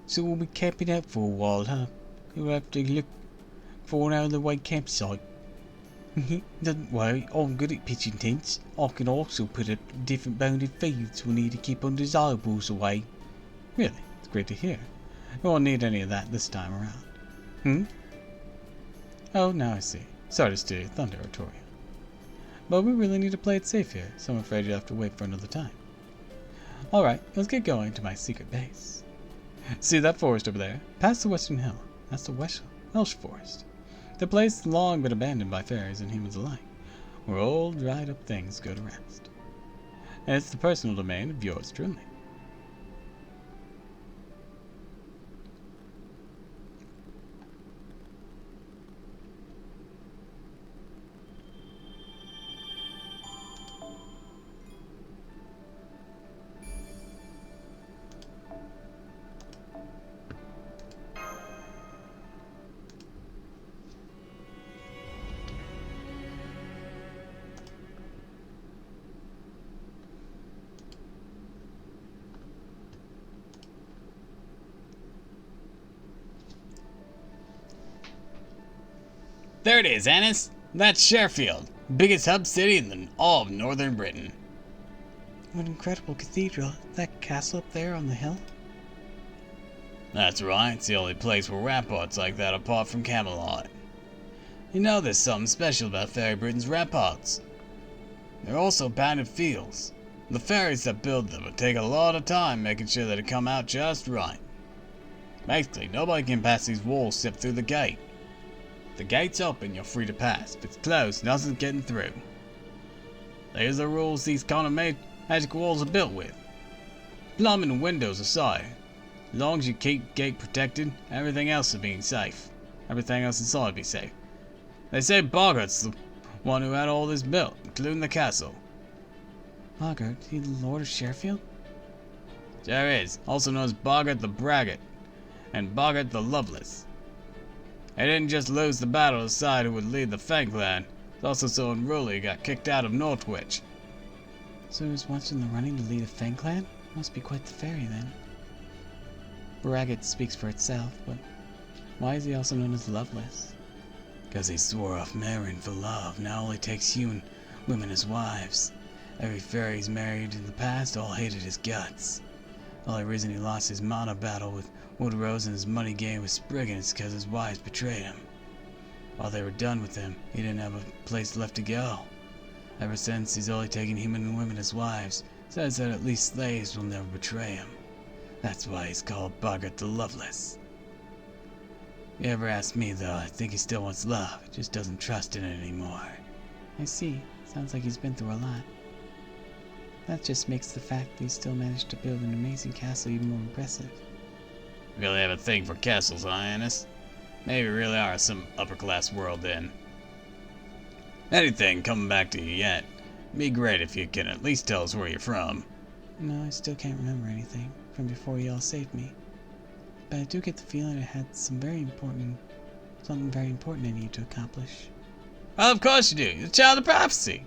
So we'll be camping out for a while, huh? We'll have to look for an out-of-the-way campsite. Don't worry, I'm good at pitching tents. I can also put up different bounded fields we need to keep undesirables away. Really? It's great to hear. We won't need any of that this time around. Oh, now I see. Sorry to steal your thunder, Artoria. But we really need to play it safe here, so I'm afraid you'll have to wait for another time. Alright, let's get going to my secret base. See that forest over there? Past the western hill. That's the Welsh Forest. The place has long been abandoned by fairies and humans alike, where old dried up things go to rest. And it's the personal domain of yours truly. There it is, Annis. That's Sheffield, biggest hub city in all of northern Britain. What an incredible cathedral. That castle up there on the hill? That's right, it's the only place where ramparts like that apart from Camelot. You know there's something special about Fairy Britain's ramparts. They're also bounded fields. The fairies that build them would take a lot of time making sure that it come out just right. Basically, nobody can pass these walls except through the gate. If the gate's open, you're free to pass. If it's closed, nothing's getting through. There's the rules these kind of magic walls are built with. Plumbing and windows aside, as long as you keep gate protected, everything else is being safe. Everything else inside will be safe. They say Boggart's the one who had all this built, including the castle. Boggart, he the Lord of Sherfield? There is, also known as Boggart the Braggart, and Boggart the Loveless. He didn't just lose the battle to decide who would lead the Fang clan, he's also so unruly he got kicked out of Northwich. So he was once in the running to lead a Fang clan? Must be quite the fairy then. Braggart speaks for itself, but why is he also known as Loveless? Because he swore off marrying for love, now only takes human women as wives. Every fairy he's married in the past all hated his guts. The only reason he lost his mana battle with Woodrose and his money game with Spriggan is because his wives betrayed him. While they were done with him, he didn't have a place left to go. Ever since, he's only taken human women as wives, says that at least slaves will never betray him. That's why he's called Boggart the Loveless. If you ever ask me, though, I think he still wants love, he just doesn't trust in it anymore. I see. Sounds like he's been through a lot. That just makes the fact that he still managed to build an amazing castle even more impressive. Really have a thing for castles, huh, Annis? Maybe we really are some upper-class world then. Anything coming back to you yet? Be great if you can at least tell us where you're from. No, I still can't remember anything from before y'all saved me. But I do get the feeling I had something very important I need to accomplish. Well, of course you do. You're the child of prophecy.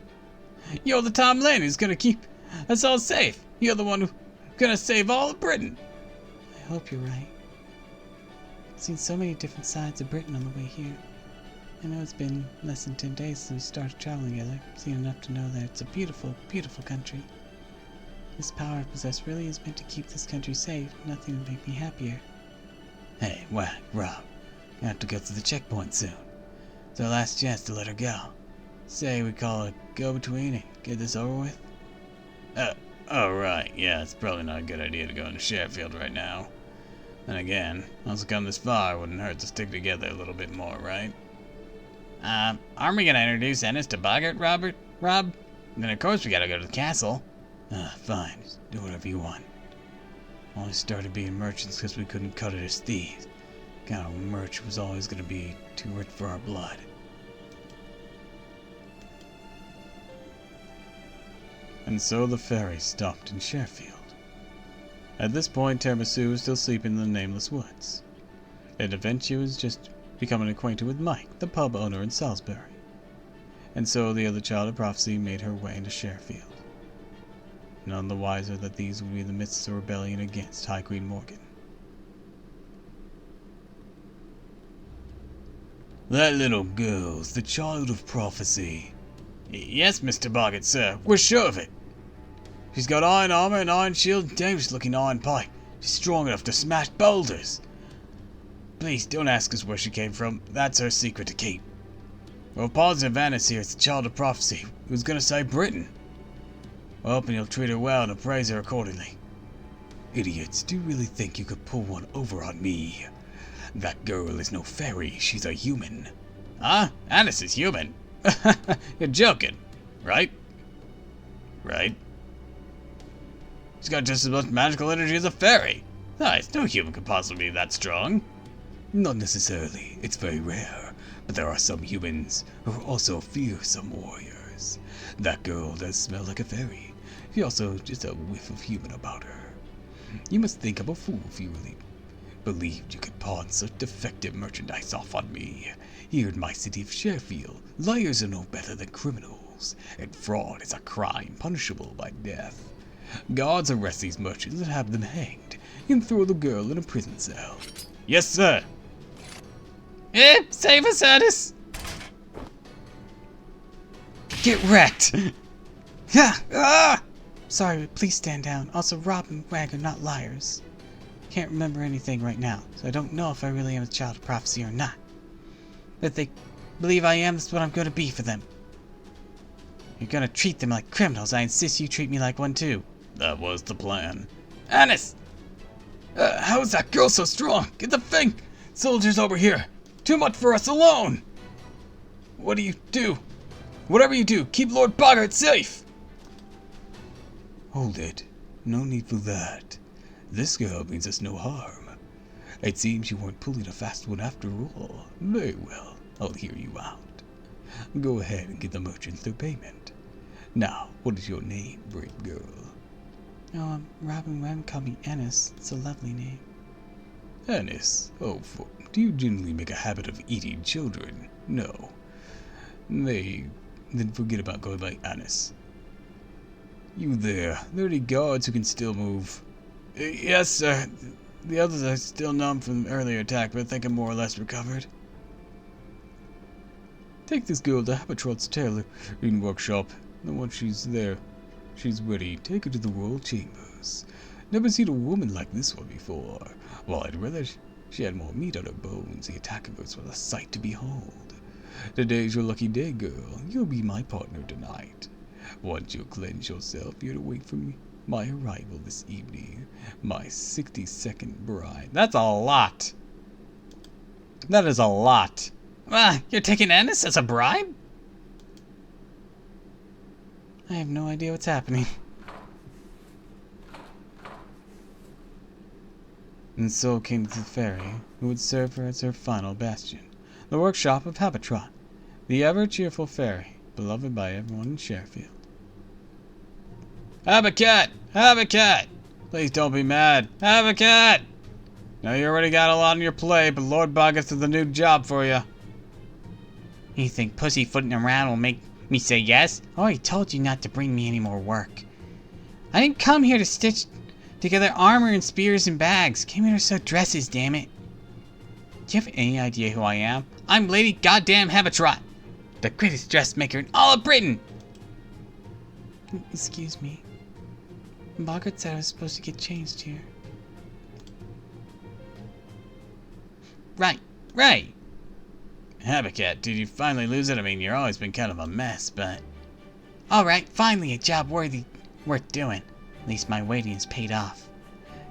You're the Tom Lane who's gonna keep us all safe. You're the one who's gonna save all of Britain. I hope you're right. I've seen so many different sides of Britain on the way here. I know it's been less than 10 days since we started traveling together. I've seen enough to know that it's a beautiful, beautiful country. This power I possess really is meant to keep this country safe. Nothing would make me happier. Hey, Whack, Rob, you have to go through the checkpoint soon. It's our last chance to let her go. Say we call it a go-between and get this over with? Oh right, yeah, it's probably not a good idea to go into Sheffield right now. Then again, once we come this far, it wouldn't hurt to stick together a little bit more, right? Aren't we gonna introduce Ennis to Boggart, Rob? Then of course we gotta go to the castle. Fine, just do whatever you want. Only started being merchants because we couldn't cut it as thieves. Kind of merch was always gonna be too rich for our blood. And so the ferry stopped in Sheffield. At this point, Tiramisu was still sleeping in the nameless woods. And eventually was just becoming acquainted with Mike, the pub owner in Salisbury. And so the other child of prophecy made her way into Sheffield. None the wiser that these would be the midst of a rebellion against High Queen Morgan. That little girl's the child of prophecy. Yes, Mr. Boggart, sir. We're sure of it. She's got iron armor, an iron shield, and dangerous-looking iron pipe. She's strong enough to smash boulders. Please, don't ask us where she came from. That's her secret to keep. We're positive Annis here is the child of prophecy, who's gonna save Britain. We're hoping you'll treat her well and appraise her accordingly. Idiots, do you really think you could pull one over on me? That girl is no fairy, she's a human. Huh? Annis is human? You're joking, right? Right? She's got just as much magical energy as a fairy. Besides, no human could possibly be that strong. Not necessarily. It's very rare. But there are some humans who are also fearsome warriors. That girl does smell like a fairy. She also just a whiff of human about her. You must think I'm a fool if you really believed you could pawn such defective merchandise off on me. Here in my city of Sheffield, liars are no better than criminals, and fraud is a crime punishable by death. Guards arrest these merchants and have them hanged, and throw the girl in a prison cell. Yes, sir. Save us, Annis! Get wrecked! Ah! Sorry, but please stand down. Also, Rob and Wag are not liars. Can't remember anything right now, so I don't know if I really am a child of prophecy or not. But if they believe I am, that's what I'm going to be for them. You're going to treat them like criminals. I insist you treat me like one too. That was the plan. Annis! How is that girl so strong? Get the thing! Soldiers over here! Too much for us alone! What do you do? Whatever you do, keep Lord Boggart safe! Hold it. No need for that. This girl means us no harm. It seems you weren't pulling a fast one after all. Very well, I'll hear you out. Go ahead and get the merchants their payment. Now, what is your name, brave girl? Oh, Robin Wren called me Ennis. It's a lovely name. Annis? Oh, do you generally make a habit of eating children? No. Then forget about going by Annis. You there are any guards who can still move? Yes, sir. The others are still numb from the earlier attack, but I think I'm more or less recovered. Take this girl to Habitrot's tailoring workshop. And once she's there, she's ready, take her to the royal chambers. Never seen a woman like this one before. While I'd rather she had more meat on her bones, the attack of us was a sight to behold. Today's your lucky day, girl. You'll be my partner tonight. Once you cleanse yourself, you're to wait for me. My arrival this evening. My 62nd bride. That's a lot. That is a lot. You're taking Ennis as a bribe? I have no idea what's happening. And so came to the fairy, who would serve her as her final bastion, the workshop of Habitrot, the ever-cheerful fairy, beloved by everyone in Sherfield. Habicat! Habicat! Please don't be mad. Habicat! Now you already got a lot on your plate, but Lord Boggart has a new job for you. You think pussyfooting around will make me say yes? I already told you not to bring me any more work. I didn't come here to stitch together armor and spears and bags. Came here to sew dresses, damn it. Do you have any idea who I am? I'm Lady Goddamn Habitrot, the greatest dressmaker in all of Britain. Excuse me. Boggart said I was supposed to get changed here. Right. Habicat, did you finally lose it? I mean, you've always been kind of a mess, but... Alright, finally a job worth doing. At least my waiting is paid off.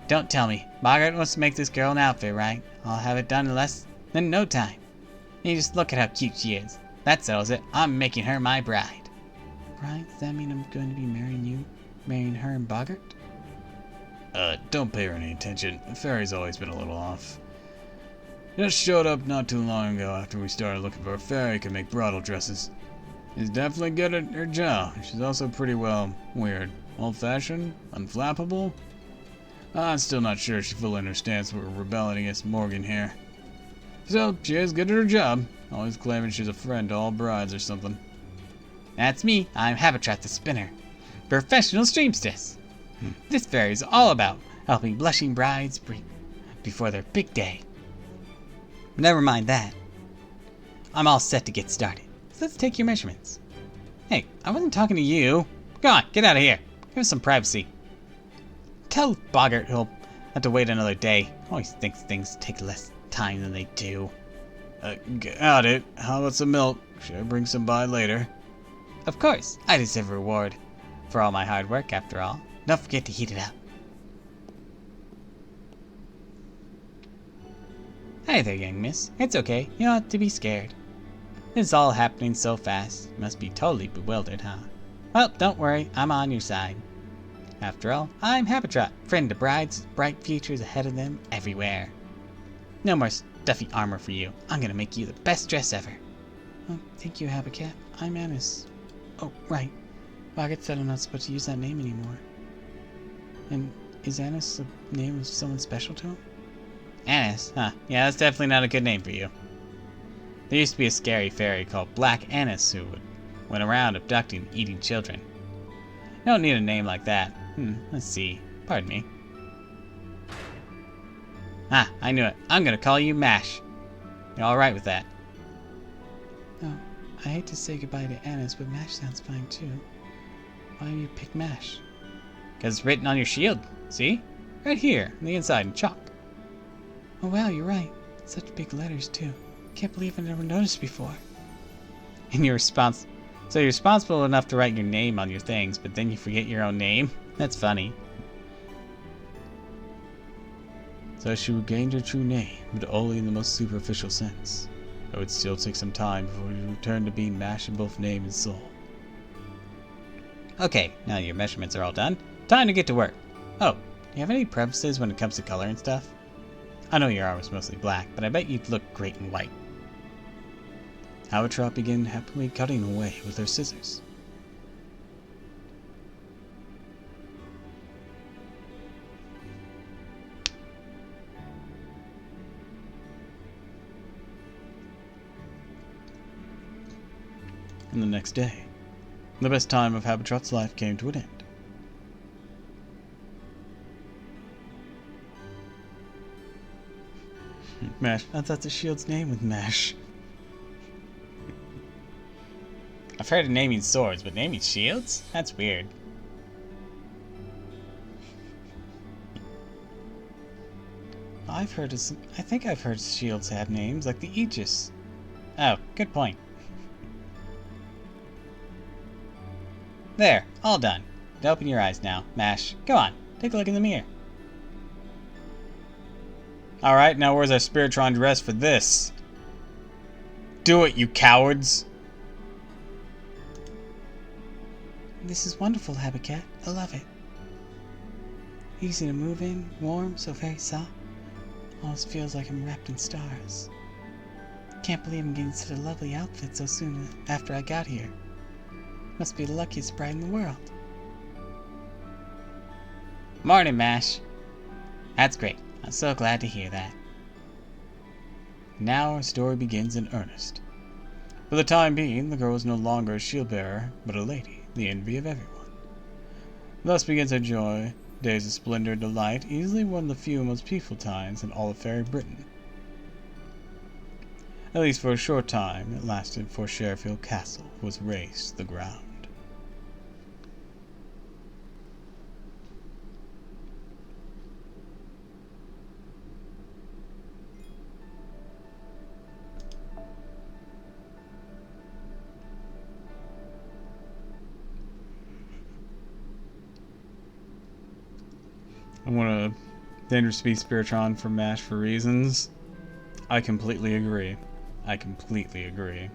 Don't tell me, Boggart wants to make this girl an outfit, right? I'll have it done in less than no time. You just look at how cute she is. That settles it. I'm making her my bride. Bride? Does that mean I'm going to be marrying you? Marrying her and Boggart? Don't pay her any attention. The fairy's always been a little off. Just showed up not too long ago after we started looking for a fairy who can make bridal dresses. She's definitely good at her job. She's also pretty, well, weird. Old-fashioned? Unflappable? I'm still not sure she fully understands we're rebelling against Morgan here. So, she is good at her job. Always claiming she's a friend to all brides or something. That's me. I'm Habitrot the Spinner. Professional streamstess. This fairy is all about helping blushing brides before their big day. Never mind that. I'm all set to get started. So let's take your measurements. Hey, I wasn't talking to you. Go on, get out of here. Give us some privacy. Tell Boggart he'll have to wait another day. Always thinks things take less time than they do. Got it. How about some milk? Should I bring some by later? Of course, I deserve a reward for all my hard work, after all. Don't forget to heat it up. Hi there, young miss. It's okay. You don't have to be scared. This is all happening so fast. You must be totally bewildered, huh? Well, don't worry. I'm on your side. After all, I'm Habitrot, friend to brides, bright futures ahead of them everywhere. No more stuffy armor for you. I'm gonna make you the best dress ever. Oh, thank you, Habicat. I'm Annis. Oh, right. Boggart said I'm not supposed to use that name anymore. And is Annis the name of someone special to him? Annis? Huh. Yeah, that's definitely not a good name for you. There used to be a scary fairy called Black Annis who went around abducting and eating children. You don't need a name like that. Let's see. Pardon me. Ah, I knew it. I'm gonna call you Mash. You're alright with that? Oh, I hate to say goodbye to Annis, but Mash sounds fine too. Why do you pick Mash? Because it's written on your shield. See? Right here, on the inside in chalk. Oh wow, you're right. Such big letters too. Can't believe I never noticed before. And you're so you're responsible enough to write your name on your things, but then you forget your own name? That's funny. So she regained her true name, but only in the most superficial sense. It would still take some time before she returned to being Mash in both name and soul. Okay, now your measurements are all done. Time to get to work. Oh, do you have any preferences when it comes to color and stuff? I know your armor's mostly black, but I bet you'd look great in white. Habitrot began happily cutting away with her scissors. And the next day, the best time of Habitrot's life came to an end. Mash. I thought the shield's name was Mash. I've heard of naming swords, but naming shields? That's weird. I think I've heard shields have names, like the Aegis. Oh, good point. There, all done. Open your eyes now, Mash. Go on, take a look in the mirror. Alright, now where's our Spiritron dress for this? Do it, you cowards! This is wonderful, Habicat. I love it. Easy to move in, warm, so very soft. Almost feels like I'm wrapped in stars. Can't believe I'm getting such a lovely outfit so soon after I got here. Must be the luckiest bride in the world. Morning, Mash. That's great. I'm so glad to hear that. Now our story begins in earnest. For the time being, the girl was no longer a shield bearer, but a lady, the envy of everyone. Thus begins her joy, days of splendor and delight, easily one of the few most peaceful times in all of fairy Britain. At least for a short time, it lasted before Sherifield Castle was razed to the ground. I'm gonna Dangerous Speed Spiritron for Mash for reasons. I completely agree. I completely agree.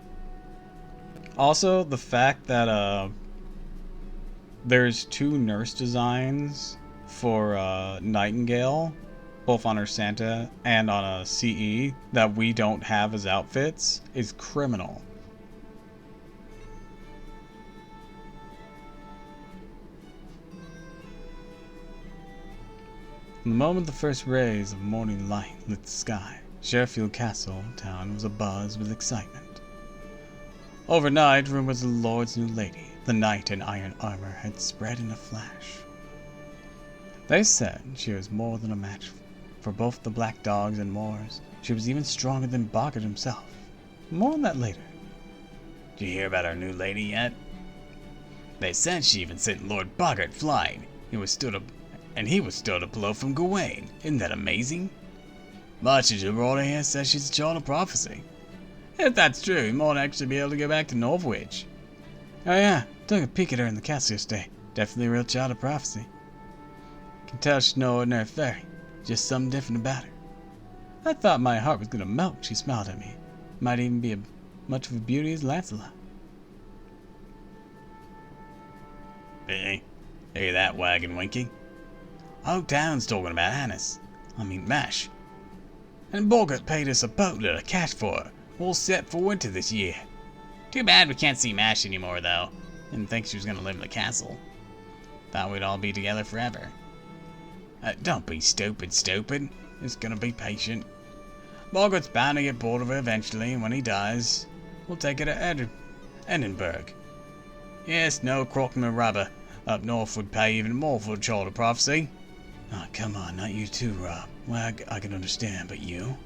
Also, the fact that there's two nurse designs for Nightingale, both on her Santa and on a CE, that we don't have as outfits is criminal. From the moment the first rays of morning light lit the sky, Sherifield Castle town was abuzz with excitement. Overnight, rumors of the Lord's new lady, the knight in iron armor, had spread in a flash. They said she was more than a match for both the black dogs and Moors. She was even stronger than Boggart himself. More on that later. Did you hear about our new lady yet? They said she even sent Lord Boggart flying. He was stood a blow from Gawain. Isn't that amazing? Marshal Gibraltar here says she's a child of prophecy. If that's true, he might actually be able to go back to Northwich. Oh yeah, took a peek at her in the castle yesterday. Definitely a real child of prophecy. Can tell she's no ordinary fairy. Just something different about her. I thought my heart was gonna melt when she smiled at me. Might even be much of a beauty as Lancelot. Hey, hear that wagon winking? Whole town's talking about Mash. And Boggart paid us a boatload of cash for her. All set for winter this year. Too bad we can't see Mash anymore, though. Didn't think she was gonna live in the castle. Thought we'd all be together forever. Don't be stupid. Just gonna be patient. Boggart's bound to get bored of her eventually, and when he dies, we'll take her to Edinburgh. Yes, no crock and rubber. Up north would pay even more for a child of prophecy. Oh, come on, not you too, Rob. Well, I can understand, but you?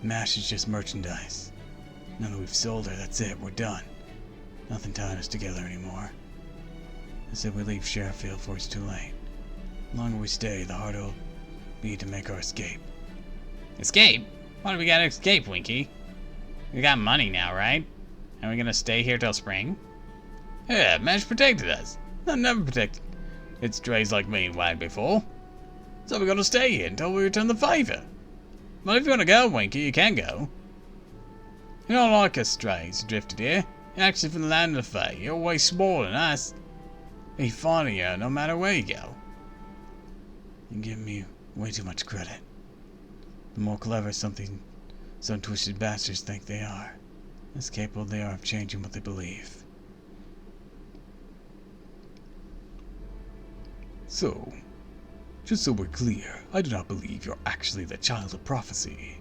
Mash is just merchandise. Now that we've sold her, that's it, we're done. Nothing tying us together anymore. I said we leave Sherifield before it's too late. The longer we stay, the harder it'll be to make our escape. Escape? Why do we gotta escape, Winky? We got money now, right? Are we gonna stay here till spring? Yeah, Mash protected us. I never protected its strays like me and Wag before. So we're gonna stay here until we return the favor. But if you wanna go, Winky, you can go. You don't like us strays who drifted here. You're actually from the land of the Fae. You're way smaller than us. Be fond of you no matter where you go. You're giving me way too much credit. The more clever some twisted bastards think they are, as capable they are of changing what they believe. So, just so we're clear, I do not believe you're actually the child of prophecy.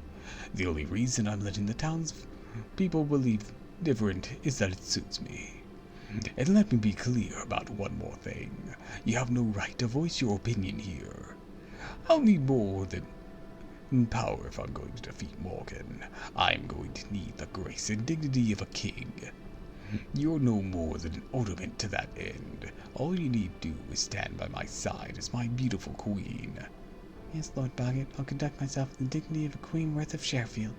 The only reason I'm letting the townspeople believe different is that it suits me. And let me be clear about one more thing. You have no right to voice your opinion here. I'll need more than power if I'm going to defeat Morgan. I'm going to need the grace and dignity of a king. You're no more than an ornament to that end. All you need do is stand by my side as my beautiful queen. Yes, Lord Boggart, I'll conduct myself with the dignity of a queen worth of Sheffield.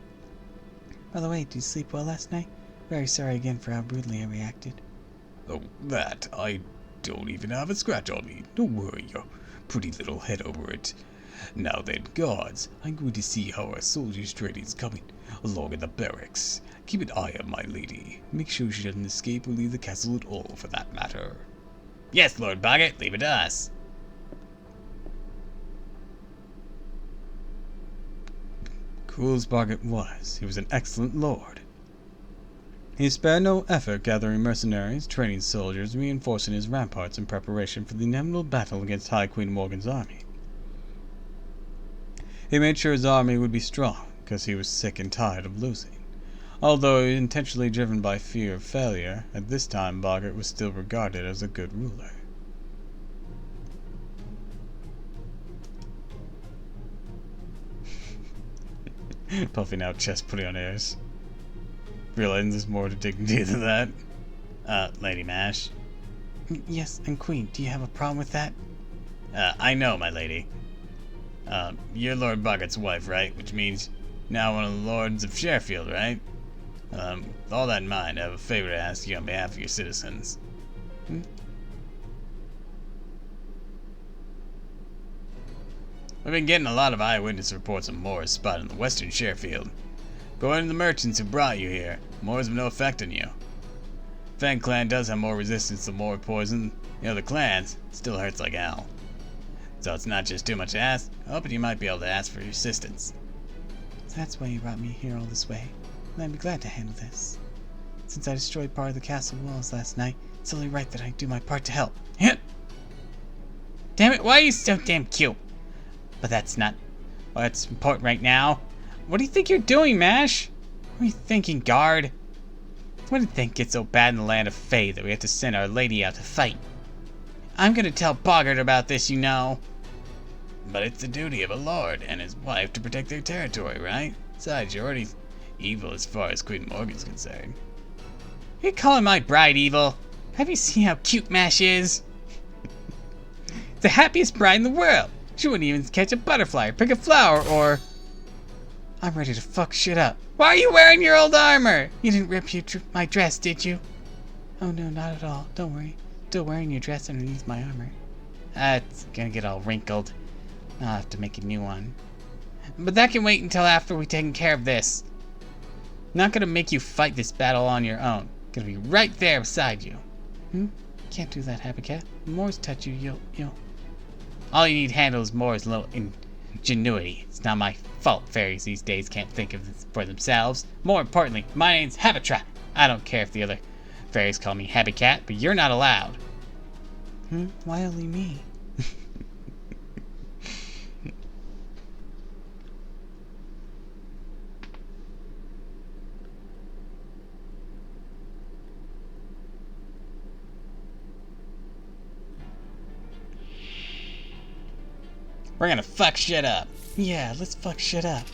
By the way, did you sleep well last night? Very sorry again for how brutally I reacted. Oh, that, I don't even have a scratch on me. Don't worry your pretty little head over it. Now then, guards, I'm going to see how our soldiers' training's coming along in the barracks. Keep an eye on my lady. Make sure she doesn't escape or leave the castle at all, for that matter. Yes, Lord Boggart, leave it to us. Cruel as Boggart was, he was an excellent lord. He spared no effort gathering mercenaries, training soldiers, and reinforcing his ramparts in preparation for the inevitable battle against High Queen Morgan's army. He made sure his army would be strong, because he was sick and tired of losing. Although intentionally driven by fear of failure, at this time Boggart was still regarded as a good ruler. Puffing out chest, putting on airs. Realizing there's more to dignity than that. Lady Mash. Yes, and Queen, do you have a problem with that? I know, my lady. You're Lord Boggart's wife, right? Which means now one of the lords of Sheffield, right? With all that in mind, I have a favor to ask you on behalf of your citizens. We've been getting a lot of eyewitness reports of Moors spotted in the western Sheffield. According to the merchants who brought you here, Moors have no effect on you. Fen clan does have more resistance to Moor poison. The other clans still hurts like hell. So it's not just too much to ask. I'm hoping you might be able to ask for your assistance. So that's why you brought me here all this way, and I'd be glad to handle this. Since I destroyed part of the castle walls last night, it's only right that I do my part to help. Damn it, why are you so damn cute? But that's not what's important right now. What do you think you're doing, Mash? What are you thinking, guard? What did think get so bad in the land of Fae that we have to send our lady out to fight? I'm gonna tell Boggart about this, you know. But it's the duty of a lord and his wife to protect their territory, right? Besides, you're already evil as far as Queen Morgan's concerned. You're calling my bride evil? Have you seen how cute Mash is? The happiest bride in the world. She wouldn't even catch a butterfly or pick a flower or... I'm ready to fuck shit up. Why are you wearing your old armor? You didn't rip my dress, did you? Oh no, not at all. Don't worry. Still wearing your dress underneath my armor. It's gonna get all wrinkled. I'll have to make a new one. But that can wait until after we've taken care of this. Not gonna make you fight this battle on your own. Gonna be right there beside you. Can't do that, Habitat. Moors touch you, you'll... All you need to handle is Moor's little ingenuity. It's not my fault fairies these days can't think of this for themselves. More importantly, my name's Habitat. I don't care if the other fairies call me Habitat, but you're not allowed. Why only me? We're gonna fuck shit up. Yeah, let's fuck shit up.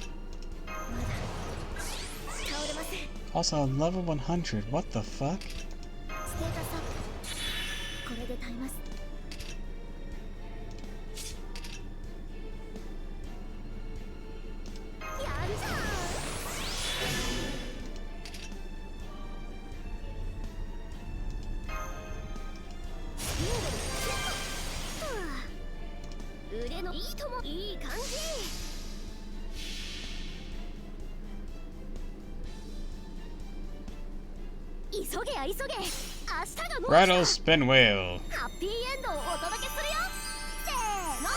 Also, level 100. What the fuck? Rattle spin wheel. ハッピーエンドをお届けするよせーの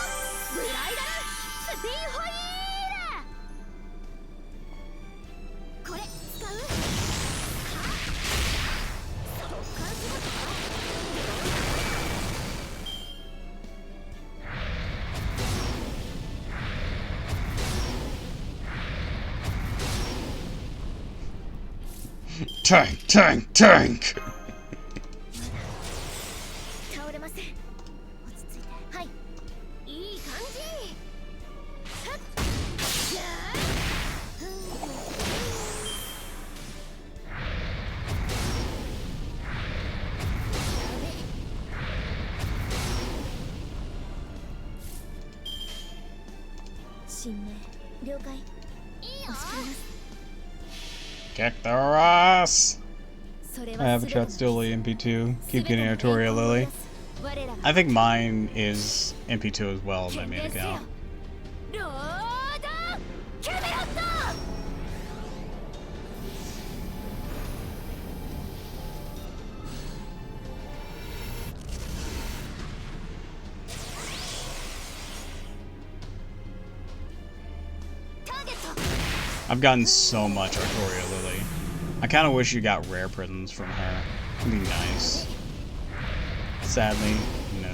ブライダルスピンホイールこれ使う Tank, tank, tank! 倒れません。落ち着いて。はい。いい感じ。はっ。やー。新名了解。いいよ。押し切ります。 Kick their ass! それ I は have a 全ての chat still MP2. 全 Keep て getting の Artoria 栄光を Lily. 癒す我らが I think mine is MP2 as well, my 権 main 限せよ account. ロードキャメロット。 ターゲット。 I've gotten so much Artoria Lily. I kind of wish you got rare prisms from her. It'd be nice. Sadly, no.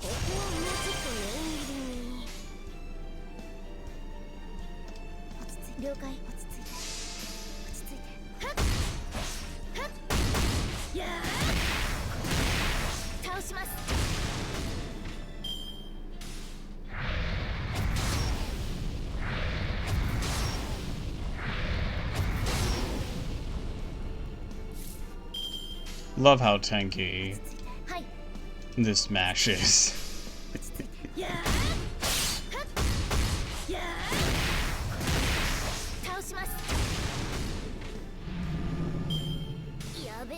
ここはもうちょっと念入りに。落ち着いて。了解。落ち着いて。落ち着いて。はっはっ。やー。倒します。 Love how tanky はい。 this smash is. やー。はっ。やー。倒します。やべ。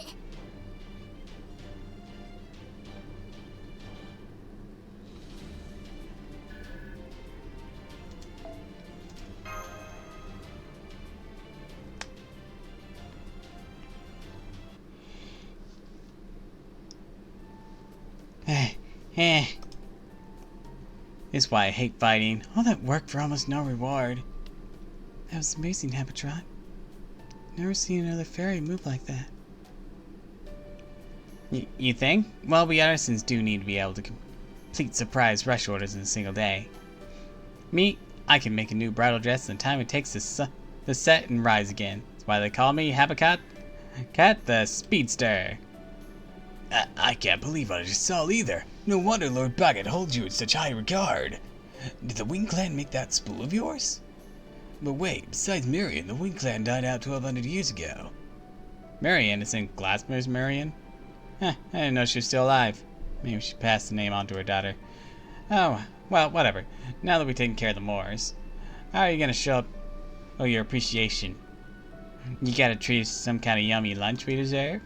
This is why I hate fighting. All that work for almost no reward. That was amazing, Habitrot. Never seen another fairy move like that. You think? Well, we artisans do need to be able to complete surprise rush orders in a single day. Me, I can make a new bridal dress in the time it takes to set and rise again. That's why they call me Habitat Cat the Speedster. I can't believe what I just saw either. No wonder Lord Bagot holds you in such high regard. Did the Wing Clan make that spool of yours? But wait, besides Miriam, the Wing Clan died out 1200 years ago. Marion isn't Glassmore's Marion? Huh, I didn't know she was still alive. Maybe she passed the name on to her daughter. Oh, well, whatever. Now that we've taken care of the Moors, how are you gonna show up your appreciation? You gotta treat us to some kind of yummy lunch we deserve?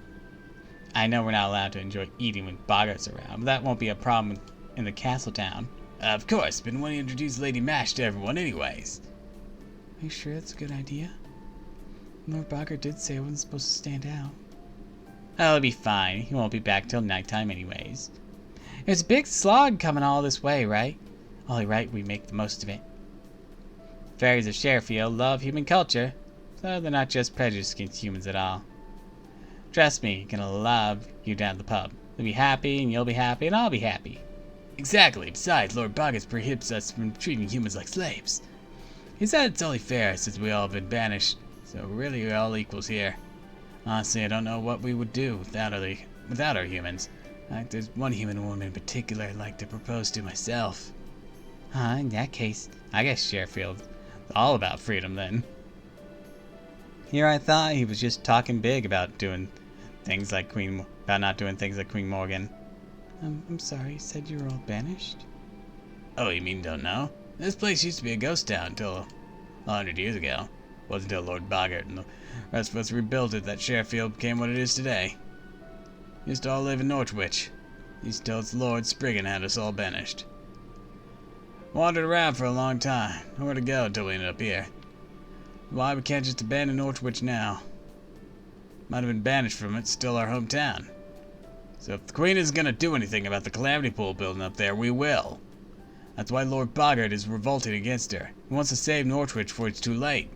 I know we're not allowed to enjoy eating when Boggart's around, but that won't be a problem in the castle town. Of course, been wanting to introduce Lady Mash to everyone anyways. Are you sure that's a good idea? Lord Boggart did say I wasn't supposed to stand out. Oh, it'll be fine. He won't be back till nighttime anyways. It's a big slog coming all this way, right? Only right we make the most of it. Fairies of Sharefield love human culture, so they're not just prejudiced against humans at all. Trust me, you're gonna love you down at the pub. They'll be happy, and you'll be happy, and I'll be happy. Exactly. Besides, Lord Boggart prohibits us from treating humans like slaves. He said it's only fair since we all have been banished, so really we're all equals here. Honestly, I don't know what we would do without our humans. Like, there's one human woman in particular I'd like to propose to myself. In that case, I guess Sharefield's all about freedom then. Here I thought he was just talking big about not doing things like Queen Morgan. I'm sorry, you said you were all banished? Oh, you mean don't know? This place used to be a ghost town until 100 years ago. It wasn't until Lord Boggart and the rest of us rebuilt it that Sharefield became what it is today. Used to all live in Northwich. Used till its Lord Spriggan had us all banished. Wandered around for a long time. Nowhere to go until we ended up here. Why we can't just abandon Northwich now? Might have been banished from it, still our hometown. So if the Queen isn't gonna do anything about the Calamity Pool building up there, we will. That's why Lord Boggart is revolting against her. He wants to save Northwich before it's too late.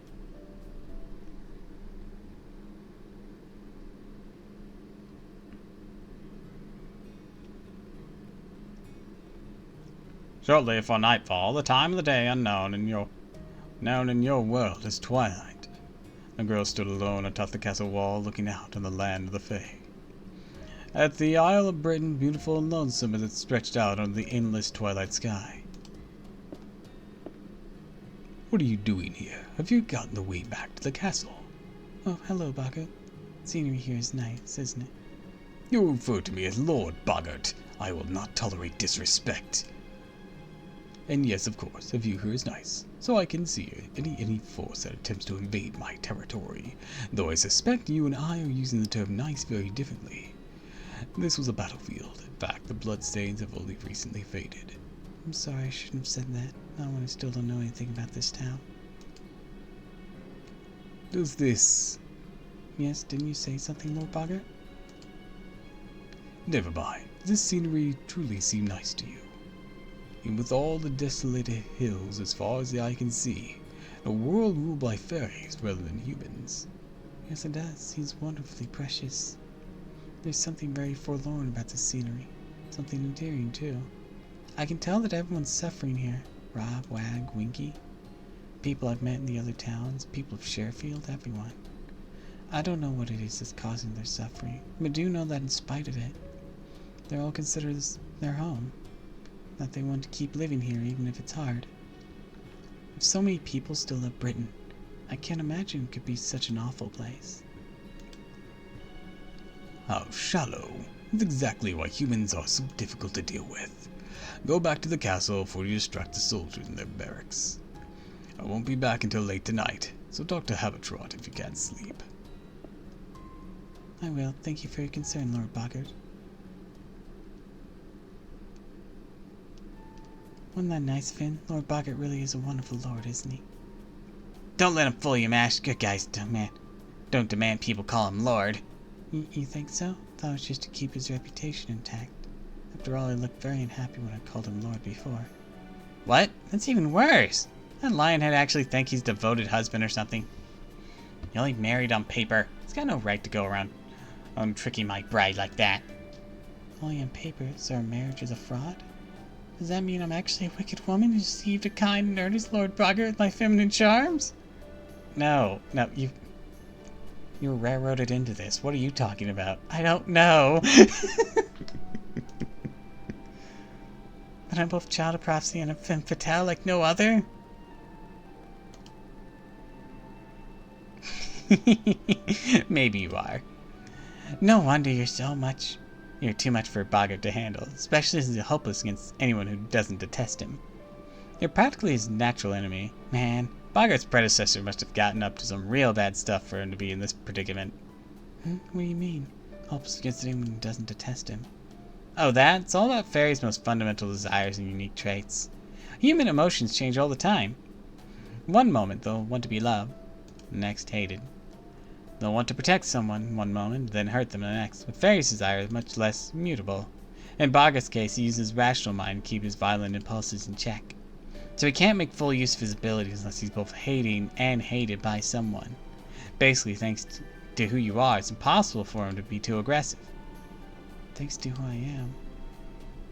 Shortly before nightfall, the time of the day known in your world as twilight. The girl stood alone atop the castle wall, looking out on the land of the Fae. At the Isle of Britain, beautiful and lonesome as it stretched out under the endless twilight sky. What are you doing here? Have you gotten the way back to the castle? Oh, hello, Bogart. Scenery here is nice, isn't it? You refer to me as Lord Bogart. I will not tolerate disrespect. And yes, of course, the view here is nice, so I can see any force that attempts to invade my territory, though I suspect you and I are using the term nice very differently. This was a battlefield. In fact, the bloodstains have only recently faded. I'm sorry, I shouldn't have said that. Not when I still don't know anything about this town. Does this... Yes, didn't you say something, Lord Bogart? Never mind. Does this scenery truly seem nice to you? And with all the desolated hills as far as the eye can see, a world ruled by fairies rather than humans. Yes, it does. Seems wonderfully precious. There's something very forlorn about the scenery. Something endearing, too. I can tell that everyone's suffering here. Rob, Wag, Winky. People I've met in the other towns, people of Sherfield, everyone. I don't know what it is that's causing their suffering, but do know that in spite of it, they all consider this their home. That they want to keep living here even if it's hard. If so many people still love Britain, I can't imagine it could be such an awful place. How shallow. That's exactly why humans are so difficult to deal with. Go back to the castle before you distract the soldiers in their barracks. I won't be back until late tonight, so talk to Habitrot if you can't sleep. I will. Thank you for your concern, Lord Bogart. Wasn't that nice, Finn? Lord Bogart really is a wonderful lord, isn't he? Don't let him fool you, Mash. Good guys don't demand people call him Lord. You think so? Thought it was just to keep his reputation intact. After all, he looked very unhappy when I called him Lord before. What? That's even worse. That Lionhead actually think he's devoted husband or something. He only married on paper. He's got no right to go around tricking my bride like that. Only on paper, so our marriage is a fraud? Does that mean I'm actually a wicked woman who deceived a kind and earnest Lord Bogart with my feminine charms? No, you were railroaded into this. What are you talking about? I don't know. But I'm both child of prophecy and a femme fatale like no other? Maybe you are. No wonder you're too much for Bogart to handle, especially since he's hopeless against anyone who doesn't detest him. You're practically his natural enemy. Man, Bogart's predecessor must have gotten up to some real bad stuff for him to be in this predicament. What do you mean? Hopeless against anyone who doesn't detest him? Oh, that? It's all about fairies' most fundamental desires and unique traits. Human emotions change all the time. One moment they'll want to be loved, the next hated. They'll want to protect someone one moment, then hurt them the next. But fairies' desire is much less mutable. In Bogart's case, he uses his rational mind to keep his violent impulses in check. So he can't make full use of his abilities unless he's both hating and hated by someone. Basically, thanks to who you are, it's impossible for him to be too aggressive. Thanks to who I am.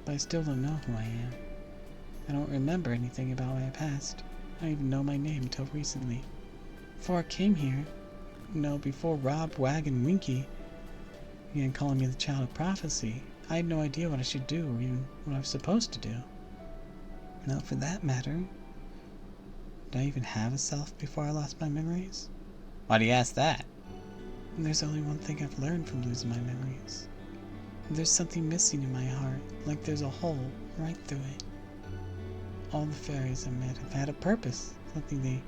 But I still don't know who I am. I don't remember anything about my past. I don't even know my name until recently. Before I came here, before Rob, Wag, and Winky began calling me the child of prophecy, I had no idea what I should do or even what I was supposed to do. No, for that matter, did I even have a self before I lost my memories? Why do you ask that? And there's only one thing I've learned from losing my memories. There's something missing in my heart, like there's a hole right through it. All the fairies I met have had a purpose, something they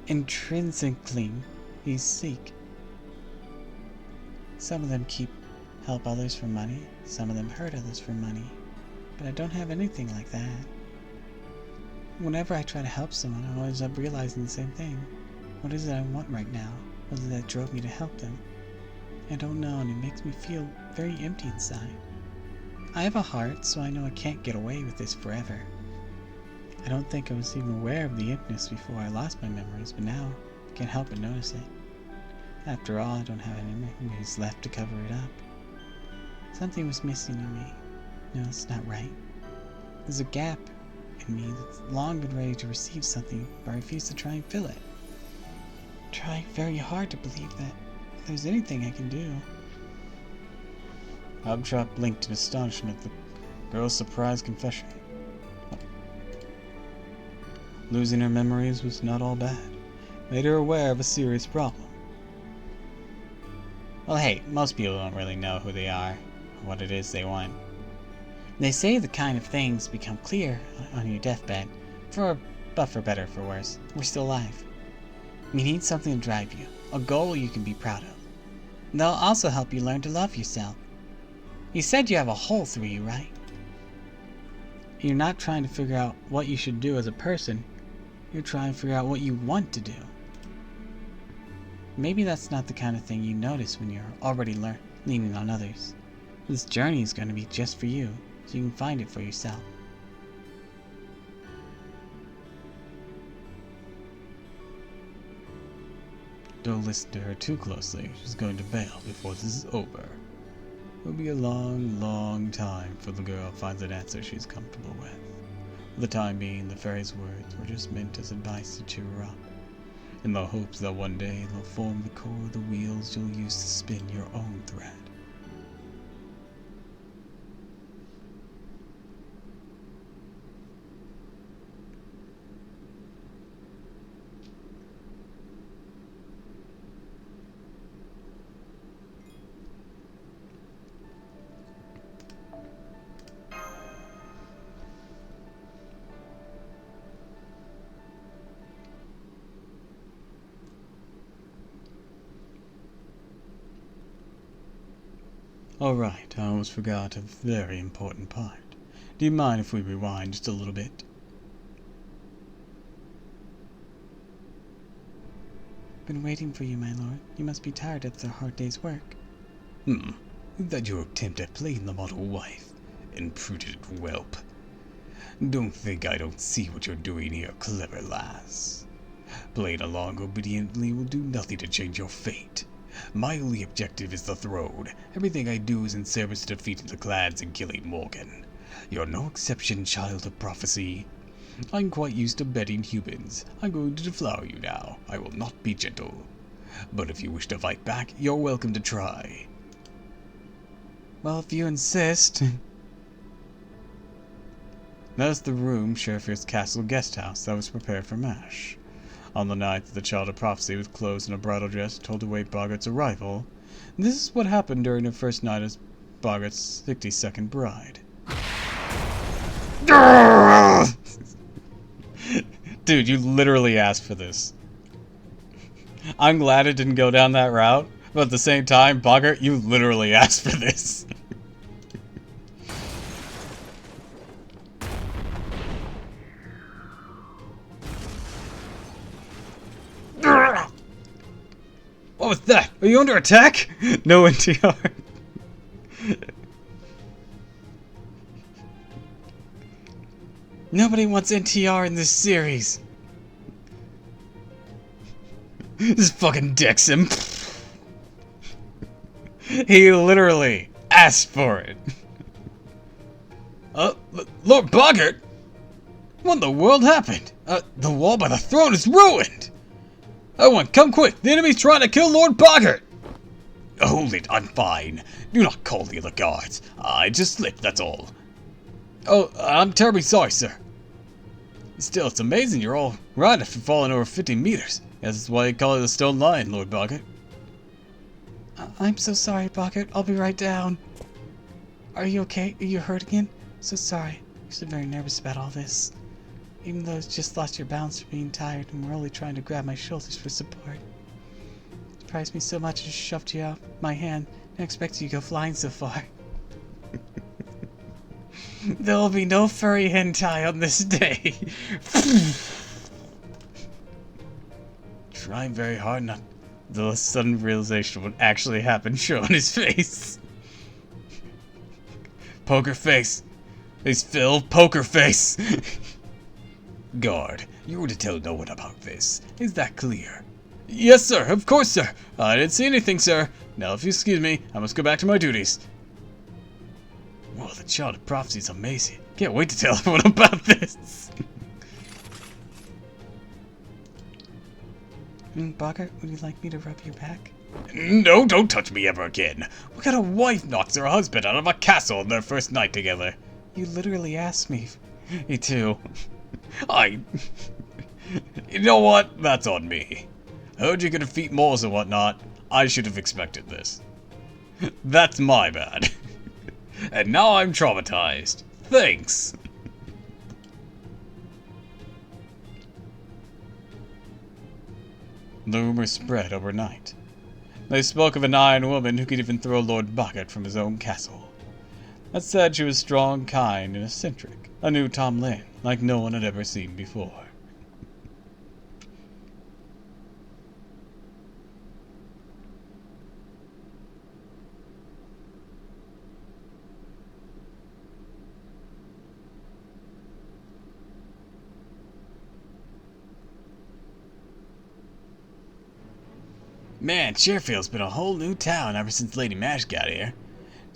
intrinsically seek. Some of them help others for money, some of them hurt others for money, but I don't have anything like that. Whenever I try to help someone, I always end up realizing the same thing. What is it I want right now? What is it that drove me to help them? I don't know, and it makes me feel very empty inside. I have a heart, so I know I can't get away with this forever. I don't think I was even aware of the emptiness before I lost my memories, but now I can't help but notice it. After all, I don't have any memories left to cover it up. Something was missing in me. No, it's not right. There's a gap in me that's long been ready to receive something, but I refuse to try and fill it. I try very hard to believe that there's anything I can do. Hobtrop blinked in astonishment at the girl's surprised confession. Losing her memories was not all bad. Made her aware of a serious problem. Well, hey, most people don't really know who they are, or what it is they want. They say the kind of things become clear on your deathbed, but for better or for worse, we're still alive. You need something to drive you, a goal you can be proud of. They'll also help you learn to love yourself. You said you have a hole through you, right? You're not trying to figure out what you should do as a person, you're trying to figure out what you want to do. Maybe that's not the kind of thing you notice when you're already leaning on others. This journey is going to be just for you, so you can find it for yourself. Don't listen to her too closely. She's going to bail before this is over. It'll be a long, long time before the girl finds an answer she's comfortable with. For the time being, the fairy's words were just meant as advice to cheer her up, in the hopes that one day they'll form the core of the wheels you'll use to spin your own thread. Alright, I almost forgot a very important part. Do you mind if we rewind just a little bit? Been waiting for you, my lord. You must be tired after a hard day's work. Is that your attempt at playing the model wife? Imprudent whelp. Don't think I don't see what you're doing here, clever lass. Playing along obediently will do nothing to change your fate. My only objective is the throne. Everything I do is in service to defeating the clans and killing Morgan. You're no exception, child of prophecy. I'm quite used to betting humans. I'm going to deflower you now. I will not be gentle. But if you wish to fight back, you're welcome to try. Well, if you insist. That's the room Sheriff's Castle guest house that was prepared for MASH. On the night that the child of prophecy was clothed in a bridal dress told to await Boggart's arrival, this is what happened during her first night as Boggart's 62nd bride. Dude, you literally asked for this. I'm glad it didn't go down that route, but at the same time, Boggart, you literally asked for this. What was that? Are you under attack? No NTR. Nobody wants NTR in this series. This fucking dicks him. He literally asked for it. Lord Boggart? What in the world happened? The wall by the throne is ruined! Everyone, come quick! The enemy's trying to kill Lord Boggart! Hold it, I'm fine. Do not call the other guards. I just slipped, that's all. Oh, I'm terribly sorry, sir. Still, it's amazing you're all right after falling over 50 meters. Guess that's why you call it the stone lion, Lord Boggart. I'm so sorry, Boggart. I'll be right down. Are you okay? Are you hurt again? So sorry. You're so very nervous about all this. Even though it's just lost your balance from being tired and we're only trying to grab my shoulders for support. It surprised me so much I just shoved you out my hand and expected you to go flying so far. There will be no furry hentai on this day. Trying very hard not. The sudden realization would actually happen show on his face. Poker face. He's Phil Poker Face. Guard, you were to tell no one about this. Is that clear? Yes, sir, of course, sir. I didn't see anything, sir. Now, if you excuse me, I must go back to my duties. Whoa, the Child of Prophecy is amazing. Can't wait to tell everyone about this. Bogart, would you like me to rub your back? No, don't touch me ever again. What kind of wife knocks her husband out of a castle on their first night together? You literally asked me. Me too. You know what? That's on me. Heard you could defeat Moors and whatnot. I should have expected this. That's my bad. And now I'm traumatized. Thanks. The rumor spread overnight. They spoke of an iron woman who could even throw Lord Bogart from his own castle. That said, she was strong, kind, and eccentric. A new Tom Lin, like no one had ever seen before. Man, Sherfield's been a whole new town ever since Lady Mash got here.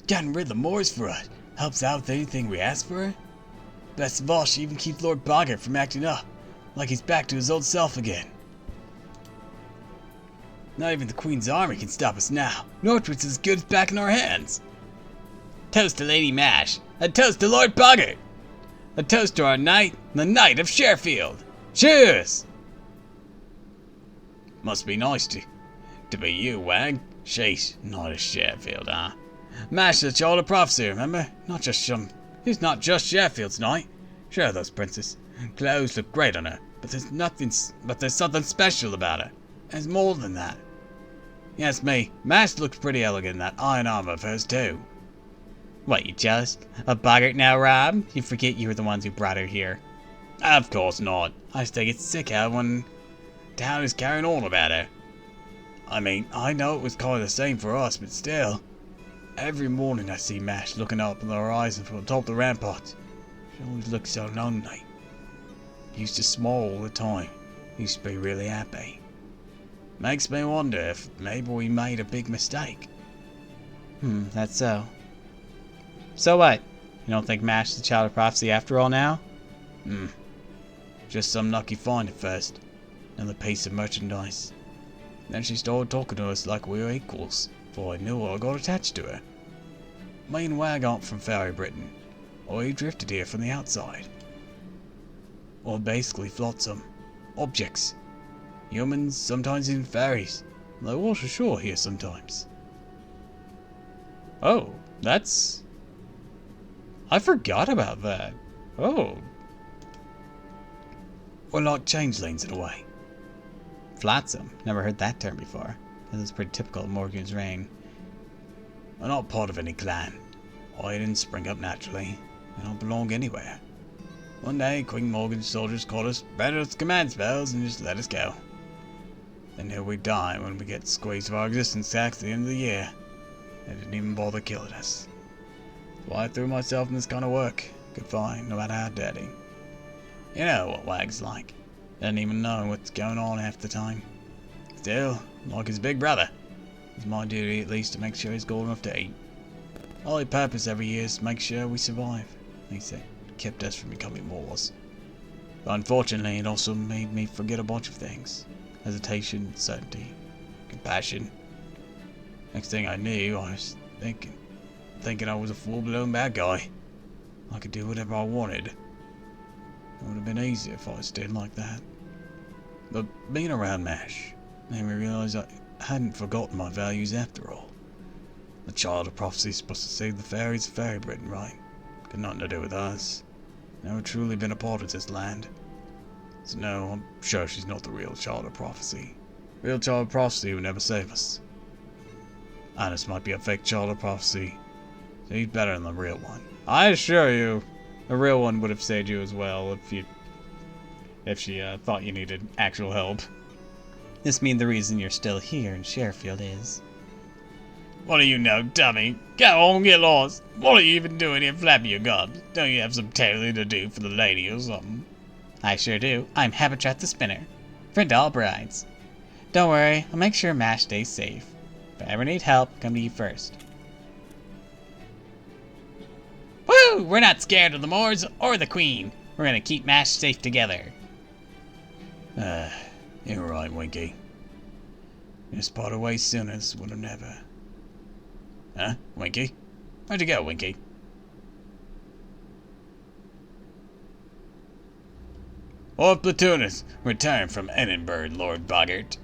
Gotten rid of the Moors for us. Helps out with anything we ask for her. Best of all, she even keeps Lord Bogart from acting up. Like he's back to his old self again. Not even the Queen's army can stop us now. Northwich is as good as back in our hands. Toast to Lady Mash. A toast to Lord Bogart. A toast to our knight, the Knight of Sherfield. Cheers! Must be nice to be you, Wag. Sheesh, Knight of Sherfield, huh? Mash the Child of Prophecy, remember? He's not just Sherfield's knight. Sure, those princes. Clothes look great on her, but there's something special about her. There's more than that. Yes, me. Mash looks pretty elegant in that iron armor of hers, too. What, you jealous? Of Bogart now, Rob? You forget you were the ones who brought her here. Of course not. I still get sick of when town is carrying on about her. I mean, I know it was kind of the same for us, but still. Every morning I see Mash looking up on the horizon from the top of the ramparts. She always looks so lonely. Used to smile all the time. Used to be really happy. Makes me wonder if maybe we made a big mistake. That's so. So what? You don't think Mash is the Child of Prophecy after all now? Just some lucky find at first. Another piece of merchandise. Then she started talking to us like we were equals. Before I knew it, I got attached to her. Me and Wag aren't from Fairy Britain. We drifted here from the outside. Or basically flotsam. Objects. Humans, sometimes even fairies. They wash ashore here sometimes. Oh, that's... I forgot about that. Oh. We're like changelings in a way. Flotsam. Never heard that term before. This is pretty typical of Morgan's reign. We're not part of any clan. I didn't spring up naturally. We don't belong anywhere. One day, Queen Morgan's soldiers caught us, read us command spells, and just let us go. Then here we die when we get squeezed of our existence tax at the end of the year. They didn't even bother killing us. That's why I threw myself in this kind of work. Good find, no matter how dirty. You know what Wag's like. Doesn't even know what's going on half the time. Still, like his big brother. It's my duty at least to make sure he's got enough to eat. Our only purpose every year is to make sure we survive. At least it kept us from becoming Moors. But unfortunately, it also made me forget a bunch of things. Hesitation, certainty, compassion. Next thing I knew, I was thinking I was a full-blown bad guy. I could do whatever I wanted. It would have been easier if I stayed like that. But being around Mash made me realize I hadn't forgotten my values after all. The Child of Prophecy is supposed to save the fairies of Fairy Britain, right? Got nothing to do with us. Never truly been a part of this land. So no, I'm sure she's not the real Child of Prophecy. Real Child of Prophecy would never save us. Honest might be a fake Child of Prophecy. So he's better than the real one. I assure you, the real one would have saved you as well if she thought you needed actual help. This means the reason you're still here in Sherfield is... What do you know, dummy? Go home and get lost. What are you even doing here flapping your gums? Don't you have some tailoring to do for the lady or something? I sure do. I'm Habitat the Spinner. Friend to all brides. Don't worry, I'll make sure MASH stays safe. If I ever need help, come to you first. Woo! We're not scared of the Moors or the Queen. We're gonna keep MASH safe together. You're right, Winky. Just part away sooner would have never. Huh? Winky? Where'd you go, Winky? All platoonists returned from Edinburgh, Lord Boggart.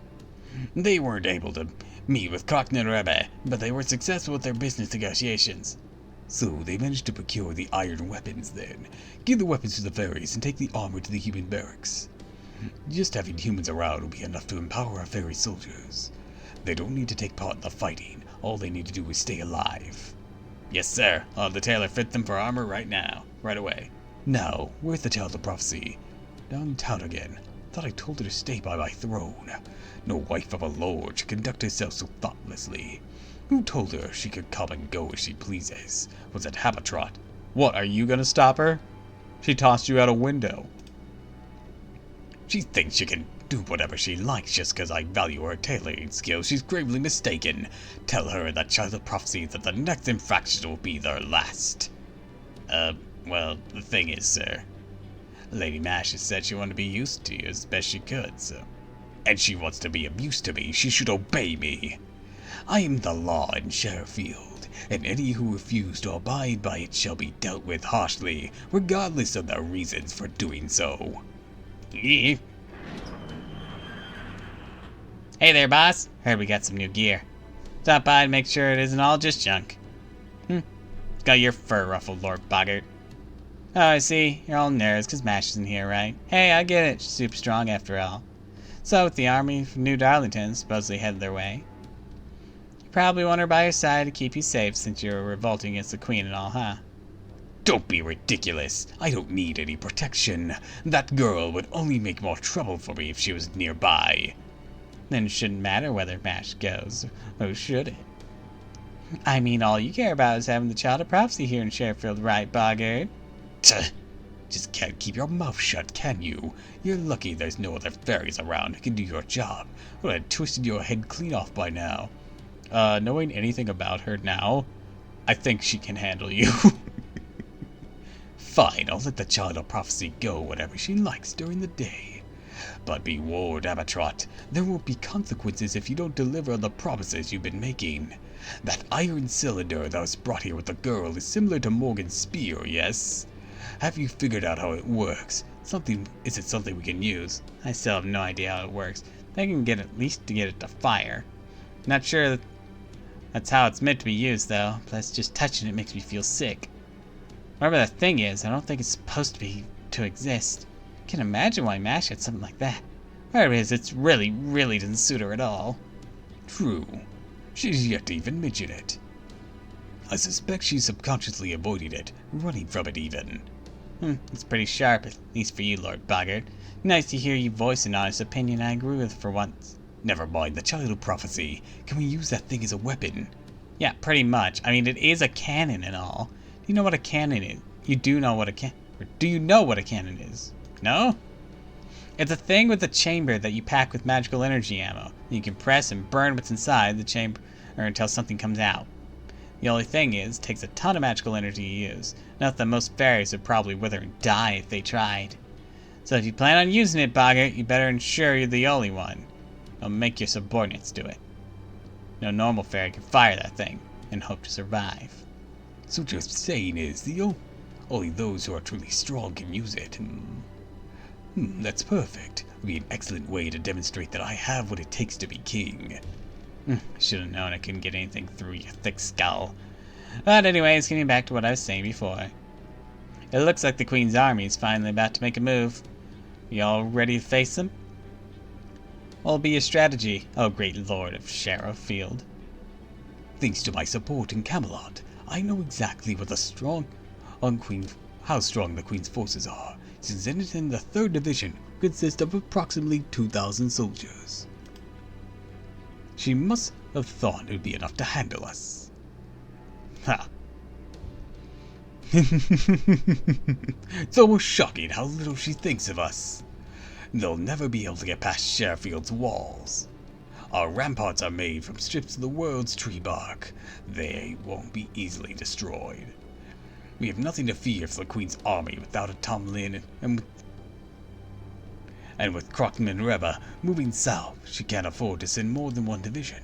They weren't able to meet with Cockney Rebbe, but they were successful with their business negotiations. So they managed to procure the iron weapons then. Give the weapons to the fairies and take the armor to the human barracks. Just having humans around will be enough to empower our fairy soldiers. They don't need to take part in the fighting. All they need to do is stay alive. Yes, sir. I'll have the tailor fit them for armor right now. Right away. Now, where's the child of prophecy? Downtown again. Thought I told her to stay by my throne. No wife of a lord should conduct herself so thoughtlessly. Who told her she could come and go as she pleases? Was it Habatrot? What, are you gonna stop her? She tossed you out a window. She thinks she can do whatever she likes just because I value her tailoring skills. She's gravely mistaken. Tell her that child of prophecy that the next infraction will be their last. Well, the thing is, sir, Lady Mash has said she wanted to be used to you as best she could, so... And she wants to be of use to me. She should obey me. I am the law in Sherifield, and any who refuse to abide by it shall be dealt with harshly, regardless of their reasons for doing so. Yeah. Hey there, boss. Heard we got some new gear. Stop by to make sure it isn't all just junk. Got your fur ruffled, Lord Boggart. Oh, I see. You're all nervous because Mash isn't here, right? Hey, I get it. She's super strong after all. So, with the army from New Darlington supposedly headed their way, you probably want her by your side to keep you safe since you're revolting against the Queen and all, huh? Don't be ridiculous. I don't need any protection. That girl would only make more trouble for me if she was nearby. Then it shouldn't matter whether Mash goes, or should it? I mean, all you care about is having the child of prophecy here in Sherifield, right, Boggart? Tuh. Just can't keep your mouth shut, can you? You're lucky there's no other fairies around who can do your job. I would have twisted your head clean off by now. Knowing anything about her now, I think she can handle you. Fine, I'll let the child of prophecy go whenever she likes during the day. But be warned, Habatrot, there will be consequences if you don't deliver on the promises you've been making. That iron cylinder that was brought here with the girl is similar to Morgan's spear, yes? Have you figured out how it works? Is it something we can use? I still have no idea how it works. I can get at least to get it to fire. Not sure that's how it's meant to be used, though. Plus, just touching it makes me feel sick. Whatever that thing is, I don't think it's supposed to exist. I can't imagine why Mash had something like that. Whatever it is, it's really doesn't suit her at all. True. She's yet to even mention it. I suspect she's subconsciously avoiding it, running from it even. It's pretty sharp, at least for you, Lord Boggart. Nice to hear you voice an honest opinion I agree with for once. Never mind the child of prophecy. Can we use that thing as a weapon? Yeah, pretty much. I mean, it is a cannon and all. Do you know what a cannon is? You do know what do you know what a cannon is? No? It's a thing with a chamber that you pack with magical energy ammo. You can press and burn what's inside the chamber until something comes out. The only thing is, it takes a ton of magical energy to use. Enough that most fairies would probably wither and die if they tried. So if you plan on using it, Boggart, you better ensure you're the only one. Don't make your subordinates do it. No normal fairy can fire that thing and hope to survive. So what you're saying is only those who are truly strong can use it. That's perfect. It would be an excellent way to demonstrate that I have what it takes to be king. I should have known I couldn't get anything through your thick skull. But anyways, getting back to what I was saying before. It looks like the Queen's army is finally about to make a move. You all ready to face them? What'll be your strategy, oh great lord of Sherifield? Thanks to my support in Camelot, I know exactly what how strong the Queen's forces are, since Zenithon the 3rd Division consists of approximately 2,000 soldiers. She must have thought it would be enough to handle us. Ha! It's almost shocking how little she thinks of us. They'll never be able to get past Sherifield's walls. Our ramparts are made from strips of the world's tree bark. They won't be easily destroyed. We have nothing to fear from the Queen's army without a Tomlin, and with Krokman Reba moving south, she can't afford to send more than one division.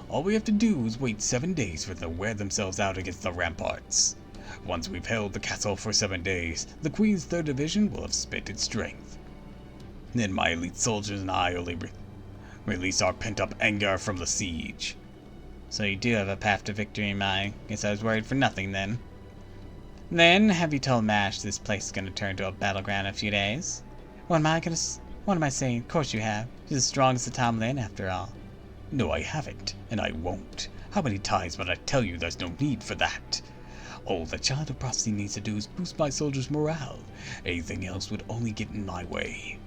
All we have to do is wait 7 days for them to wear themselves out against the ramparts. Once we've held the castle for 7 days, the Queen's 3rd Division will have spent its strength. Then my elite soldiers and I will release our pent-up anger from the siege. So you do have a path to victory in mind. Guess I was worried for nothing then. Then, have you told Mash this place is going to turn to a battleground in a few days? What am I saying? Of course you have. She's as strong as the Tomlin, after all. No, I haven't, and I won't. How many times must I tell you there's no need for that? All the Child of Prophecy needs to do is boost my soldiers' morale. Anything else would only get in my way.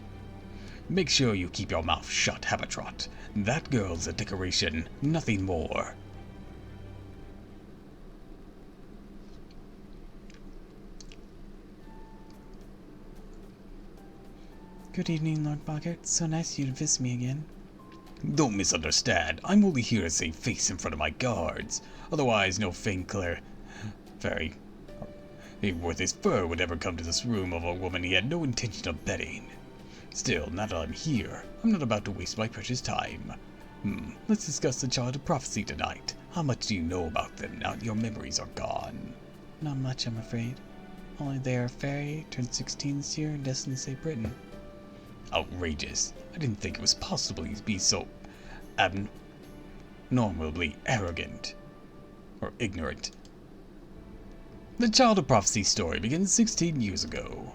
Make sure you keep your mouth shut, Habatrot. That girl's a decoration, nothing more. Good evening, Lord Boggart. So nice of you to visit me again. Don't misunderstand. I'm only here to save face in front of my guards. Otherwise, no Fainclair fairy worth his fur would ever come to this room of a woman he had no intention of betting. Still, now that I'm here, I'm not about to waste my precious time. Let's discuss the Child of Prophecy tonight. How much do you know about them now that your memories are gone? Not much, I'm afraid. Only they are a fairy, turned 16 this year, and destined to save Britain. Outrageous. I didn't think it was possible he'd be so abnormally arrogant or ignorant. The Child of Prophecy story begins 16 years ago.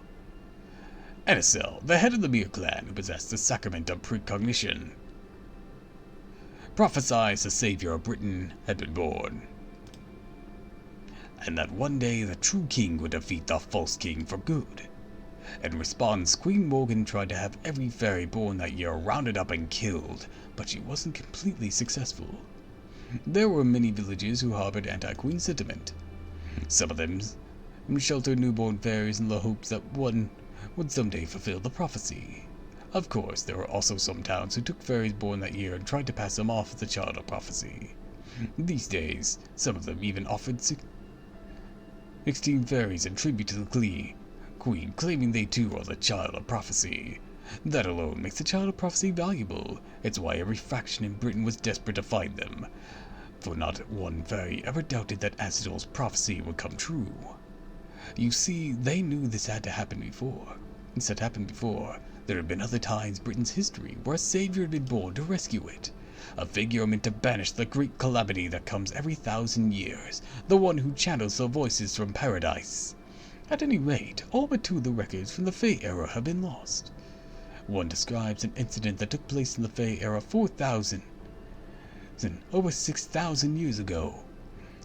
Anacel, the head of the Mir clan who possessed the sacrament of precognition, prophesied the savior of Britain had been born, and that one day the true king would defeat the false king for good. In response, Queen Morgan tried to have every fairy born that year rounded up and killed, but she wasn't completely successful. There were many villages who harbored anti-queen sentiment. Some of them sheltered newborn fairies in the hopes that one would someday fulfill the prophecy. Of course, there were also some towns who took fairies born that year and tried to pass them off as the Child of Prophecy. These days, some of them even offered 16 fairies in tribute to the Queen, claiming they too are the Child of Prophecy. That alone makes the Child of Prophecy valuable. It's why every faction in Britain was desperate to find them, for not one fairy ever doubted that Azadol's prophecy would come true. You see, they knew this had happened before. There had been other times in Britain's history where a savior had been born to rescue it. A figure meant to banish the great calamity that comes every 1,000 years, the one who channels the voices from paradise. At any rate, all but 2 of the records from the Fey era have been lost. One describes an incident that took place in the Fey era 4,000, over 6,000 years ago.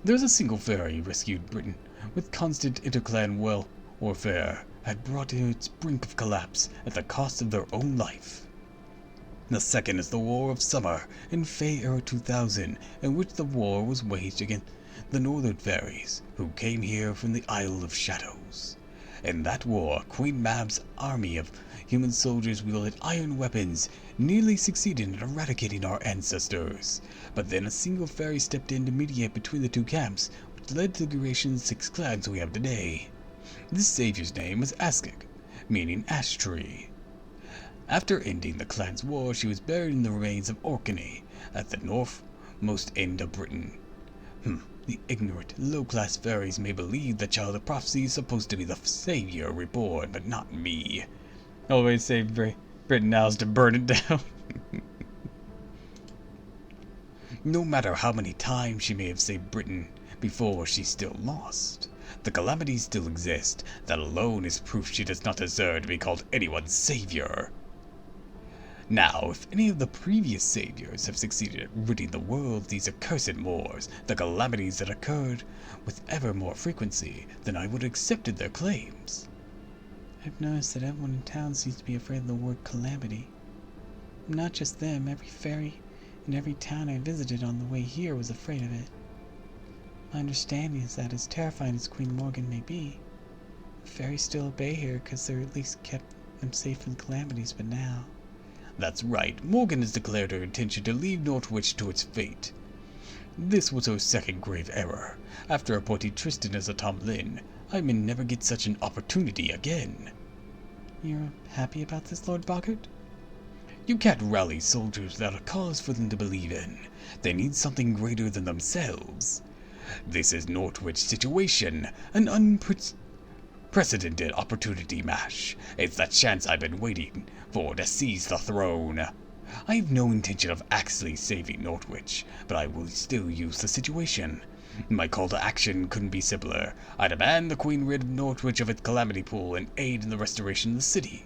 There's a single fairy who rescued Britain, with constant interclan warfare, had brought it to its brink of collapse at the cost of their own life. The second is the War of Summer in Fey era 2000, in which the war was waged against the Northern Fairies, who came here from the Isle of Shadows. In that war, Queen Mab's army of human soldiers wielded iron weapons, nearly succeeded in eradicating our ancestors. But then a single fairy stepped in to mediate between the 2 camps, which led to the creation of 6 clans we have today. This savior's name was Askig, meaning ash tree. After ending the clan's war, she was buried in the remains of Orkney, at the northmost end of Britain. The ignorant, low-class fairies may believe the Child of Prophecy is supposed to be the savior reborn, but not me. Always save Britain now is to burn it down. No matter how many times she may have saved Britain before, she's still lost. The calamities still exist. That alone is proof she does not deserve to be called anyone's savior. Now, if any of the previous saviors have succeeded at ridding the world of these accursed wars, the calamities that occurred with ever more frequency, then I would have accepted their claims. I've noticed that everyone in town seems to be afraid of the word calamity. Not just them, every fairy in every town I visited on the way here was afraid of it. My understanding is that as terrifying as Queen Morgan may be, the fairies still obey her because they're at least kept them safe from calamities, but now That's right, Morgan has declared her intention to leave Northwich to its fate. This was her second grave error. After appointing Tristan as a Tomlin, I may never get such an opportunity again. You're happy about this, Lord Boggart? You can't rally soldiers without a cause for them to believe in. They need something greater than themselves. This is Northwich's situation, an unprecedented opportunity mash. It's the chance I've been waiting for to seize the throne. I have no intention of actually saving Northwich, but I will still use the situation. My call to action couldn't be simpler. I demand the Queen rid Northwich of its calamity pool and aid in the restoration of the city.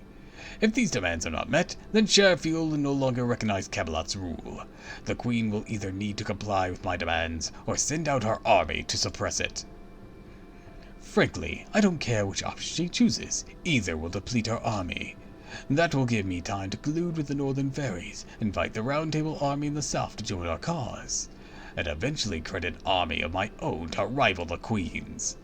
If these demands are not met, then Sheffield will no longer recognize Camelot's rule. The Queen will either need to comply with my demands or send out her army to suppress it. Frankly, I don't care which option she chooses. Either will deplete her army. That will give me time to collude with the Northern Fairies, invite the Round Table army in the south to join our cause, and eventually create an army of my own to rival the Queen's.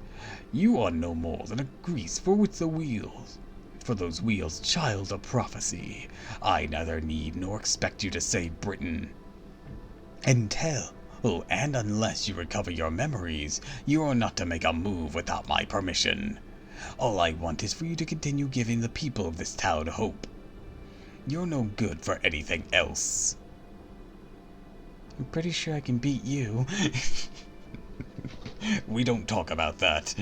You are no more than a grease for which the wheels. For those wheels child a prophecy. I neither need nor expect you to save Britain. Until, and unless you recover your memories, you are not to make a move without my permission. All I want is for you to continue giving the people of this town hope. You're no good for anything else. I'm pretty sure I can beat you. We don't talk about that.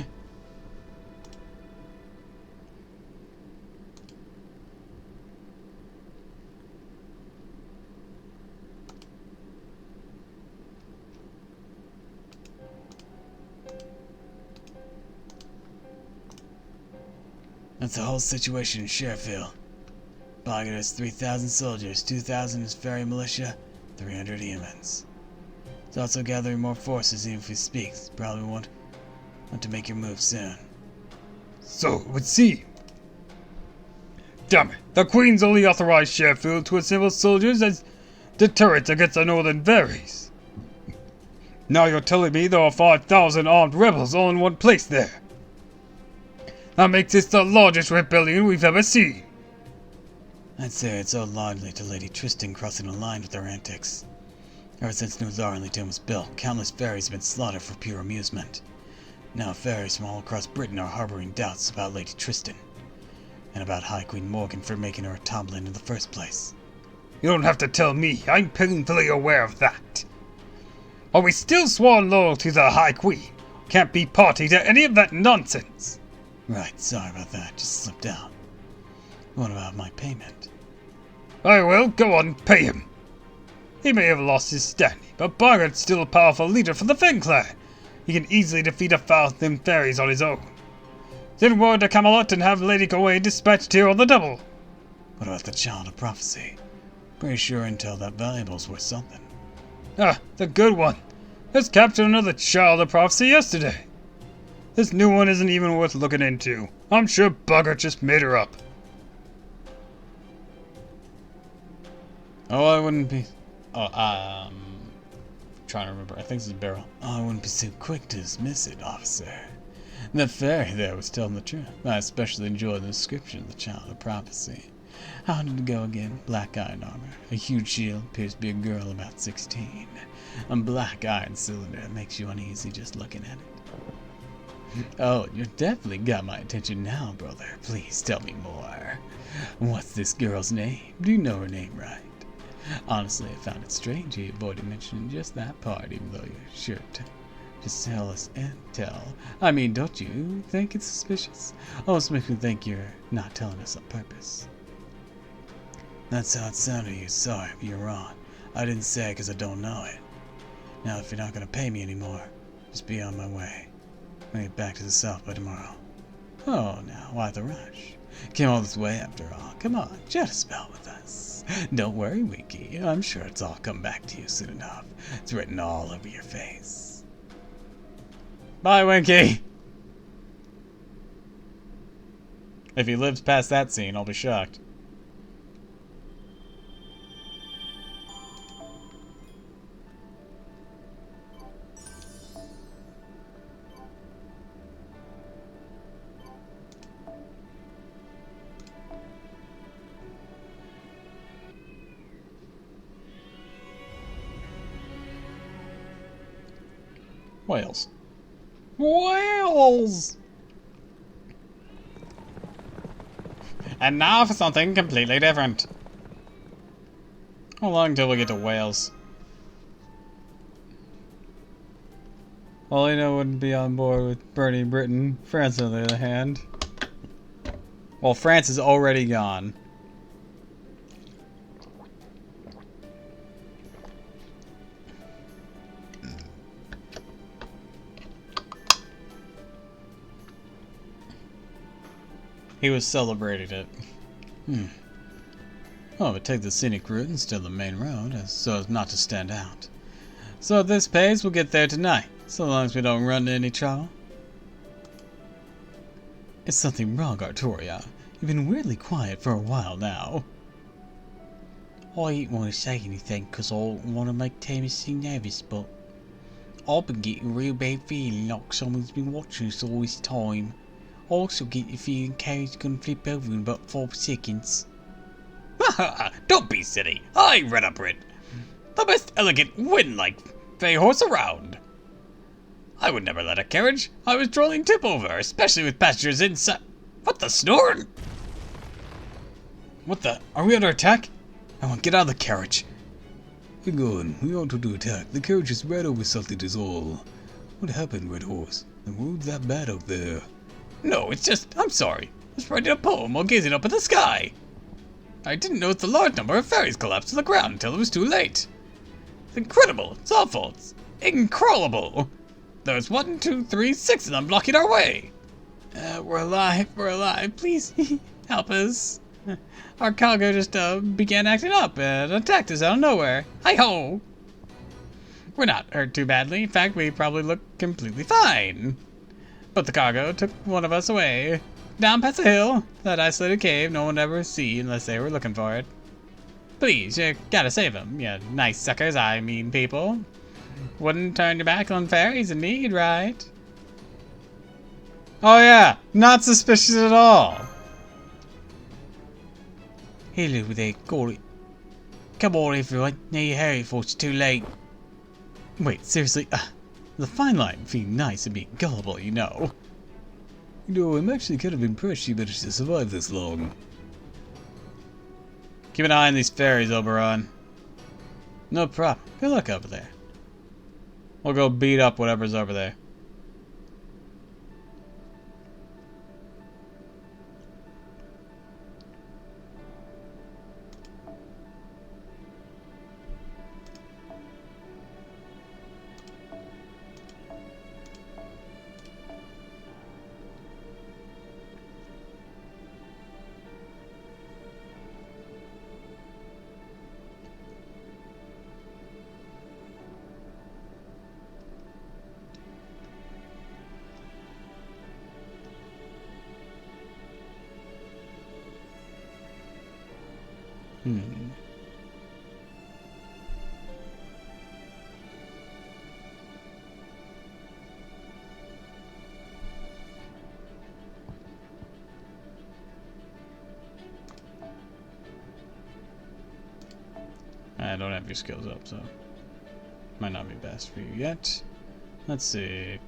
That's the whole situation in Sheffield. Boggart has 3,000 soldiers, 2,000 is fairy militia, 300 humans. He's also gathering more forces even if he speaks. Probably want to make your move soon. So it would seem. Damn it, the Queen's only authorized Sheffield to assemble soldiers as deterrents against the Northern Fairies. Now you're telling me there are 5,000 armed rebels all in one place there. That makes this the largest rebellion we've ever seen. I'd say it's owed largely to Lady Tristan crossing the line with her antics. Ever since New Larlington was built, countless fairies have been slaughtered for pure amusement. Now fairies from all across Britain are harboring doubts about Lady Tristan, and about High Queen Morgan for making her a Tomlin in the first place. You don't have to tell me, I'm painfully aware of that. Are we still sworn loyal to the High Queen? Can't be party to any of that nonsense. Right, sorry about that, just slipped out. What about my payment? I will, go on, pay him. He may have lost his standing, but Boggart's still a powerful leader for the Fen clan. He can easily defeat 1,000 fairies on his own. Send word to Camelot and have Lady Gawain dispatched here on the double. What about the Child of Prophecy? Pretty sure intel that valuable's worth something. Ah, the good one. Just captured another Child of Prophecy yesterday. This new one isn't even worth looking into. I'm sure Boggart just made her up. Oh, I wouldn't be... Trying to remember. I think this is Beryl. Oh, I wouldn't be so quick to dismiss it, officer. The fairy there was telling the truth. I especially enjoyed the description of the Child of Prophecy. How did it go again? Black iron armor, a huge shield, appears to be a girl about 16. A black iron cylinder makes you uneasy just looking at it. Oh, you've definitely got my attention now, brother. Please tell me more. What's this girl's name? Do you know her name right? Honestly, I found it strange you avoided mentioning just that part, even though you're sure to just tell us and tell. I mean, don't you think it's suspicious? Almost makes me think you're not telling us on purpose. That's how it sounded to you. Sorry, but you're wrong. I didn't say it because I don't know it. Now, if you're not going to pay me anymore, just be on my way. I'll get back to the south by tomorrow. Oh, now, why the rush? Came all this way after all. Come on, chat a spell with us. Don't worry, Winky. I'm sure it's all come back to you soon enough. It's written all over your face. Bye, Winky! If he lives past that scene, I'll be shocked. Whales. Whales! And now for something completely different. How long till we get to Wales? Paulina wouldn't be on board with burning Britain. France, on the other hand. Well, France is already gone. He was celebrating it. Well, we take the scenic route instead of the main road, so as not to stand out. So at this pace, we'll get there tonight, so long as we don't run into any trouble. Is something wrong, Artoria? You've been weirdly quiet for a while now. I ain't want to say anything because I don't want to make Tammy seem nervous, but I've been getting a real bad feeling like someone's been watching us all this time. I also get the feeling Carrie's gonna flip over in about 5 seconds. Don't be silly. I read up Brit. The best elegant wind-like fey horse around. I would never let a carriage I was trolling tip over, especially with passengers inside. What the snoring? What the? Are we under attack? I want to get out of the carriage. Hang on, we aren't under attack. The carriage is right over something is all. What happened, Red Horse? The road's that bad out there. No, it's just, I'm sorry. I was writing a poem while gazing up at the sky. I didn't notice the large number of ferries collapsed to the ground until it was too late. It's incredible. It's awful. It's incrawlable. There's 1, 2, 3, 6 of them blocking our way. We're alive, please help us. Our cargo just began acting up and attacked us out of nowhere. Hi-ho! We're not hurt too badly. In fact, we probably look completely fine. But the cargo took one of us away. Down past a hill, that isolated cave no one would ever see unless they were looking for it. Please, you gotta save him, you nice suckers, I mean people. Wouldn't turn your back on ferries in need, right? Oh yeah, not suspicious at all. Hello there, got it. Come on everyone, now you hurry before it's too late. Wait, seriously? The fine line between nice and being gullible, you know. You know, I'm actually kind of impressed you managed to survive this long. Keep an eye on these ferries, Oberon. No problem. Good luck over there. We'll go beat up whatever's over there. I don't have your skills up, so might not be best for you yet. Let's see.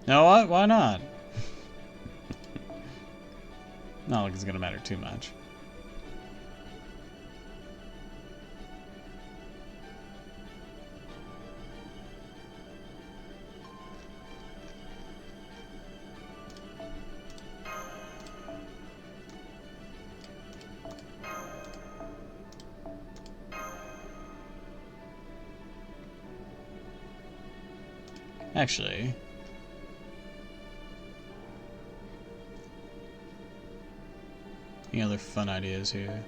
You know what? Why not? Not like it's gonna matter too much. Actually, any other fun ideas here?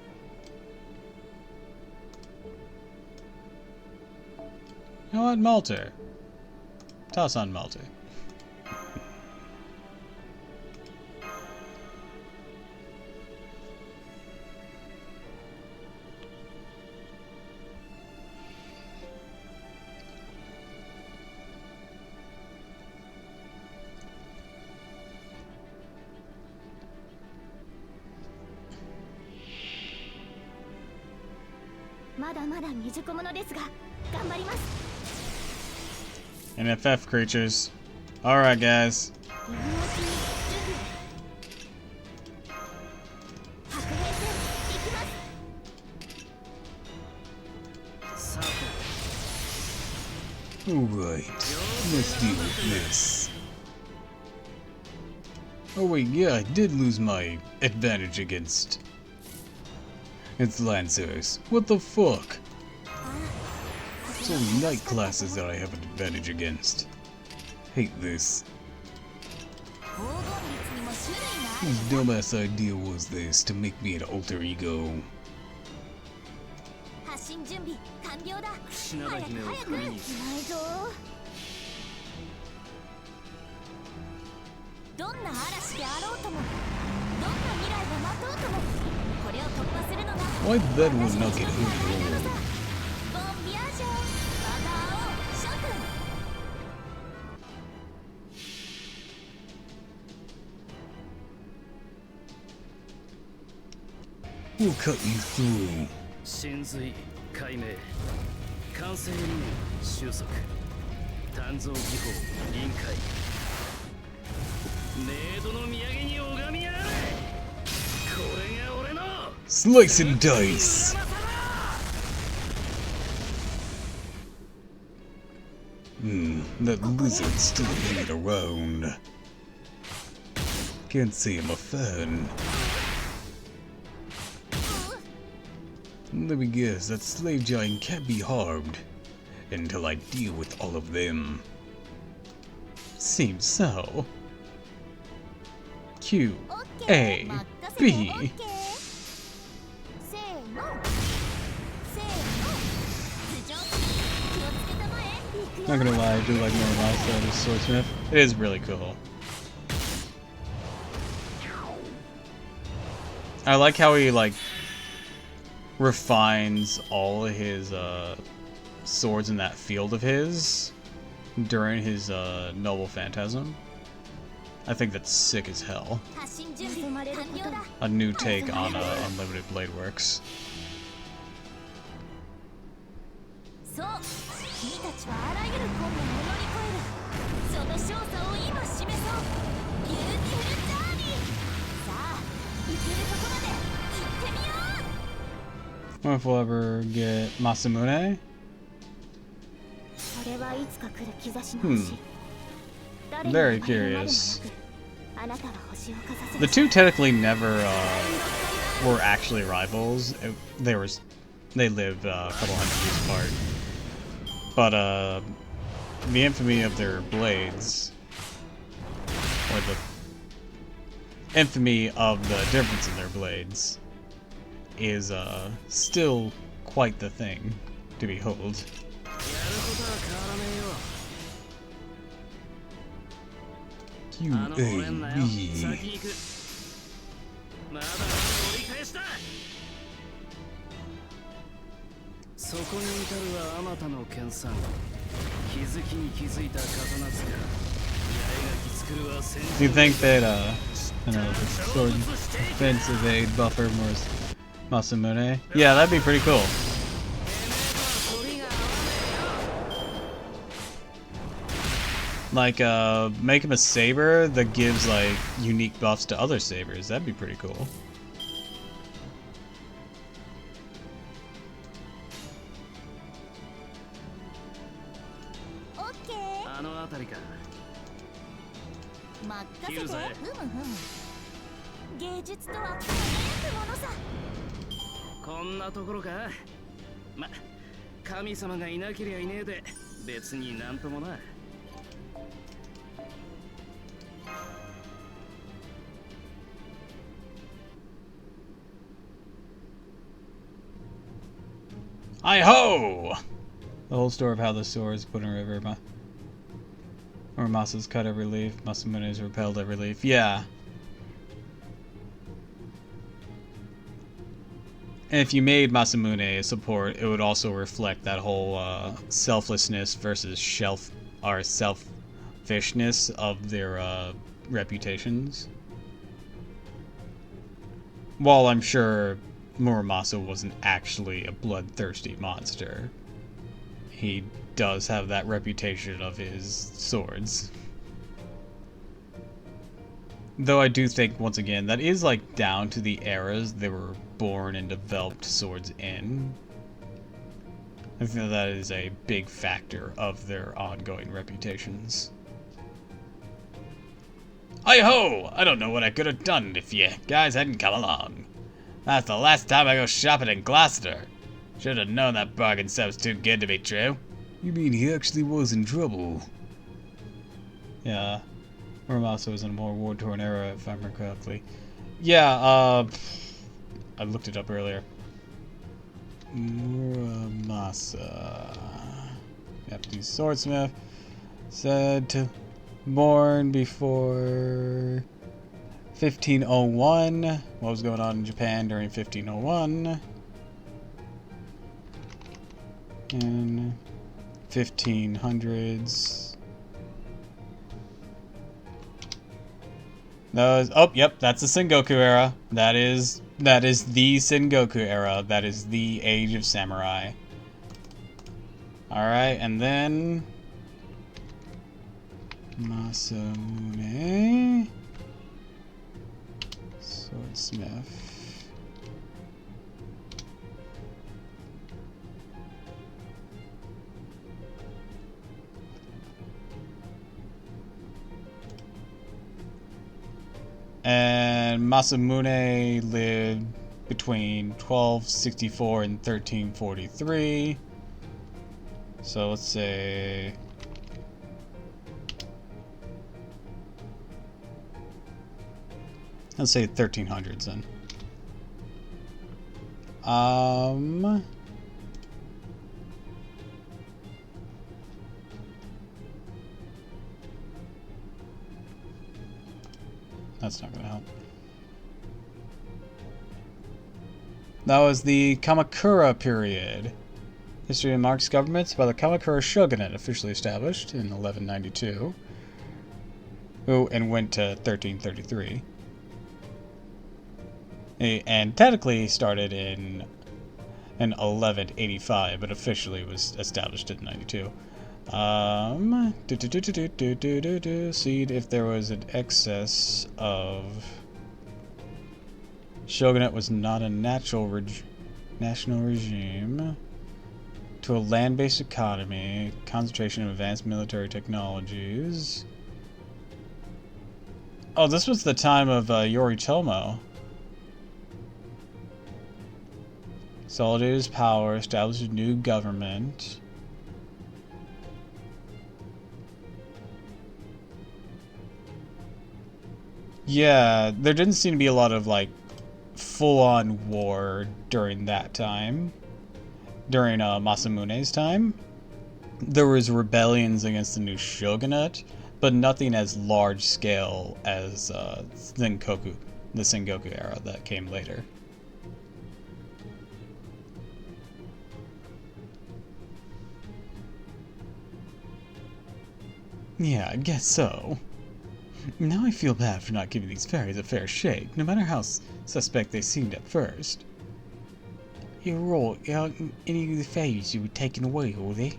You know what, Malter? Toss on Malter. まだまだ未熟者ですが頑張ります。 NFF creatures. Alright, guys. 入り口に準備。白兵戦行きます。 さて Alright, let's deal with this. Oh wait, yeah, I did lose my advantage against... It's Lancers. What the fuck? It's only night classes that I have an advantage against. Hate this. 黄金率にも種類がある。 Whose dumbass idea was this to make me an alter ego? 発進準備完了だ。串灘早く姫を早く。首にいないぞ。どんな嵐であろうとも、どんな未来が待とうとも、これを突破するのが Why did that one 私 not たち get の hit 使命なの at さ。ボンビアージュ、また会おう、諸君。 We'll cut you through. 真髄解明完成理念収束鍛造技法臨界メイドの土産に拝みやがれこれが俺の Slice and dice! That lizard's still hanging around. Can't say I'm a fan. Let me guess, that slave giant can't be harmed until I deal with all of them. Seems so. Q オッケ A ー、任せて B オッケー。せーの。せーの。頭上気をつけたまえ。行くよ。 Not gonna lie, I do like more last out of Swordsmith. It is really cool. I like how he like refines all of his swords in that field of his during his Noble Phantasm. I think that's sick as hell. 発進準備完了だ。 A new take on Unlimited Blade Works. そう、君たちはあらゆる困難を乗り越える。その勝者を今示そう。ビューティフルジャーニー。さあ、行けるとこまで行ってみよう。 I wonder if we'll ever get Masamune. それはいつか来る兆しの星。 Very curious. あなたは星をかざせ The two technically never were actually rivals. They lived a couple hundred years apart. But the infamy of their blades, or the infamy of the difference in their blades, is still quite the thing to behold. やることは変わらねえよ Q あの A 折れんなよ B. 先に行くまだ折り返しだそこに至るはあまたの剣さん気づきに気づいた刀塚八重垣作るは戦 Do you think that I know the sword defense evade buffer was Masamune? Yeah, that'd be pretty cool. Like, make him a saber that gives, like, unique buffs to other sabers. That'd be pretty cool. OK あの辺りか任せて。切るぜふむふむ。芸術とは輝くものさ。こんなところかま神様がいなけりゃいねえで別になんともな I-ho! The whole story of how the sword is put in a river. Or Masa's cut every leaf, Masamune's repelled every leaf. Yeah. And if you made Masamune a support, it would also reflect that whole selflessness versus selfishness of their reputations. While I'm sure Muramasa wasn't actually a bloodthirsty monster. He does have that reputation of his swords. Though I do think, once again, that is like down to the eras they were born and developed swords in. I think that is a big factor of their ongoing reputations. Hi-ho! I don't know what I could have done if you guys hadn't come along. That's the last time I go shopping in Gloucester. Should have known that bargain set was too good to be true. You mean he actually was in trouble? Yeah, Muramasa was in a more war-torn era, if I remember correctly. Yeah, I looked it up earlier. Muramasa, Japanese swordsmith, said to born before 1501. What was going on in Japan during 1501? In 1500s. Oh, yep, that's the Sengoku era. That is the Sengoku era. That is the Age of Samurai. Alright, and then Masamune, swordsmith. And Masamune lived between 1264 and 1343. So let's say let's say 1300s then. That's not gonna help. That was the Kamakura period. History marks governments by the Kamakura shogunate, officially established in 1192. And went to 1333. And technically started in 1185, but officially was established in 92. See if there was an excess of... Shogunate was not a national regime. To a land-based economy, concentration of advanced military technologies. Oh, this was the time of Yoritomo. Consolidated his power, established a new government. Yeah, there didn't seem to be a lot of, like, full-on war during that time. During Masamune's time. There was rebellions against the new shogunate, but nothing as large-scale as the Sengoku era that came later. Yeah, I guess so. Now I feel bad for not giving these fairies a fair shake, no matter how suspect they seemed at first. You're right, any of the fairies you were taken away, were they?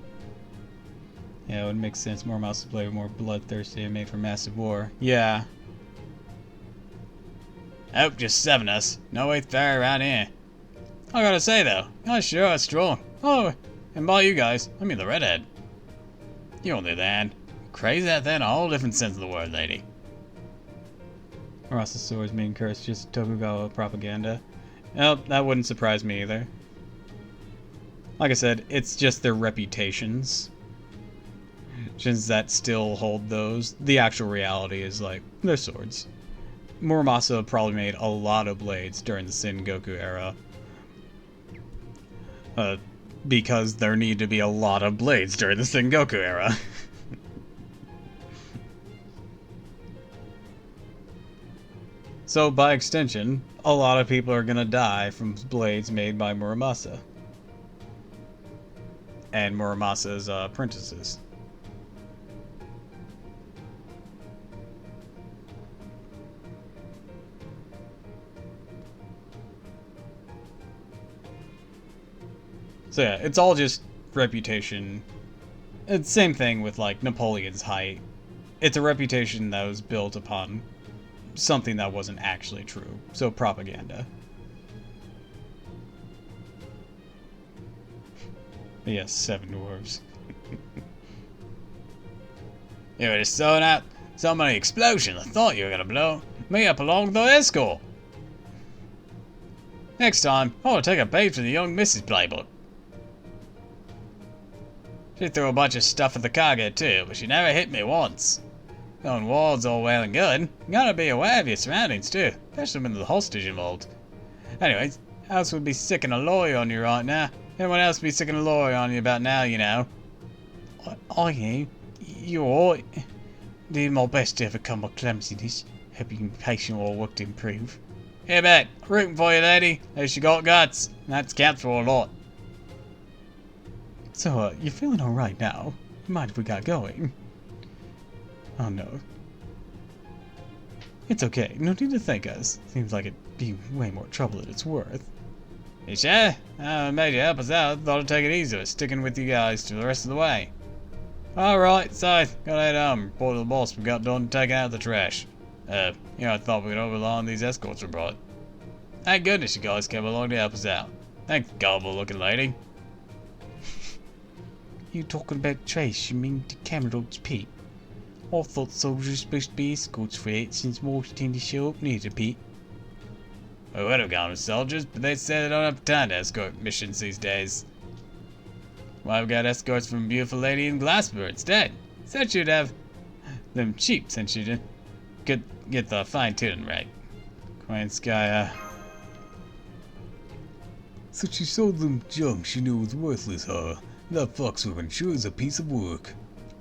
Yeah, it would make sense. More mouse play, more bloodthirsty, and made for massive war. Yeah. Oh, just 7 of us. No 8th fairy around here. I gotta say though, I sure are strong. Oh, and by you guys, I mean the redhead. You don't do that. Crazy that then, a whole different sense of the word, lady. Ross's swords being cursed, just Tokugawa propaganda. Well, that wouldn't surprise me either. Like I said, it's just their reputations. Since that still hold those, the actual reality is like, they're swords. Muramasa probably made a lot of blades during the Sengoku era. Because there need to be a lot of blades during the Sengoku era. So, by extension, a lot of people are gonna die from blades made by Muramasa. And Muramasa's apprentices. So yeah, it's all just reputation. It's the same thing with like Napoleon's height. It's a reputation that was built upon something that wasn't actually true. So propaganda. Yes, 7 dwarves. You were just throwing out so many explosions, I thought you were gonna blow me up along the escort. Next time, I want to take a page from the young Mrs. Playbook. She threw a bunch of stuff at the cargo too, but she never hit me once. Going ward's all well and good. You gotta be aware of your surroundings too, especially when there's a hostage involved. Anyways, else would be sicking a lawyer on you right now. Anyone else be sicking a lawyer on you about now, you know? I am. You're alright. Doing my best to overcome my clumsiness. Hoping patient will work to improve. Here, back. Rooting for you, lady. At least you got guts. That's counts for a lot. So, you're feeling alright now? Mind if we got going? Oh no. It's okay. No need to thank us. Seems like it'd be way more trouble than it's worth. You sure? I made you help us out. Thought I'd take it easy with sticking with you guys to the rest of the way. Alright, so, gotta head home. Report to the boss we got done taking out the trash. I thought we could overlong these escorts were brought. Thank goodness you guys came along to help us out. Thanks, gullible looking lady. You talking about trash, you mean the Camelot's pit? I thought soldiers were supposed to be escorts for it, since most tend to show up near the pit. We would have gone with soldiers, but they say they don't have time to escort missions these days. Why, we've got escorts from a beautiful lady in Glasgow instead. Said you'd have them cheap since you could get the fine-tuning right. Queen Sky, So she sold them junk she knew was worthless, huh? That foxwoman sure is a piece of work.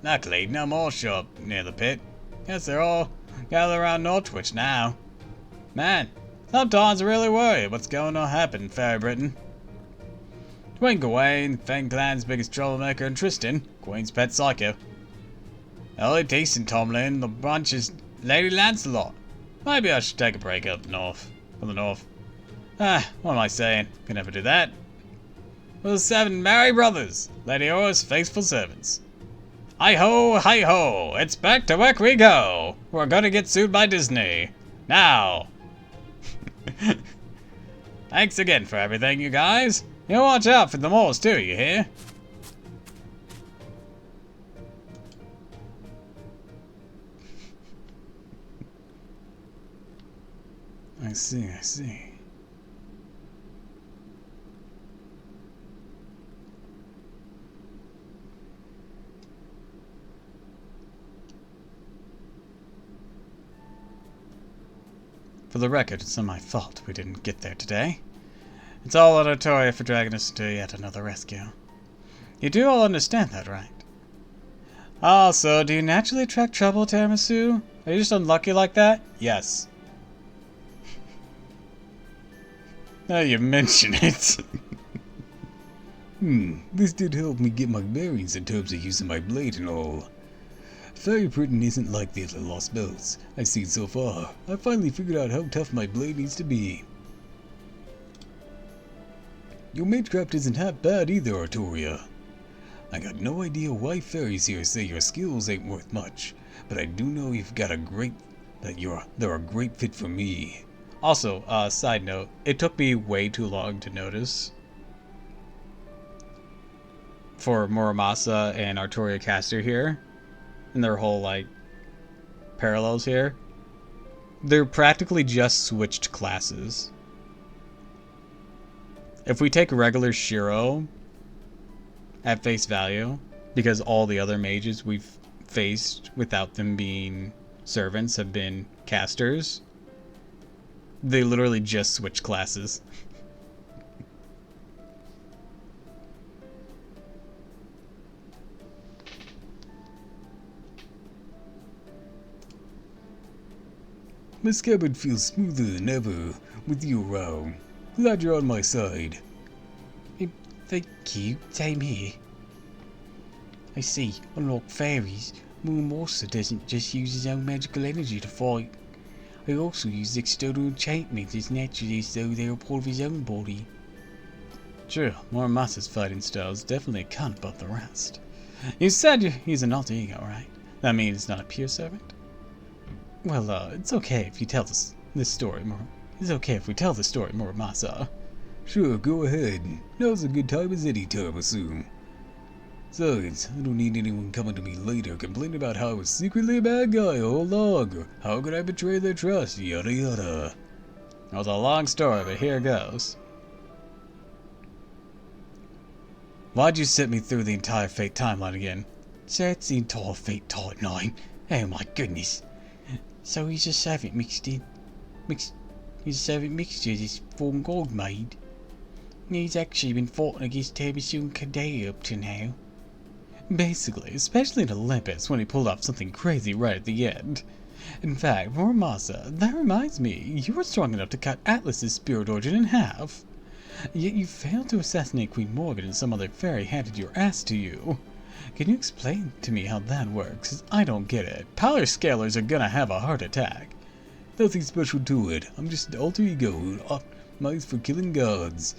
Luckily, no more show up near the pit. Guess they're all gathered around Northwich now. Man, sometimes I really worry what's going to happen in Fairy Britain. Between Gawain, Fang Clan's biggest troublemaker, and Tristan, Queen's pet psycho. The only decent Tomlin in the bunch is Lady Lancelot. Maybe I should take a break up north. For the north. What am I saying? Can never do that. We're the 7 merry brothers, Lady Aura's faithful servants. Hi-ho, hi-ho, it's back to work we go. We're gonna get sued by Disney. Now. Thanks again for everything, you guys. You watch out for the moles too, you hear? I see. For the record, it's not my fault we didn't get there today. It's all on Artoria for dragging us into yet another rescue. You do all understand that, right? Also, do you naturally attract trouble, Tiramisu? Are you just unlucky like that? Yes. Now you mention it. This did help me get my bearings in terms of using my blade and all. Fairy Britain isn't like the other lost belts I've seen so far. I finally figured out how tough my blade needs to be. Your magecraft isn't half bad either, Artoria. I got no idea why fairies here say your skills ain't worth much, but I do know you've got they're a great fit for me. Also, side note, it took me way too long to notice. For Muramasa and Artoria Caster here. And their whole, like, parallels here. They're practically just switched classes. If we take regular Shiro at face value, because all the other mages we've faced without them being servants have been casters, they literally just switch classes. My scabbard feels smoother than ever with you around. Glad you're on my side. Thank you, same here. I see, unlike fairies, Muramasa doesn't just use his own magical energy to fight. He also uses external enchantments as naturally as though they were part of his own body. True, Muramasa's fighting style is definitely a con above the rest. You said he's an alter ego, right? That means he's not a pure servant? Well, it's okay if you tell this story, It's okay if we tell the story, Muramasa. Sure, go ahead. Now's a good time as any time, I assume. Besides, I don't need anyone coming to me later complaining about how I was secretly a bad guy all along, or how could I betray their trust, yada yada. It was a long story, but here goes. Why'd you sit me through the entire Fate timeline again? That's the entire Fate timeline. Oh my goodness. So he's a servant mixture this form God made. He's actually been fighting against Tabasu and Kadea up to now. Basically, especially in Olympus when he pulled off something crazy right at the end. In fact, Muramasa, that reminds me, you were strong enough to cut Atlas's spirit origin in half. Yet you failed to assassinate Queen Morgan and some other fairy handed your ass to you. Can you explain to me how that works? 'Cause I don't get it. Power scalers are gonna have a heart attack. Nothing special to it. I'm just an alter ego who optimized for killing gods.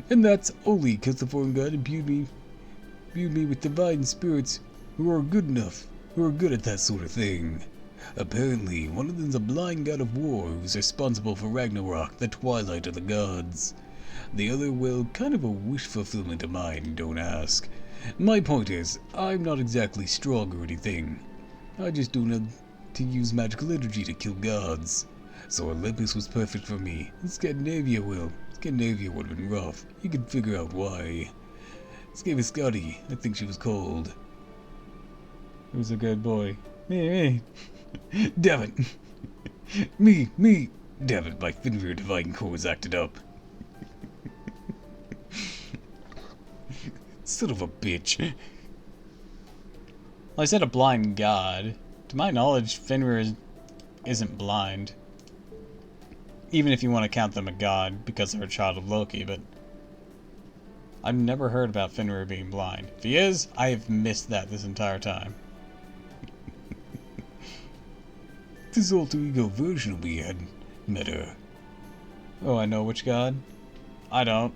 And that's only because the foreign god imbued me with divine spirits who are good at that sort of thing. Apparently, one of them's a blind god of war who's responsible for Ragnarok, the twilight of the gods. The other, well, kind of a wish fulfillment of mine, don't ask. My point is, I'm not exactly strong or anything. I just don't know to use magical energy to kill gods. So Olympus was perfect for me. Scandinavia would have been rough. You can figure out why. Let's Scotty. I think she was cold. Who's a good boy? Me. Damn it. Me. Damn it, my Fenrir divine core is acted up. Son of a bitch. Well, I said a blind god. To my knowledge, Fenrir isn't blind. Even if you want to count them a god because they're a child of Loki, but I've never heard about Fenrir being blind. If he is, I have missed that this entire time. This alter ego version of me had met her. Oh, I know which god? I don't.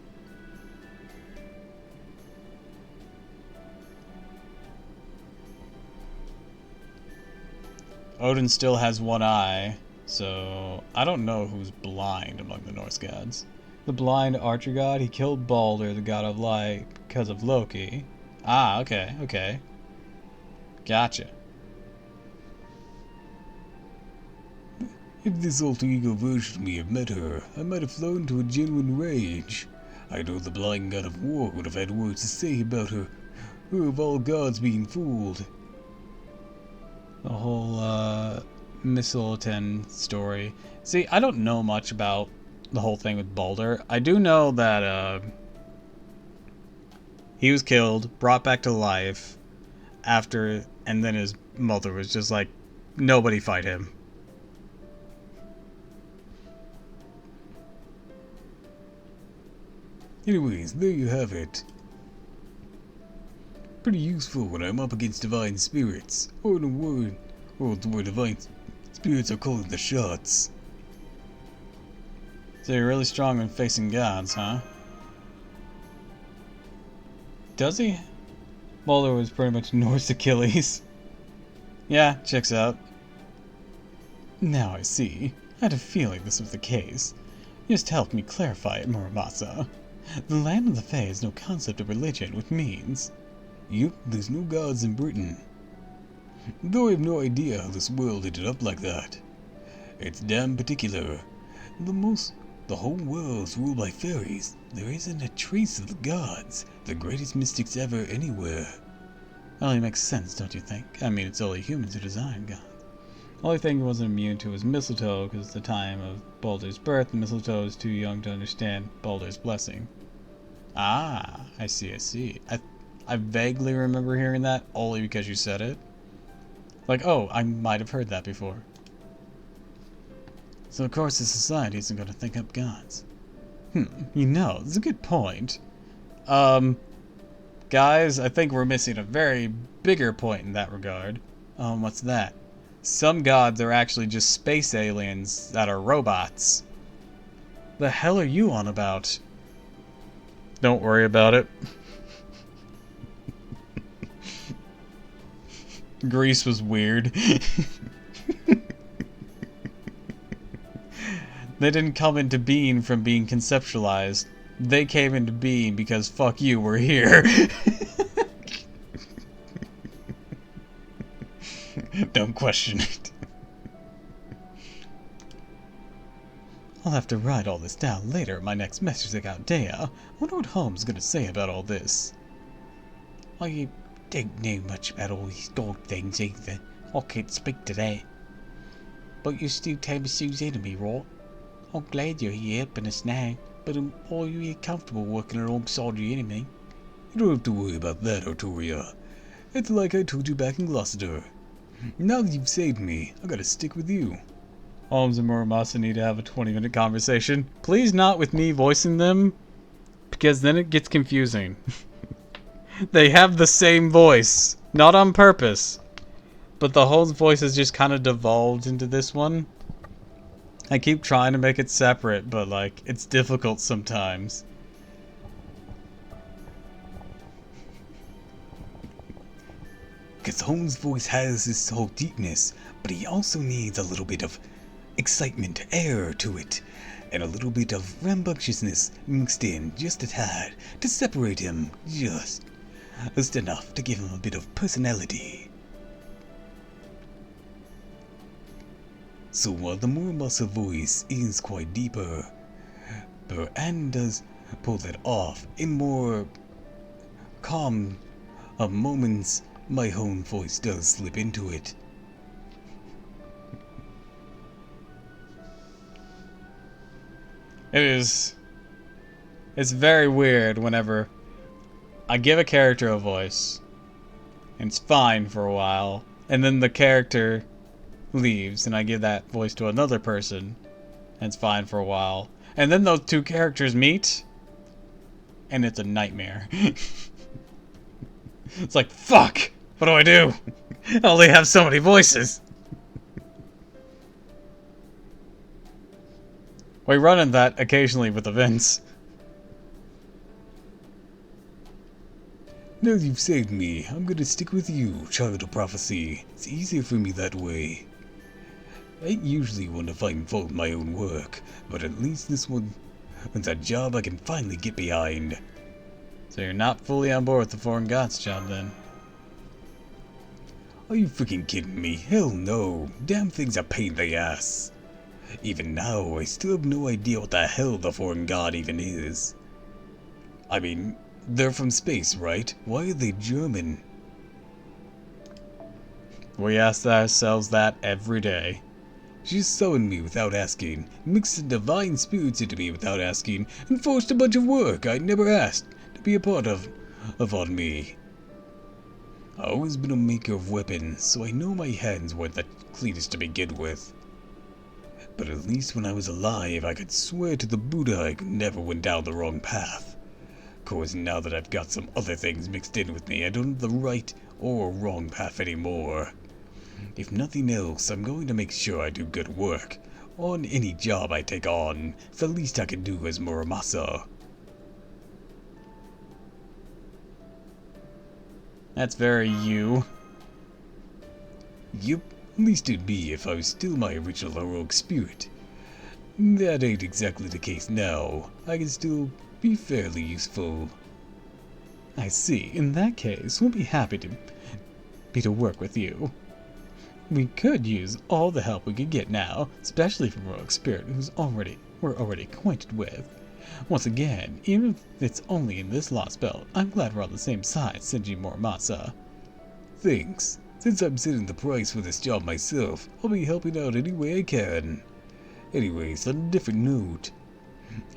Odin still has one eye, so I don't know who's blind among the Norse gods. The blind archer god, he killed Balder, the god of light, because of Loki. Ah, okay. Gotcha. If this alter ego version of me had met her, I might have flown into a genuine rage. I know the blind god of war would have had words to say about her of all gods being fooled. The whole, Mistletoe story. See, I don't know much about the whole thing with Balder. I do know that, he was killed, brought back to life, and then his mother was just like, nobody fight him. Anyways, there you have it. Pretty useful when I'm up against divine spirits, or in a word, where divine spirits are calling the shots. So you're really strong when facing gods, huh? Does he? Balder was pretty much Norse Achilles. Yeah, checks out. Now I see. I had a feeling this was the case. You just helped me clarify it, Muramasa. The land of the Fae has no concept of religion, which means... Yup, there's no gods in Britain. Though I have no idea how this world ended up like that. It's damn particular. The whole world's ruled by fairies. There isn't a trace of the gods, the greatest mystics ever anywhere. That only makes sense, don't you think? I mean, it's only humans who design gods. The only thing he wasn't immune to was mistletoe, because at the time of Balder's birth, the mistletoe was too young to understand Balder's blessing. Ah, I see. I vaguely remember hearing that, only because you said it. Like, oh, I might have heard that before. So of course the society isn't going to think up gods. It's a good point. Guys, I think we're missing a very bigger point in that regard. What's that? Some gods are actually just space aliens that are robots. The hell are you on about? Don't worry about it. Greece was weird. They didn't come into being from being conceptualized. They came into being because fuck you, we're here. Don't question it. I'll have to write all this down later in my next message about Dea. I wonder what Holmes gonna say about all this. I don't know much about all these god things either. I can't speak to that. But you're still Thomas's enemy, right? I'm glad you're here helping us now, but are you here comfortable working alongside your enemy? You don't have to worry about that, Arturia. It's like I told you back in Gloucester. Now that you've saved me, I gotta stick with you. Holmes and Muramasa need to have a 20-minute conversation. Please not with me voicing them, because then it gets confusing. They have the same voice, not on purpose. But the Holmes voice has just kind of devolved into this one. I keep trying to make it separate, but like, it's difficult sometimes. Because Holmes' voice has this whole deepness, but he also needs a little bit of excitement, air to it, and a little bit of rambunctiousness mixed in, just a tad, to separate him, just enough to give him a bit of personality. So while the Muramasa voice is quite deeper, Anne does pull that off in more calm moments. My own voice does slip into it. It's very weird whenever I give a character a voice, and it's fine for a while, and then the character leaves, and I give that voice to another person, and it's fine for a while, and then those two characters meet, and it's a nightmare. It's like, fuck! What do I do? I only have so many voices. We run into that occasionally with events. Now you've saved me, I'm gonna stick with you, Child of Prophecy. It's easier for me that way. I ain't usually one to find fault in my own work, but at least this one's a job I can finally get behind. So you're not fully on board with the Foreign Gods job, then? Are you freaking kidding me? Hell no. Damn thing's a pain in the ass. Even now, I still have no idea what the hell the Foreign God even is. I mean, they're from space, right? Why are they German? We ask ourselves that every day. She summoned me without asking, mixed the divine spirits into me without asking, and forced a bunch of work I never asked to be a part of on me. I've always been a maker of weapons, so I know my hands weren't the cleanest to begin with. But at least when I was alive, I could swear to the Buddha I never went down the wrong path. Of course, now that I've got some other things mixed in with me, I don't have the right or wrong path anymore. If nothing else, I'm going to make sure I do good work on any job I take on. It's the least I can do as Muramasa. That's very you. Yup, at least it'd be if I was still my original heroic spirit. That ain't exactly the case now. I can still be fairly useful. I see. In that case, we'll be happy to work with you. We could use all the help we could get now, especially from Rogue Spirit, we're already acquainted with. Once again, even if it's only in this lost belt, I'm glad we're on the same side, Senji Muramasa. Thanks. Since I'm setting the price for this job myself, I'll be helping out any way I can. Anyways, on a different note,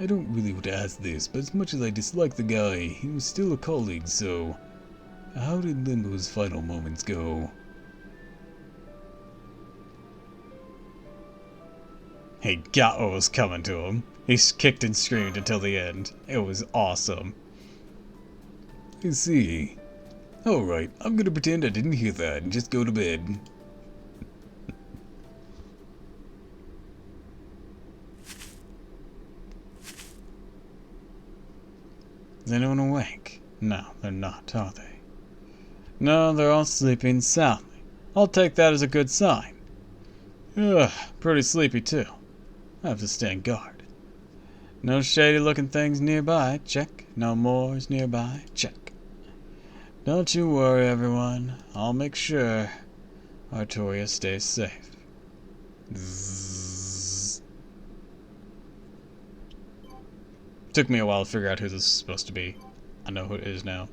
I don't really want to ask this, but as much as I dislike the guy, he was still a colleague, so how did Limbo's final moments go? He got what was coming to him. He kicked and screamed until the end. It was awesome. I see. Alright, I'm gonna pretend I didn't hear that and just go to bed. Is anyone awake? No, they're not, are they? No, they're all sleeping soundly. I'll take that as a good sign. Ugh, pretty sleepy too. I have to stand guard. No shady looking things nearby, check. No Moors nearby, check. Don't you worry, everyone. I'll make sure Artoria stays safe. Zzz. Took me a while to figure out who this is supposed to be. I know who it is now.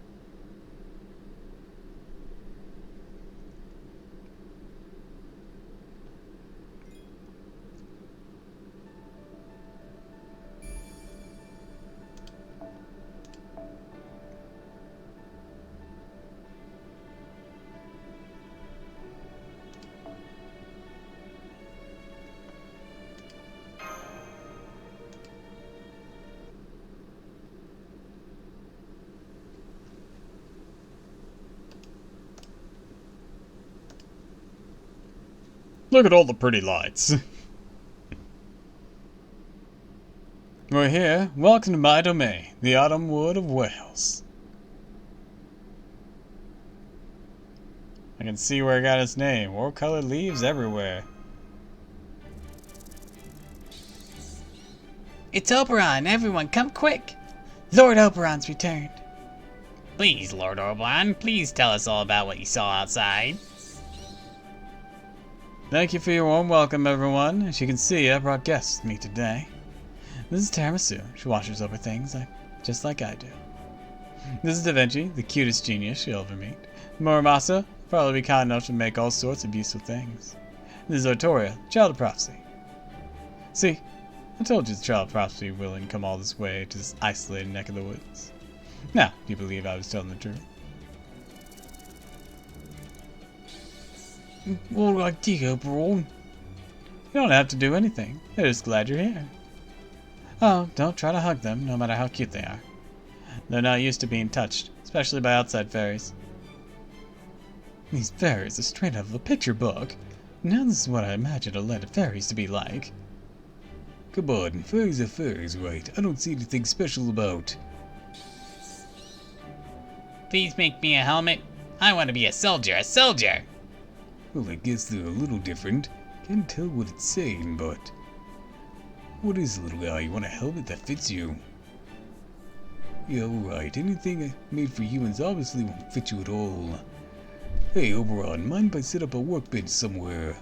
Look at all the pretty lights. We're here. Welcome to my domain, the Autumn Wood of Wales. I can see where it got its name. War-colored leaves everywhere. It's Oberon! Everyone, come quick! Lord Oberon's returned. Please, Lord Oberon, please tell us all about what you saw outside. Thank you for your warm welcome, everyone. As you can see, I brought guests with me today. This is Tiramisu. She watches over things just like I do. This is Da Vinci, the cutest genius you'll ever meet. Muramasa, probably be kind enough to make all sorts of useful things. This is Artoria, child of prophecy. See, I told you the child of prophecy wouldn't come all this way to this isolated neck of the woods. Now, do you believe I was telling the truth? What do I do, Oberon? You don't have to do anything. They're just glad you're here. Oh, don't try to hug them, no matter how cute they are. They're not used to being touched, especially by outside fairies. These fairies are straight out of a picture book. Now this is what I imagined a land of fairies to be like. Come on, fairies are fairies, right? I don't see anything special about. Please make me a helmet. I want to be a soldier, a soldier! Well, I guess they're a little different. Can't tell what it's saying, but... What is it, little guy? You want a helmet that fits you? Yeah, alright. Anything I made for humans obviously won't fit you at all. Hey, Oberon, mind if I set up a workbench somewhere?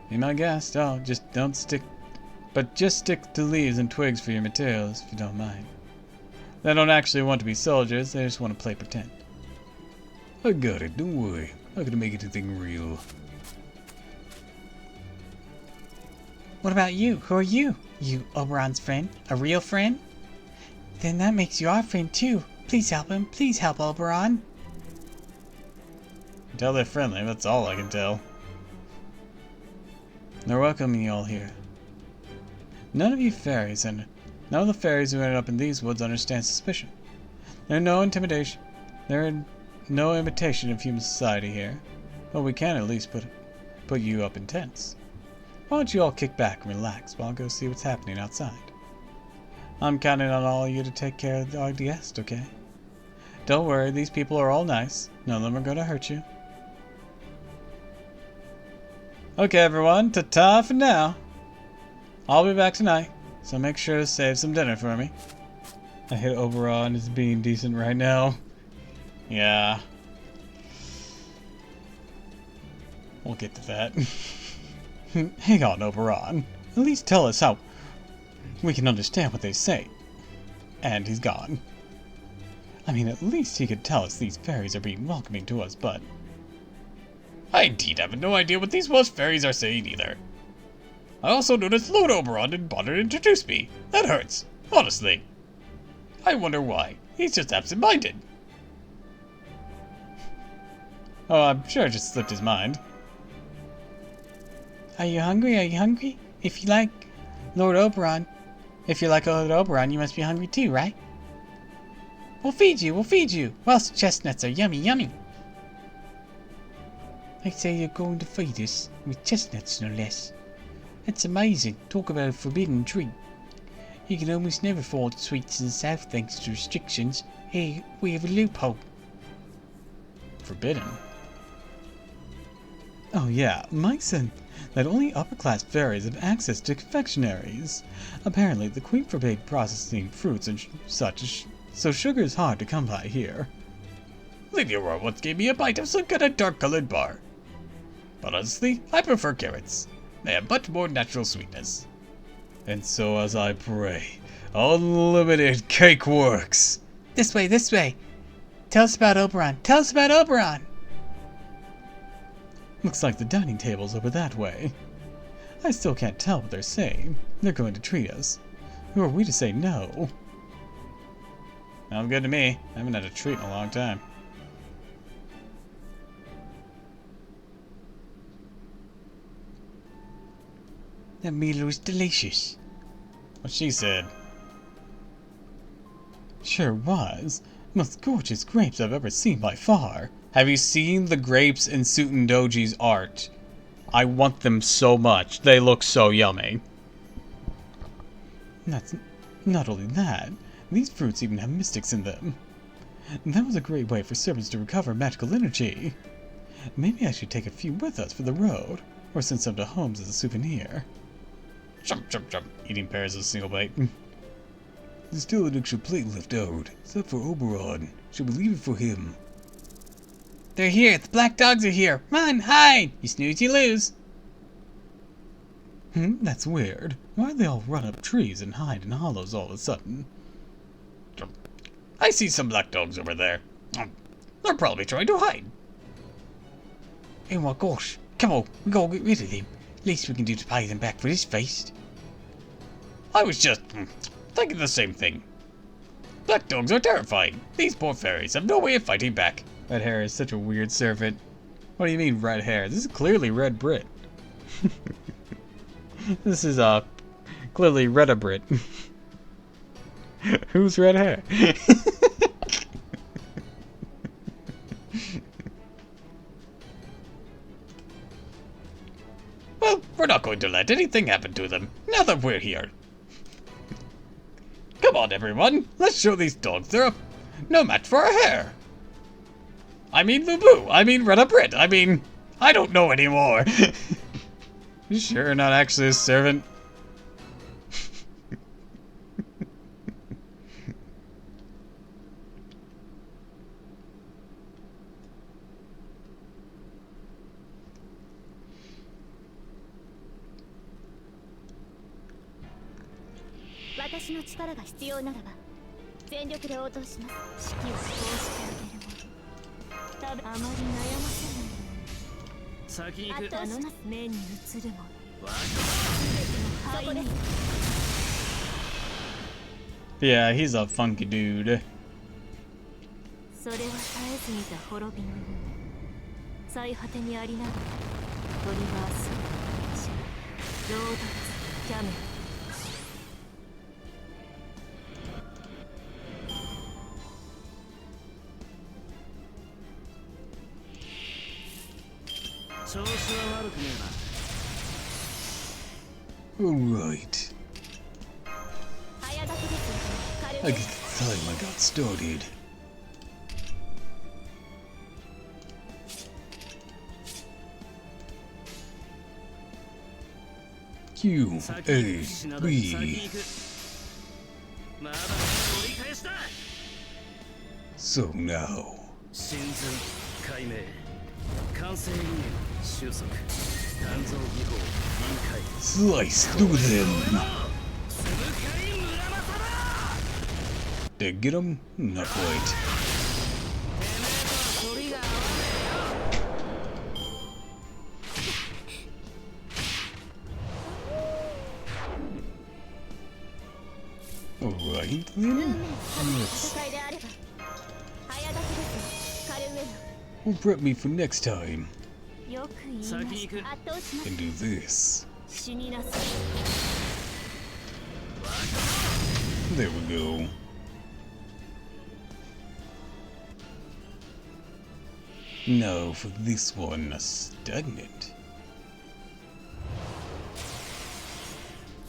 Be my guest. Oh, just don't stick... But just stick to leaves and twigs for your materials, if you don't mind. They don't actually want to be soldiers, they just want to play pretend. I got it, don't worry. I'm gonna make it a thing real. What about you? Who are you? You Oberon's friend? A real friend? Then that makes you our friend too. Please help him. Please help Oberon. Tell they're friendly, that's all I can tell. They're welcoming you all here. None of you fairies and none of the fairies who ended up in these woods understand suspicion. There's no intimidation. There is no imitation of human society here. But we can at least put you up in tents. Why don't you all kick back and relax while I go see what's happening outside? I'm counting on all of you to take care of our guest, okay? Don't worry, these people are all nice. None of them are going to hurt you. Okay, everyone, ta-ta for now. I'll be back tonight, so make sure to save some dinner for me. I hate Oberon as being decent right now. Yeah. We'll get to that. Hang on, Oberon. At least tell us how we can understand what they say. And he's gone. I mean, at least he could tell us these fairies are being welcoming to us, but... I indeed have no idea what these Welsh fairies are saying either. I also noticed Lord Oberon didn't bother to introduce me. That hurts, honestly. I wonder why. He's just absent-minded. Oh, I'm sure it just slipped his mind. Are you hungry? Are you hungry? If you like Lord Oberon, you must be hungry too, right? We'll feed you, we'll feed you. Welsh chestnuts are yummy, yummy. They say you're going to feed us with chestnuts, no less. That's amazing. Talk about a forbidden treat. You can almost never afford sweets in the south thanks to restrictions. Hey, we have a loophole. Forbidden? Oh yeah, Mike said that only upper-class fairies have access to confectionaries. Apparently, the queen forbade processing fruits and such, so sugar is hard to come by here. Leviora once gave me a bite of some kind of dark-colored bar. But honestly, I prefer carrots. They have much more natural sweetness. And so as I pray, unlimited cake works! This way, this way! Tell us about Oberon! Tell us about Oberon! Looks like the dining table's over that way. I still can't tell what they're saying. They're going to treat us. Who are we to say no? Sounds good to me. I haven't had a treat in a long time. That meal was delicious. What she said. Sure was. Most gorgeous grapes I've ever seen by far. Have you seen the grapes in Sutendoji's art? I want them so much. They look so yummy. That's not only that, these fruits even have mystics in them. That was a great way for servants to recover magical energy. Maybe I should take a few with us for the road, or send some to Holmes as a souvenir. Chomp, chomp, chomp. Eating pears with a single bite. There's still an extra plate left out. It's up for Oberon. Should we leave it for him? They're here! The black dogs are here! Run! Hide! You snooze, you lose! That's weird. Why do they all run up trees and hide in hollows all of a sudden? I see some black dogs over there. They're probably trying to hide. Oh my gosh! Come on, we gotta get rid of them. Least we can do to pay them back for this feast. I was just thinking the same thing. Black dogs are terrifying. These poor fairies have no way of fighting back. Red hair is such a weird servant. What do you mean red hair? This is clearly red Brit. This is clearly red a Brit. Who's red hair? Well, we're not going to let anything happen to them, now that we're here. Come on, everyone. Let's show these dogs they're no match for our hair. I mean Lubu. I mean Retta Brit. I mean, I don't know anymore. You sure not actually a servant? Yeah, he's a funky dude. Alright. I guess it's time I got started. Q, A, B. So now. Slice through them. Did I get him? Not quite. Alright then. Let's... Will prep me for next time. And do this. There we go. Now for this one, a stagnant.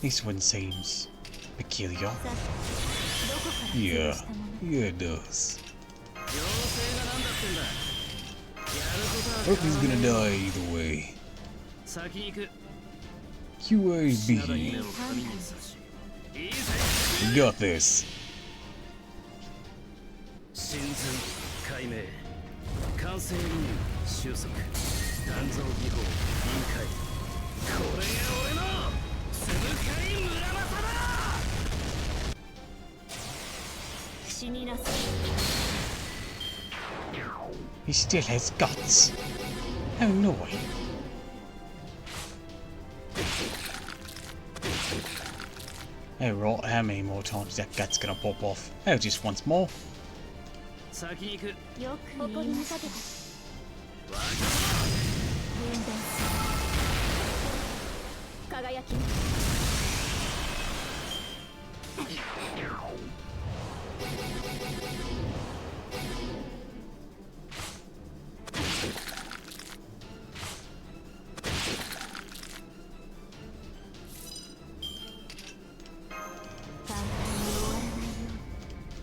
This one seems peculiar. Yeah, Yeah, it does. Hope he's gonna die either way. QAB. We got this. 神髄解明完成理由収束鍛造技法臨界これが俺の素深い村正だ死になさい He still has guts. How annoying. Oh right, how many more times is that gut's gonna pop off? Oh, just once more. 先に行くよく怒りに立てた分断する輝き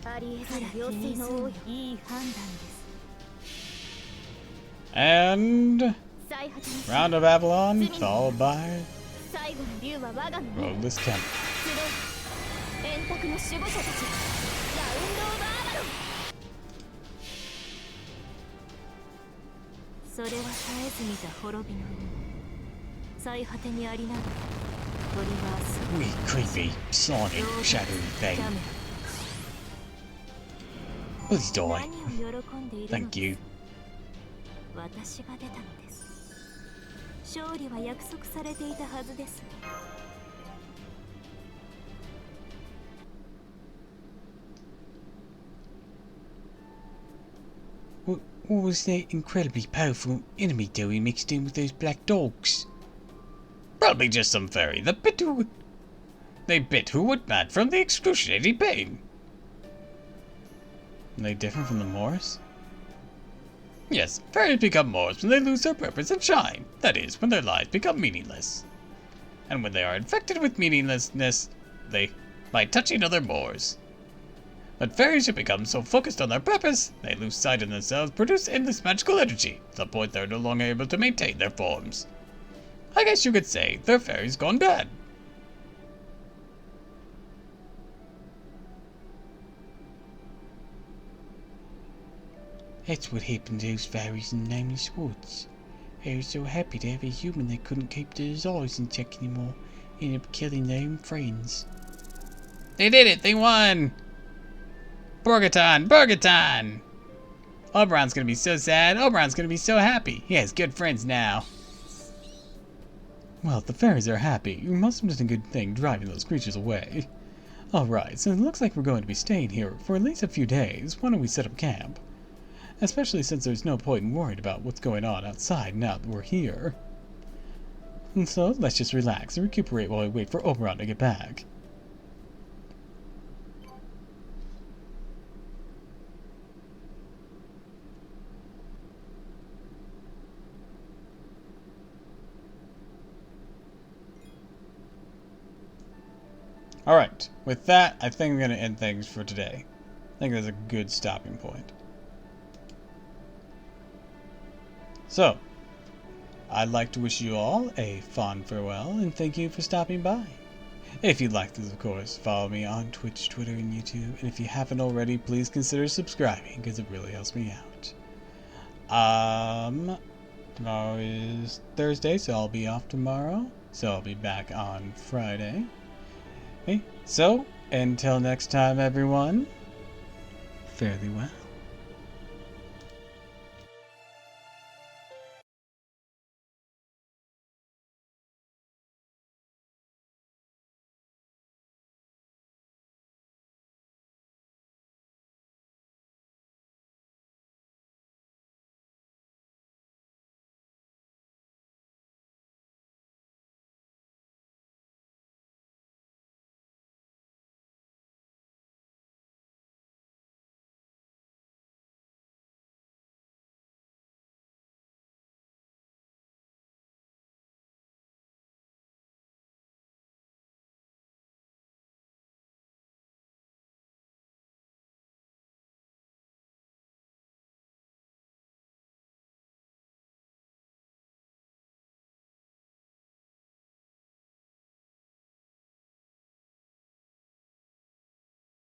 ありえざる要請の多いいい判断です And 最果てに Round of Avalon, followed by 最後の竜は我がのもの Roadless Camp. 集え円卓の守護者たちラウンド・オブ・アバロンそれは絶えず見た滅びの最果てにありながらトリガース We creepy, sonic, shadowy thing. キャメ Please ラ die. 何を喜んでいるの Thank you. 私が出たのです勝利は約束されていたはずです What was that incredibly powerful enemy doing mixed in with those black dogs? Probably just some fairy that bit who... They bit who would mad from the excruciating pain. Are they different from the Moors? Yes, fairies become Moors when they lose their purpose and shine. That is, when their lives become meaningless. And when they are infected with meaninglessness, by touching other Moors. But fairies who become so focused on their purpose, they lose sight of themselves, produce endless magical energy, to the point they're no longer able to maintain their forms. I guess you could say they're fairies gone bad. That's what happened to those fairies in Nameless Woods. They were so happy to have a human they couldn't keep their eyes in check anymore. Ended up killing their own friends. They did it! They won! Borgaton! Borgaton! Oberon's gonna be so sad. Oberon's gonna be so happy. He has good friends now. Well, the fairies are happy. You must have done a good thing driving those creatures away. Alright, so it looks like we're going to be staying here for at least a few days. Why don't we set up camp? Especially since there's no point in worrying about what's going on outside now that we're here. And so, let's just relax and recuperate while we wait for Oberon to get back. Alright, with that, I think I'm going to end things for today. I think that's a good stopping point. So, I'd like to wish you all a fond farewell, and thank you for stopping by. If you like this, of course, follow me on Twitch, Twitter, and YouTube, and if you haven't already, please consider subscribing, because it really helps me out. Tomorrow is Thursday, so I'll be off tomorrow, so I'll be back on Friday. Okay, so, until next time, everyone, fare thee well.